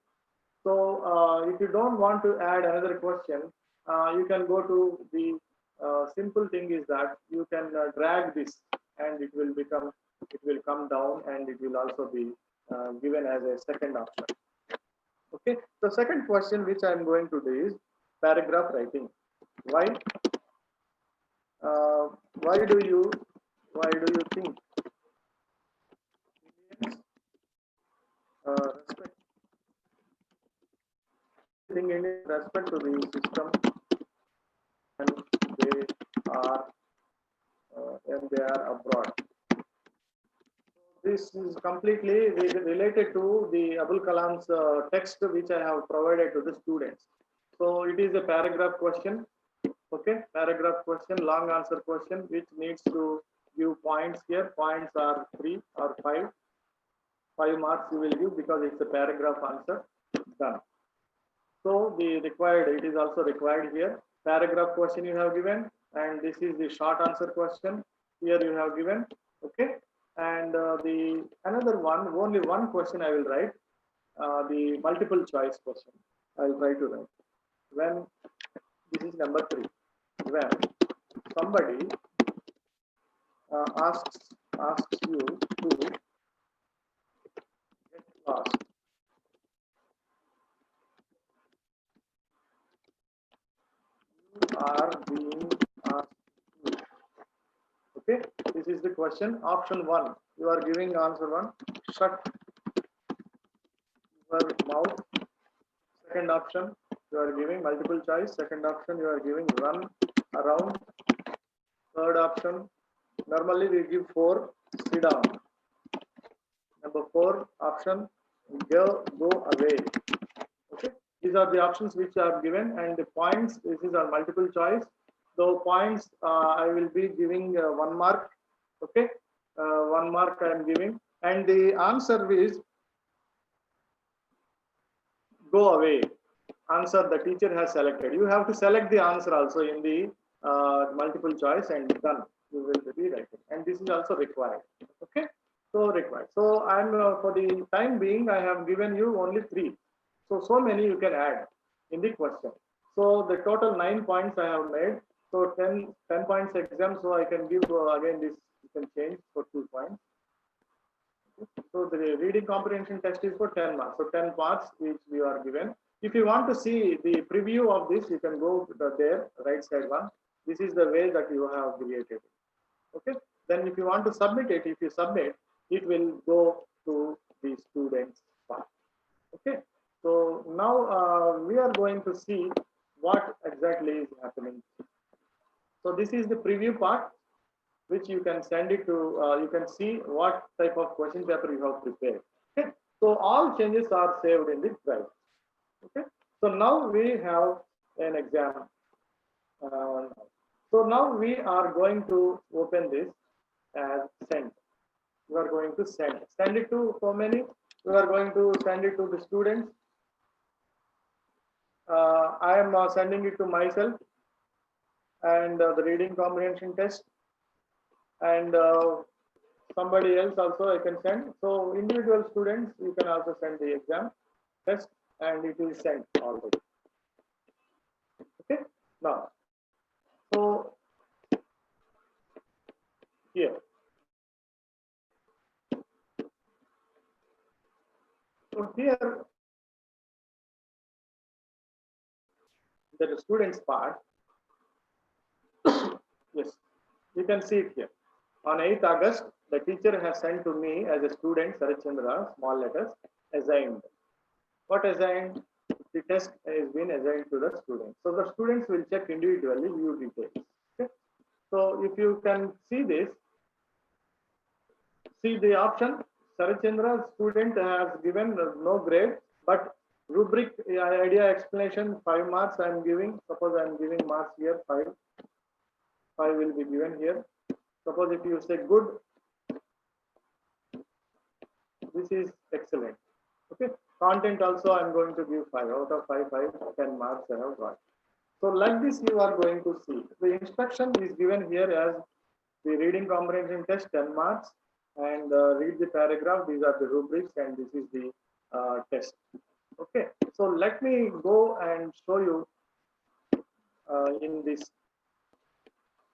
So if you don't want to add another question, you can go to the simple thing is that you can drag this, and it will come down, and it will also be given as a second option. Okay, the second question which I am going to do is paragraph writing. Why do you think Indians respect to the system and they are abroad? This is completely related to the Abul Kalam's text which I have provided to the students. So it is a paragraph question. Okay, paragraph question, long answer question, which needs to give points here. Points are 3 or 5. 5 marks you will give because it's a paragraph answer. Done. So the required, it is also required here. Paragraph question you have given, and this is the short answer question. Here you have given. Okay. And the another one, only one question I will write, the multiple choice question. I will try to write. When this is number 3, when somebody asks you to get lost, you are being asked to. Okay, this is the question. Option 1, you are giving answer 1. Shut your mouth. Second option, you are giving multiple choice. Second option, you are giving run around. Third option, normally we give 4, sit down. Number 4 option, go away. Okay, these are the options which are given, and the points, this is a multiple choice. So points, I will be giving 1 mark. Okay, 1 mark I am giving, and the answer is go away. Answer the teacher has selected. You have to select the answer also in the multiple choice, and done. You will be writing, and this is also required. Okay, so required. So I'm for the time being, I have given you only 3. So many you can add in the question. So the total 9 points I have made. So 10 points exam. So I can give again this. You can change for 2 points. So the reading comprehension test is for 10 marks. So 10 parts which we are given. If you want to see the preview of this, you can go to there, right side one. This is the way that you have created it. Okay. Then if you want to submit it, if you submit, it will go to the students part. Okay. So now we are going to see what exactly is happening. So this is the preview part, which you can send it to, you can see what type of question paper you have prepared. Okay. So all changes are saved in the drive. Okay. So now we have an exam. So now we are going to open this as send. We are going to send it to how many? We are going to send it to the students. I am sending it to myself, and the reading comprehension test, and somebody else also I can send. So individual students, you can also send the exam test, and it is sent already. Okay. Now, so here, so here the students part. Yes, you can see it here. On 8th August, the teacher has sent to me as a student, Sarat Chandra, small letters, assigned. What assigned? The test has been assigned to the students. So the students will check individually, view details. Okay. So if you can see this, see the option. Sarachandra student has given no grade, but rubric idea explanation 5 marks I am giving. Suppose I am giving marks here 5. 5 will be given here. Suppose if you say good, this is excellent. Okay. Content also I am going to give 5 out of 5, 10 marks I have got. So like this you are going to see. The instruction is given here as the reading comprehension test 10 marks and read the paragraph. These are the rubrics and this is the test. Okay. So let me go and show you in this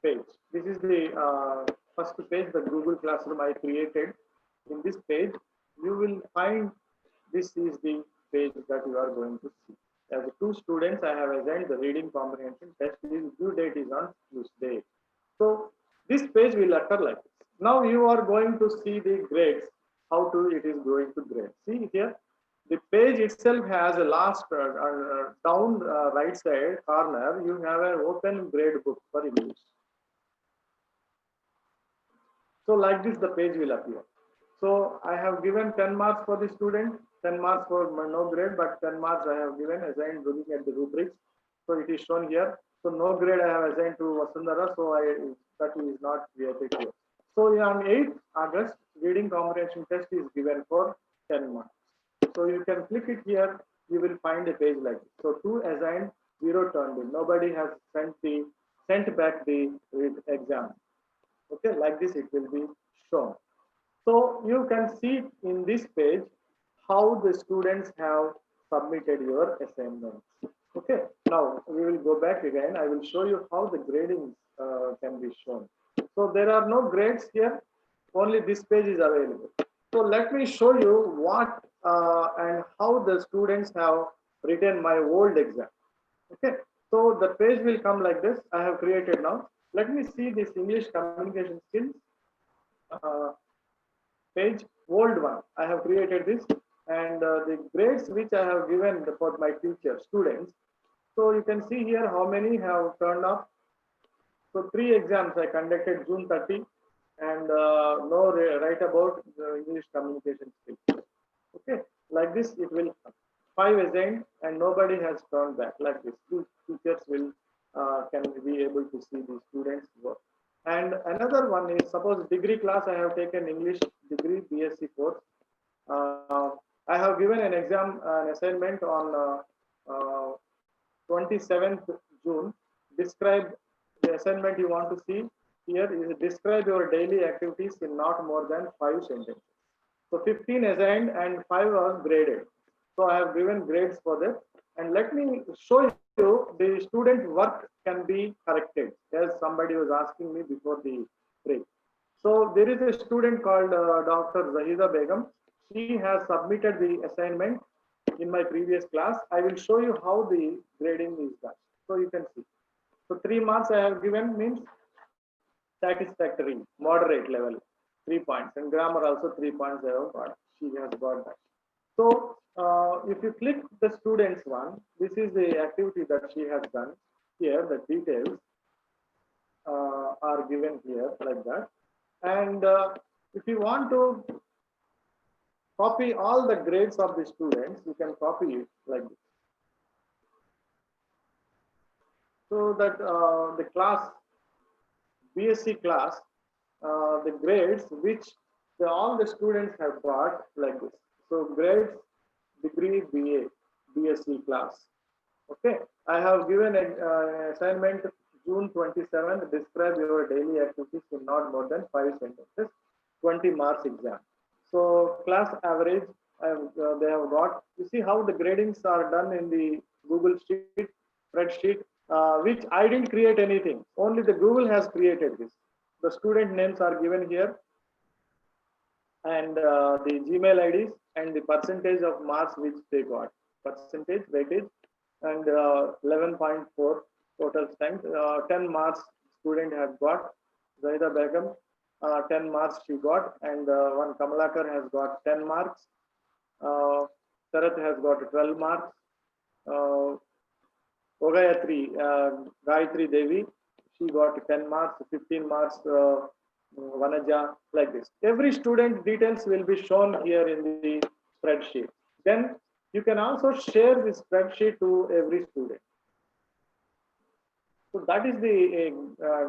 page. This is the first page, the Google Classroom I created. In this page, you will find this is the page that you are going to see. As 2 students, I have assigned the reading comprehension test. This due date is on Tuesday. So this page will occur like this. Now you are going to see the grades, how to it is going to grade. See here, the page itself has a last down right side corner, you have an open grade book for English. So like this the page will appear. So I have given 10 marks for the student, 10 marks for no grade, but 10 marks I have given assigned looking at the rubrics. So it is shown here. So no grade I have assigned to Vasundhara, so that is not created here. So on 8th August, reading comprehension test is given for 10 marks. So you can click it here, you will find a page like this. So 2 assigned, 0 turned in. Nobody has sent back the exam. Okay, like this it will be shown. So you can see in this page how the students have submitted your assignments. Okay, now we will go back again. I will show you how the grading can be shown. So there are no grades here, only this page is available. So let me show you what and how the students have written my old exam. Okay, so the page will come like this. I have created now. Let me see this English communication skills page, old one. I have created this and the grades which I have given for my teacher students. So you can see here how many have turned up. So 3 exams I conducted June 30 and no write about the English communication skills. Okay, like this it will 5 assigned and nobody has turned back. Like this, 2 teachers will can be able to see the students work. And another one is, suppose degree class I have taken English degree BSc course. I have given an exam, an assignment on 27th June. Describe the assignment you want to see here is describe your daily activities in not more than 5 sentences. So 15 assigned and 5 are graded. So I have given grades for that. And let me show you the student work can be corrected, as somebody was asking me before the break. So there is a student called Dr. Zahida Begum. She has submitted the assignment in my previous class. I will show you how the grading is done. So you can see. So 3 marks I have given means satisfactory, moderate level, 3 points. And grammar also 3 points I have got. She has got that. So if you click the students one, this is the activity that she has done. Here the details are given here like that. And if you want to copy all the grades of the students, you can copy it like this. So that the class, BSc class, the grades which all the students have got like this. So grades, degree BA, BSc class. Okay, I have given an assignment June 27th, describe your daily activities in not more than 5 sentences, 20 marks exam. So class average, they have got, you see how the gradings are done in the Google sheet, spreadsheet, which I didn't create anything, only the Google has created this. The student names are given here and the Gmail IDs and the percentage of marks which they got, percentage, weightage, and 11.4 total strength. 10 marks student has got. Zaida Begum, 10 marks she got, and one Kamalakar has got 10 marks. Sarat has got 12 marks. Ogayatri, Gayatri Devi, she got 10 marks, 15 marks. Vanaja, like this. Every student details will be shown here in the spreadsheet. Then you can also share this spreadsheet to every student. So that is the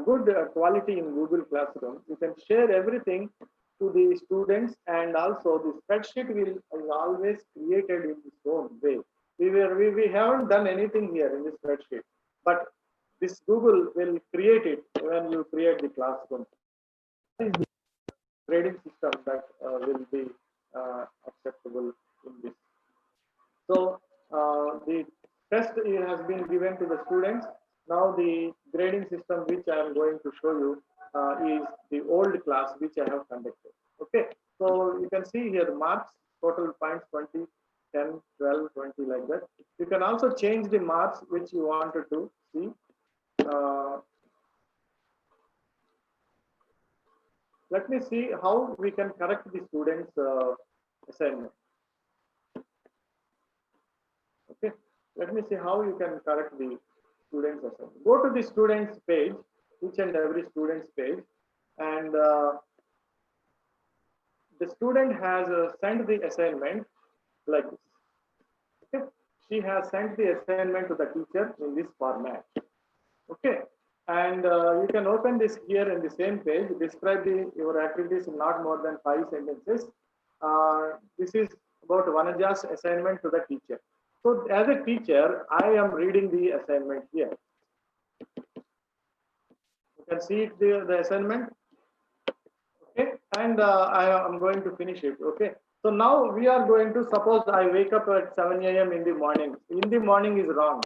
good quality in Google Classroom. You can share everything to the students, and also the spreadsheet is always created in its own way. We haven't done anything here in this spreadsheet, but this Google will create it when you create the classroom. This is the grading system that will be acceptable in this. So the test has been given to the students. Now the grading system which I am going to show you is the old class which I have conducted. Okay, so you can see here marks, total points 20, 10, 12, 20 like that. You can also change the marks which you wanted to see. Let me see how we can correct the students' assignment. Okay, let me see how you can correct the students' assignment. Go to the students' page, each and every student's page, and the student has sent the assignment like this. Okay, she has sent the assignment to the teacher in this format. Okay, and you can open this here in the same page. Describe your activities in not more than 5 sentences. This is about Vanaja's assignment to the teacher. So as a teacher, I am reading the assignment here. You can see it, the assignment. Okay, and I am going to finish it. Okay, so now we are going to, suppose I wake up at 7 a.m. in the morning. In the morning is wrong.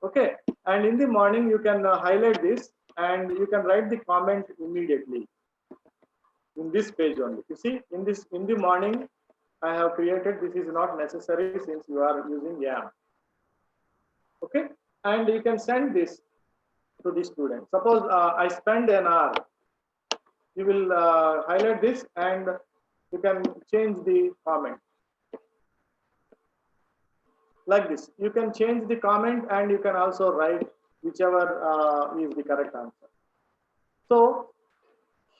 Okay, and in the morning you can highlight this and you can write the comment immediately in this page only. You see, in the morning I have created, this is not necessary since you are using YAM. Okay, and you can send this to the student. Suppose I spend an hour, you will highlight this and you can change the comment like this. You can change the comment and you can also write whichever is the correct answer. So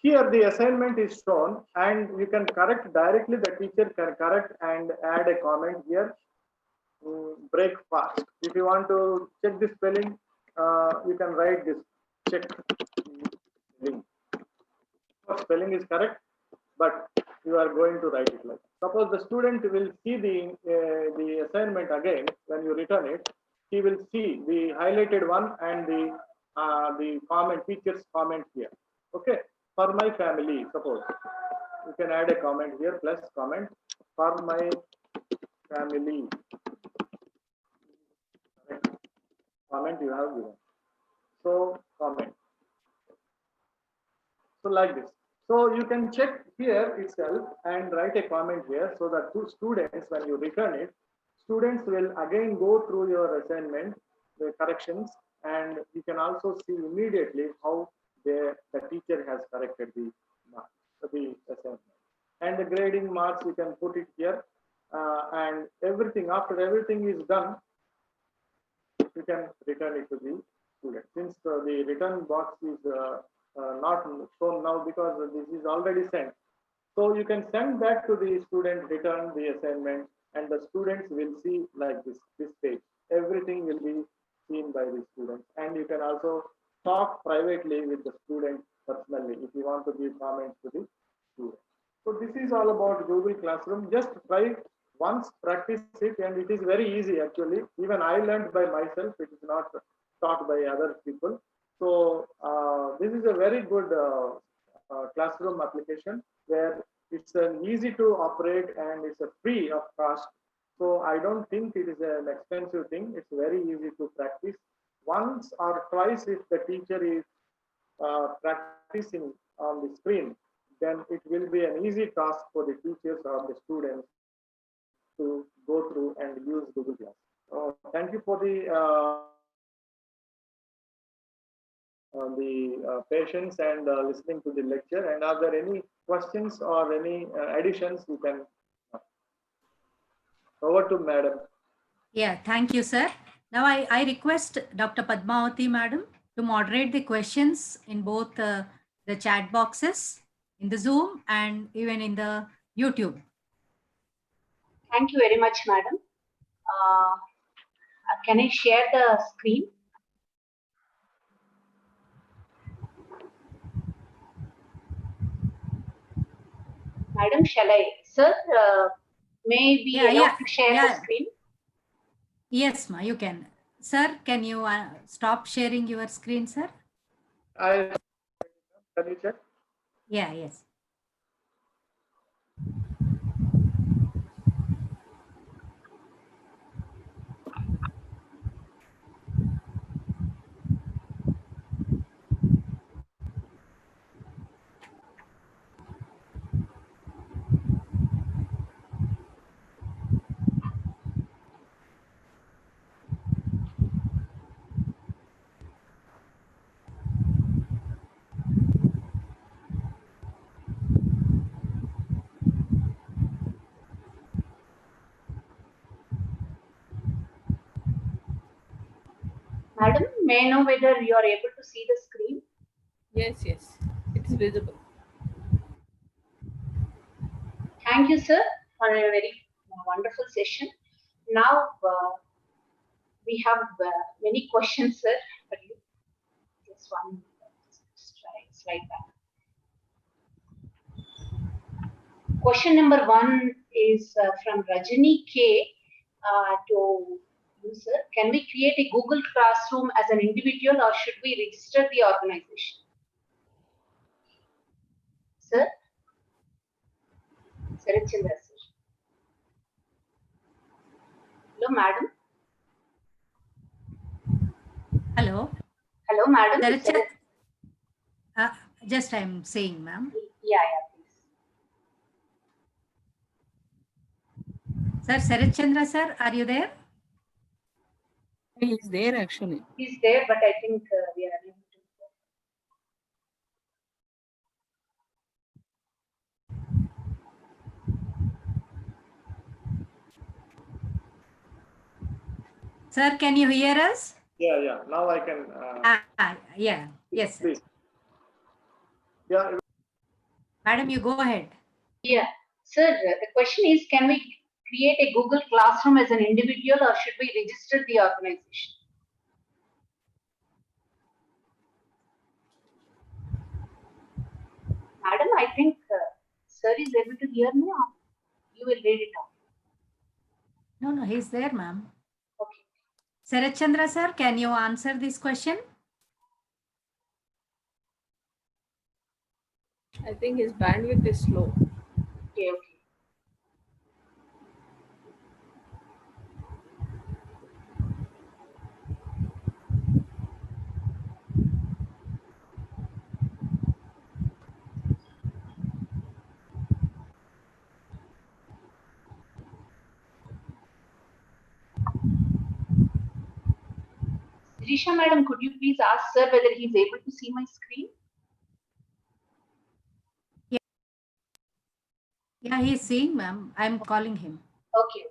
here the assignment is shown and you can correct directly. The teacher can correct and add a comment here. Break fast. If you want to check the spelling, you can write this check spelling. Spelling is correct, but you are going to write it like. Suppose the student will see the assignment again when you return it. He will see the highlighted one and the comment, teacher's comment here. Okay, for my family, suppose you can add a comment here plus comment for my family. Comment you have given. So comment. So like this. So you can check here itself and write a comment here so that two students, when you return it, students will again go through your assignment, the corrections, and you can also see immediately how the teacher has corrected the assignment. And the grading marks, you can put it here, and everything, after everything is done, you can return it to the student. Since the return box is not shown now because this is already sent. So you can send back to the student, return the assignment, and the students will see like this page. Everything will be seen by the students. And you can also talk privately with the student personally if you want to give comments to the student. So this is all about Google Classroom. Just try once, practice it, and it is very easy actually. Even I learned by myself. It is not taught by other people. So this is a very good classroom application where it's an easy to operate and it's a free of cost. So I don't think it is an expensive thing. It's very easy to practice. Once or twice if the teacher is practicing on the screen, then it will be an easy task for the teachers or the students to go through and use Google Class. Thank you for the patience and listening to the lecture. And are there any questions or any additions? You can over to Madam. Yeah, thank you, sir. Now I request Dr. Padmavati, Madam, to moderate the questions in both the the chat boxes in the Zoom and even in the YouTube. Thank you very much, madam. Can I share the screen? Madam, shall I? Sir, may we allowed to share the screen? Yes, ma, you can. Sir, can you stop sharing your screen, sir? Can you check? Yeah, yes. Madam, may I know whether you are able to see the screen? Yes, yes, it's visible. Thank you, sir, for a very wonderful session. Now, we have many questions, sir, for you. Just one minute. Just try slide back. Question number 1 is from Rajani K. To you, sir. Can we create a Google Classroom as an individual, or should we register the organization? Sir? Sarachandra, sir. Hello, madam. Hello. Hello, madam. Just I'm saying, ma'am. Yeah, please. Sir, Sarath Chandra, sir, are you there? He is there actually. He's there, but I think we are unable to. Sir, can you hear us? Yeah. Now I can. Yeah. Yes, sir. Yeah. Madam, you go ahead. Yeah. Sir, the question is, can we create a Google Classroom as an individual, or should we register the organization? Madam, I think sir is able to hear me, or you will read it out. No, he's there, ma'am. Okay. Sarath Chandra, sir, can you answer this question? I think his bandwidth is slow. Okay. Sirisha, madam, could you please ask sir whether he is able to see my screen? Yeah, he's seeing, ma'am. I'm calling him. Okay.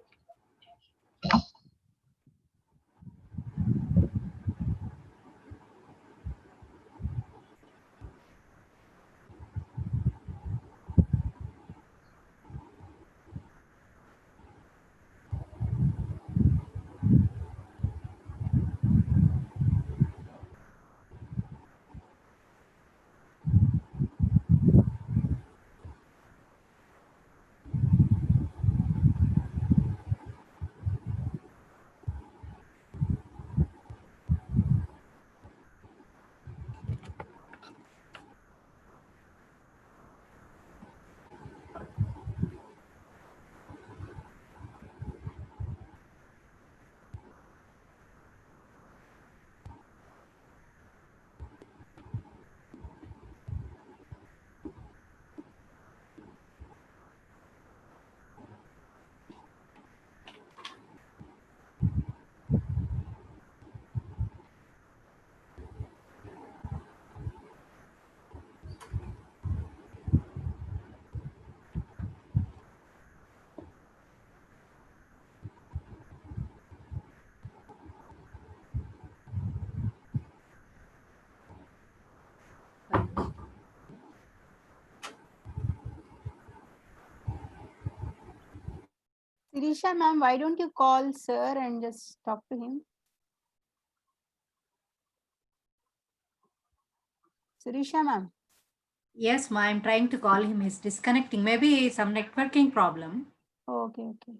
Sirisha ma'am, why don't you call sir and just talk to him? Sirisha ma'am. Yes, ma, I'm trying to call him. He's disconnecting. Maybe some networking problem. Okay, okay.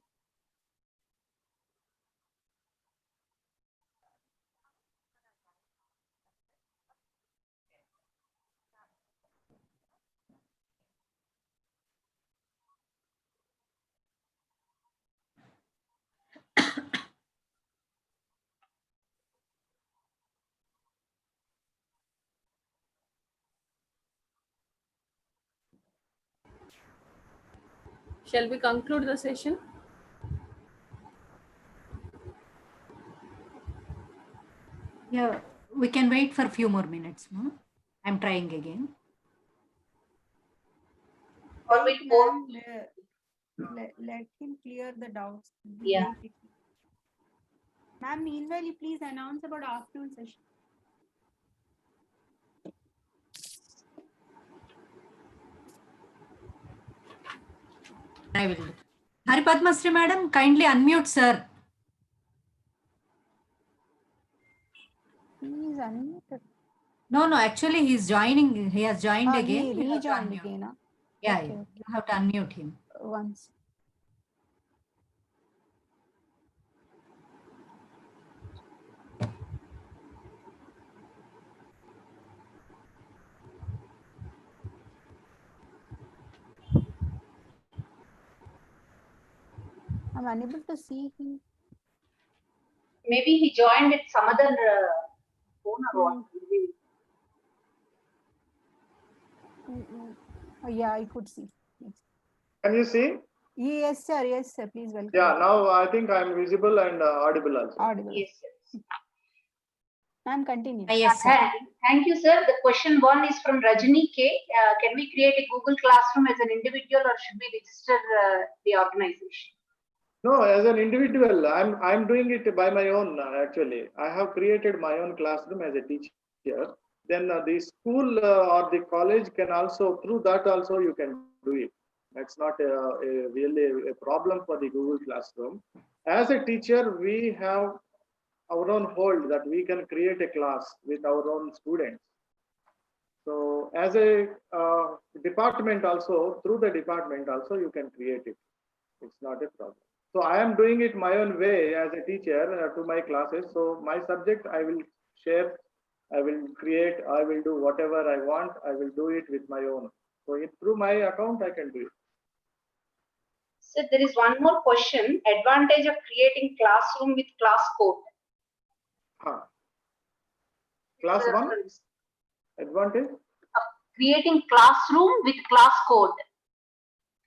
Shall we conclude the session? Yeah, we can wait for a few more minutes, ma. I'm trying again. Or Wait, we go. ma'am, let him clear the doubts. Yeah. Wait. Ma'am, meanwhile, you please announce about afternoon session. I will. Hari Padmasri madam, kindly unmute sir. He is unmuted. No, actually he's joining. He has joined again. He You have to rejoined unmute. again. Huh? Yeah, Okay, yeah. okay. You have to unmute him. Once. I'm unable to see him. Maybe he joined with some other phone or what? Oh, yeah, I could see. Yes. Can you see? Yes, sir. Yes, sir. Please welcome. Yeah, now I think I'm visible and audible also. Audible. Yes, sir. Ma'am, continue. Yes, sir. Thank you, sir. The question 1 is from Rajni K. Can we create a Google Classroom as an individual, or should we register the organization? No, as an individual, I'm doing it by my own actually. I have created my own classroom as a teacher. Then the school or the college can also, through that also you can do it. That's not really a problem for the Google Classroom. As a teacher, we have our own hold that we can create a class with our own students. So as a department also, through the department also, you can create it. It's not a problem. So I am doing it my own way as a teacher to my classes. So my subject I will share, I will create, I will do whatever I want. I will do it with my own. So through my account I can do it. So there is one more question. Advantage of creating classroom with class code. Class 1? Advantage? Creating classroom with class code.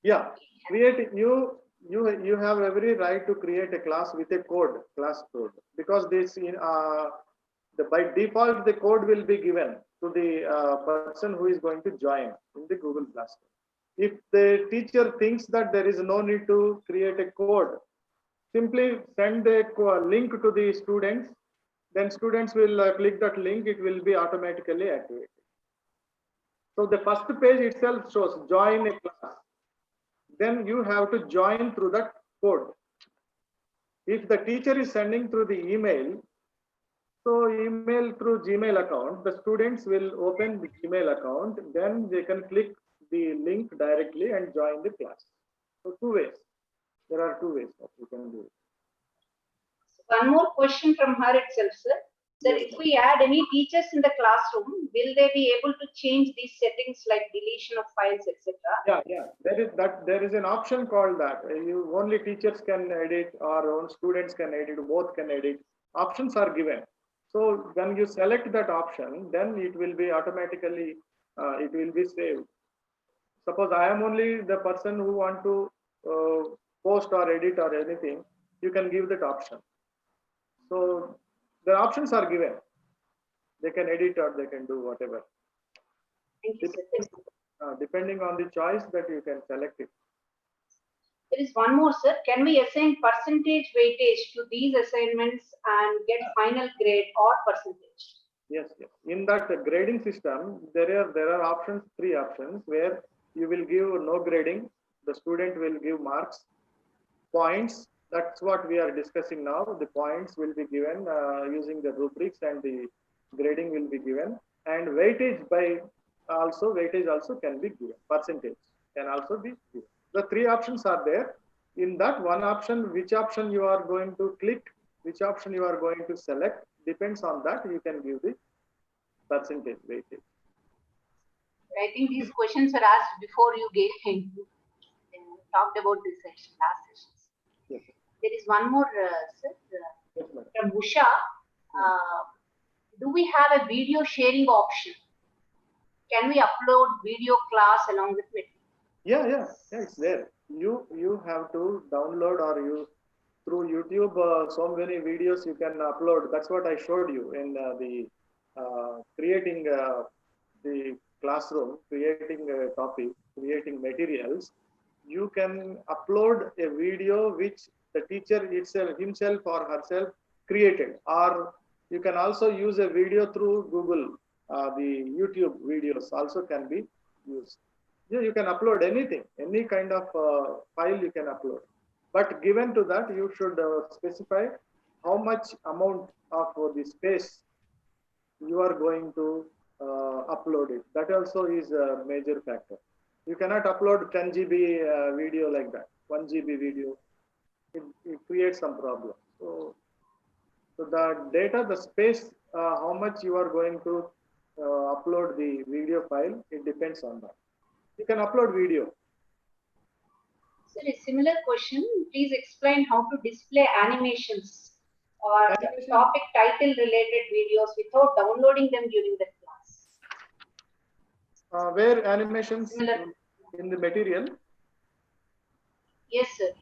Yeah, you have every right to create a class with a code, class code, because this by default the code will be given to the person who is going to join in the Google Classroom. If the teacher thinks that there is no need to create a code, simply send a link to the students. Then students will click that link. It will be automatically activated. So the first page itself shows join a class. Then you have to join through that code. If the teacher is sending through the email, so email through Gmail account, the students will open the Gmail account, then they can click the link directly and join the class. So two ways. There are two ways that you can do it. One more question from her itself, sir. Sir, if we add any teachers in the classroom, will they be able to change these settings like deletion of files, etc.? Yeah. There is an option called that. You only teachers can edit or own students can edit, both can edit. Options are given. So when you select that option, then it will be automatically it will be saved. Suppose I am only the person who want to post or edit or anything, you can give that option. So the options are given. They can edit or they can do whatever. Thank you, sir. Depending on the choice that you can select it. There is one more, sir. Can we assign percentage weightage to these assignments and get final grade or percentage? Yes. In that grading system, there are options, 3 options, where you will give no grading. The student will give marks. points. That's what we are discussing now. The points will be given using the rubrics, and the grading will be given. And weightage also can be given. Percentage can also be given. The three options are there. In that one option, which option you are going to click, which option you are going to select, depends on that. You can give the percentage weightage. I think these questions were asked before you talked about this session, last sessions. Yes. There is one more, sir, Yes, from Usha. Do we have a video sharing option? Can we upload video class along with it? Yeah, it's there. You have to download, or you through YouTube, so many videos you can upload. That's what I showed you in the creating the classroom, creating a topic, creating materials. You can upload a video which the teacher himself or herself created, or you can also use a video through Google. The YouTube videos also can be used. Yeah, you can upload anything, any kind of file you can upload. But given to that, you should specify how much amount of the space you are going to upload it. That also is a major factor. You cannot upload 10 GB video like that, 1 GB video. It creates some problem. So the data, the space, how much you are going to upload the video file, it depends on that. You can upload video. Sir, a similar question. Please explain how to display animations or topic title related videos without downloading them during the class. Where animations in the material? Yes, sir.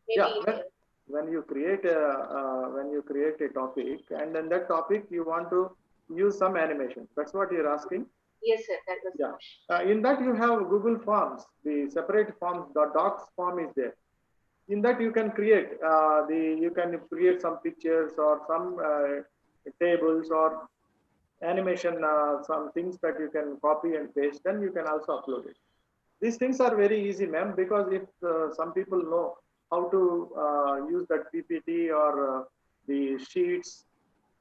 Maybe when you create a topic, and then that topic you want to use some animation. That's what you're asking. Yes, sir. That was the question. In that you have Google Forms, the separate forms. The docs form is there. In that you can create you can create some pictures or some tables or animation, some things that you can copy and paste. Then you can also upload it. These things are very easy, ma'am, because if some people know how to use that PPT or the sheets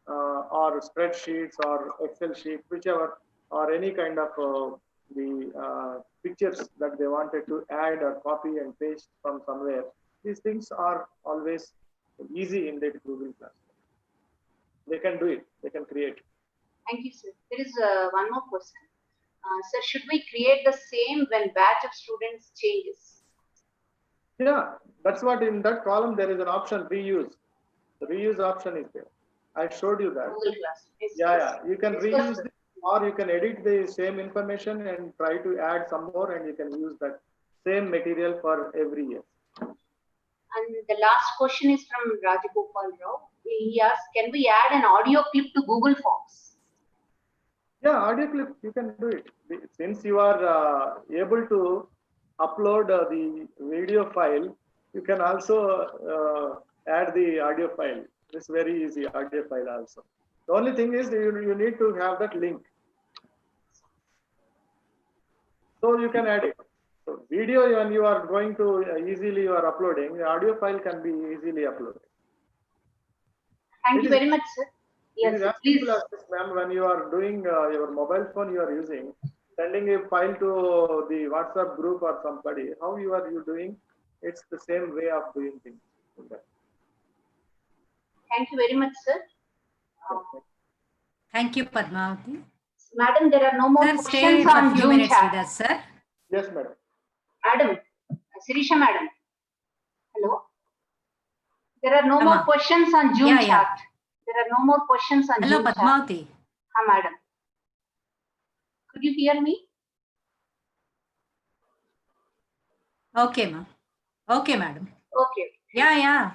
or spreadsheets or Excel sheet, whichever, or any kind of the pictures that they wanted to add or copy and paste from somewhere. These things are always easy in the Google Classroom. They can do it. They can create. Thank you, sir. There is one more question. Sir, should we create the same when batch of students changes? Yeah, that's what in that column there is an option, reuse. The reuse option is there. I showed you that. Google Classroom. Yes, Yeah, you can reuse it, or you can edit the same information and try to add some more, and you can use that same material for every year. And the last question is from Rajagopal Rao. He asks, can we add an audio clip to Google Forms? Yeah, audio clip, you can do it. Since you are able to upload the video file, you can also add the audio file. It's very easy, audio file also. The only thing is you need to have that link. So you can add it. So video, when you are going to easily you are uploading, the audio file can be easily uploaded. Thank you very much, sir. Yes, please. Ma'am, when you are doing your mobile phone you are using, sending a file to the WhatsApp group or somebody, how you doing? It's the same way of doing things. Thank you very much, sir. Thank you, Padmavati. Madam, there are no more Sir, stay questions for on few Zoom minutes chat. with us, sir. Yes, madam. Madam, Sirisha madam. Hello. There are no more questions on Zoom chat. There are no more questions on Hello, Zoom chat. Padmavati. Madam. Could you hear me? Okay, ma'am. Okay, madam. Okay. Yeah.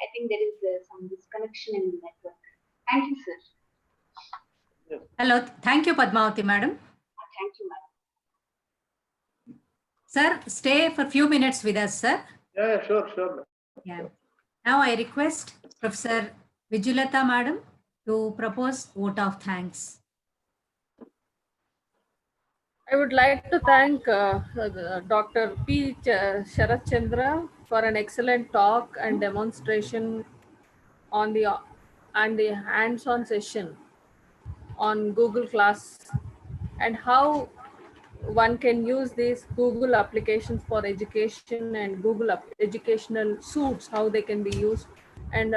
I think there is some disconnection in the network. Thank you, sir. Yes. Hello. Thank you, Padmavati, madam. Thank you, madam. Sir, stay for few minutes with us, sir. Yeah, sure. Yeah. Now I request Professor Vijulata, madam, to propose vote of thanks. I would like to thank Dr. P. Sharat Chandra for an excellent talk and demonstration on the hands-on session on Google Class and how one can use these Google applications for education and Google educational suites, how they can be used, and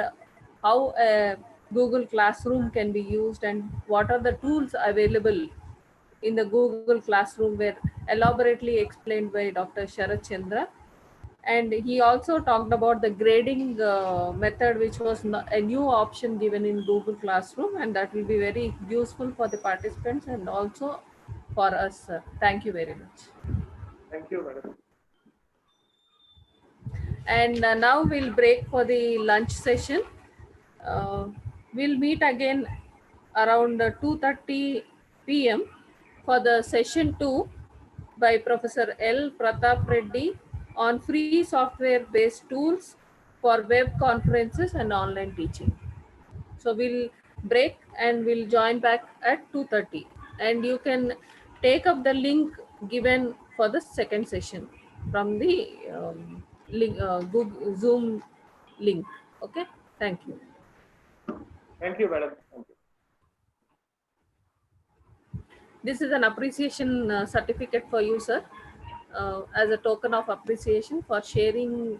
how a Google Classroom can be used, and what are the tools available in the Google Classroom were elaborately explained by Dr. Sharat Chandra. And he also talked about the grading method, which was a new option given in Google Classroom, and that will be very useful for the participants and also for us, sir. Thank you very much. Thank you, madam. And now we'll break for the lunch session. We'll meet again around 2:30 p.m. for the session 2 by Professor L. Pratap Reddy on free software-based tools for web conferences and online teaching. So we'll break and we'll join back at 2:30. And you can take up the link given for the second session from the link, Google Zoom link. Okay, thank you. Thank you, madam. Thank you. This is an appreciation certificate for you, sir, as a token of appreciation for sharing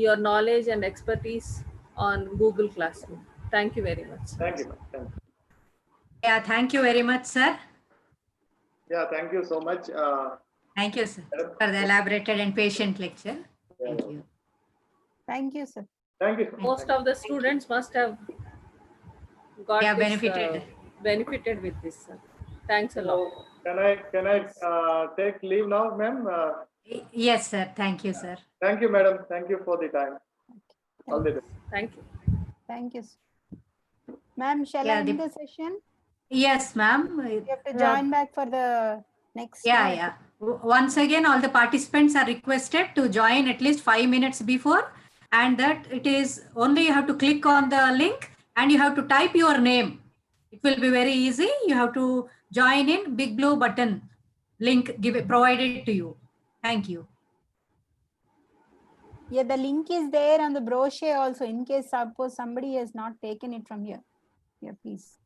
your knowledge and expertise on Google Classroom. Thank you very much. Thank you, ma'am. Thank you. Yeah, thank you very much, sir. Yeah, thank you so much. Thank you, sir, for the elaborated and patient lecture. Thank you. Thank you, sir. Thank you. Most of the students must have got Yeah, this, benefited. with this, sir. Thanks a lot. Can I take leave now, ma'am? Yes, sir. Thank you, sir. Thank you, madam. Thank you for the time. All the best. Thank you. Thank you, sir. Ma'am, shall Yeah, I end the session? Yes, ma'am. You have to join back for the next. Yeah. Once again, all the participants are requested to join at least 5 minutes before, and that it is only you have to click on the link and you have to type your name. It will be very easy. You have to join in big blue button link provided to you. Thank you. Yeah, the link is there on the brochure also in case suppose somebody has not taken it from here. Yeah, please.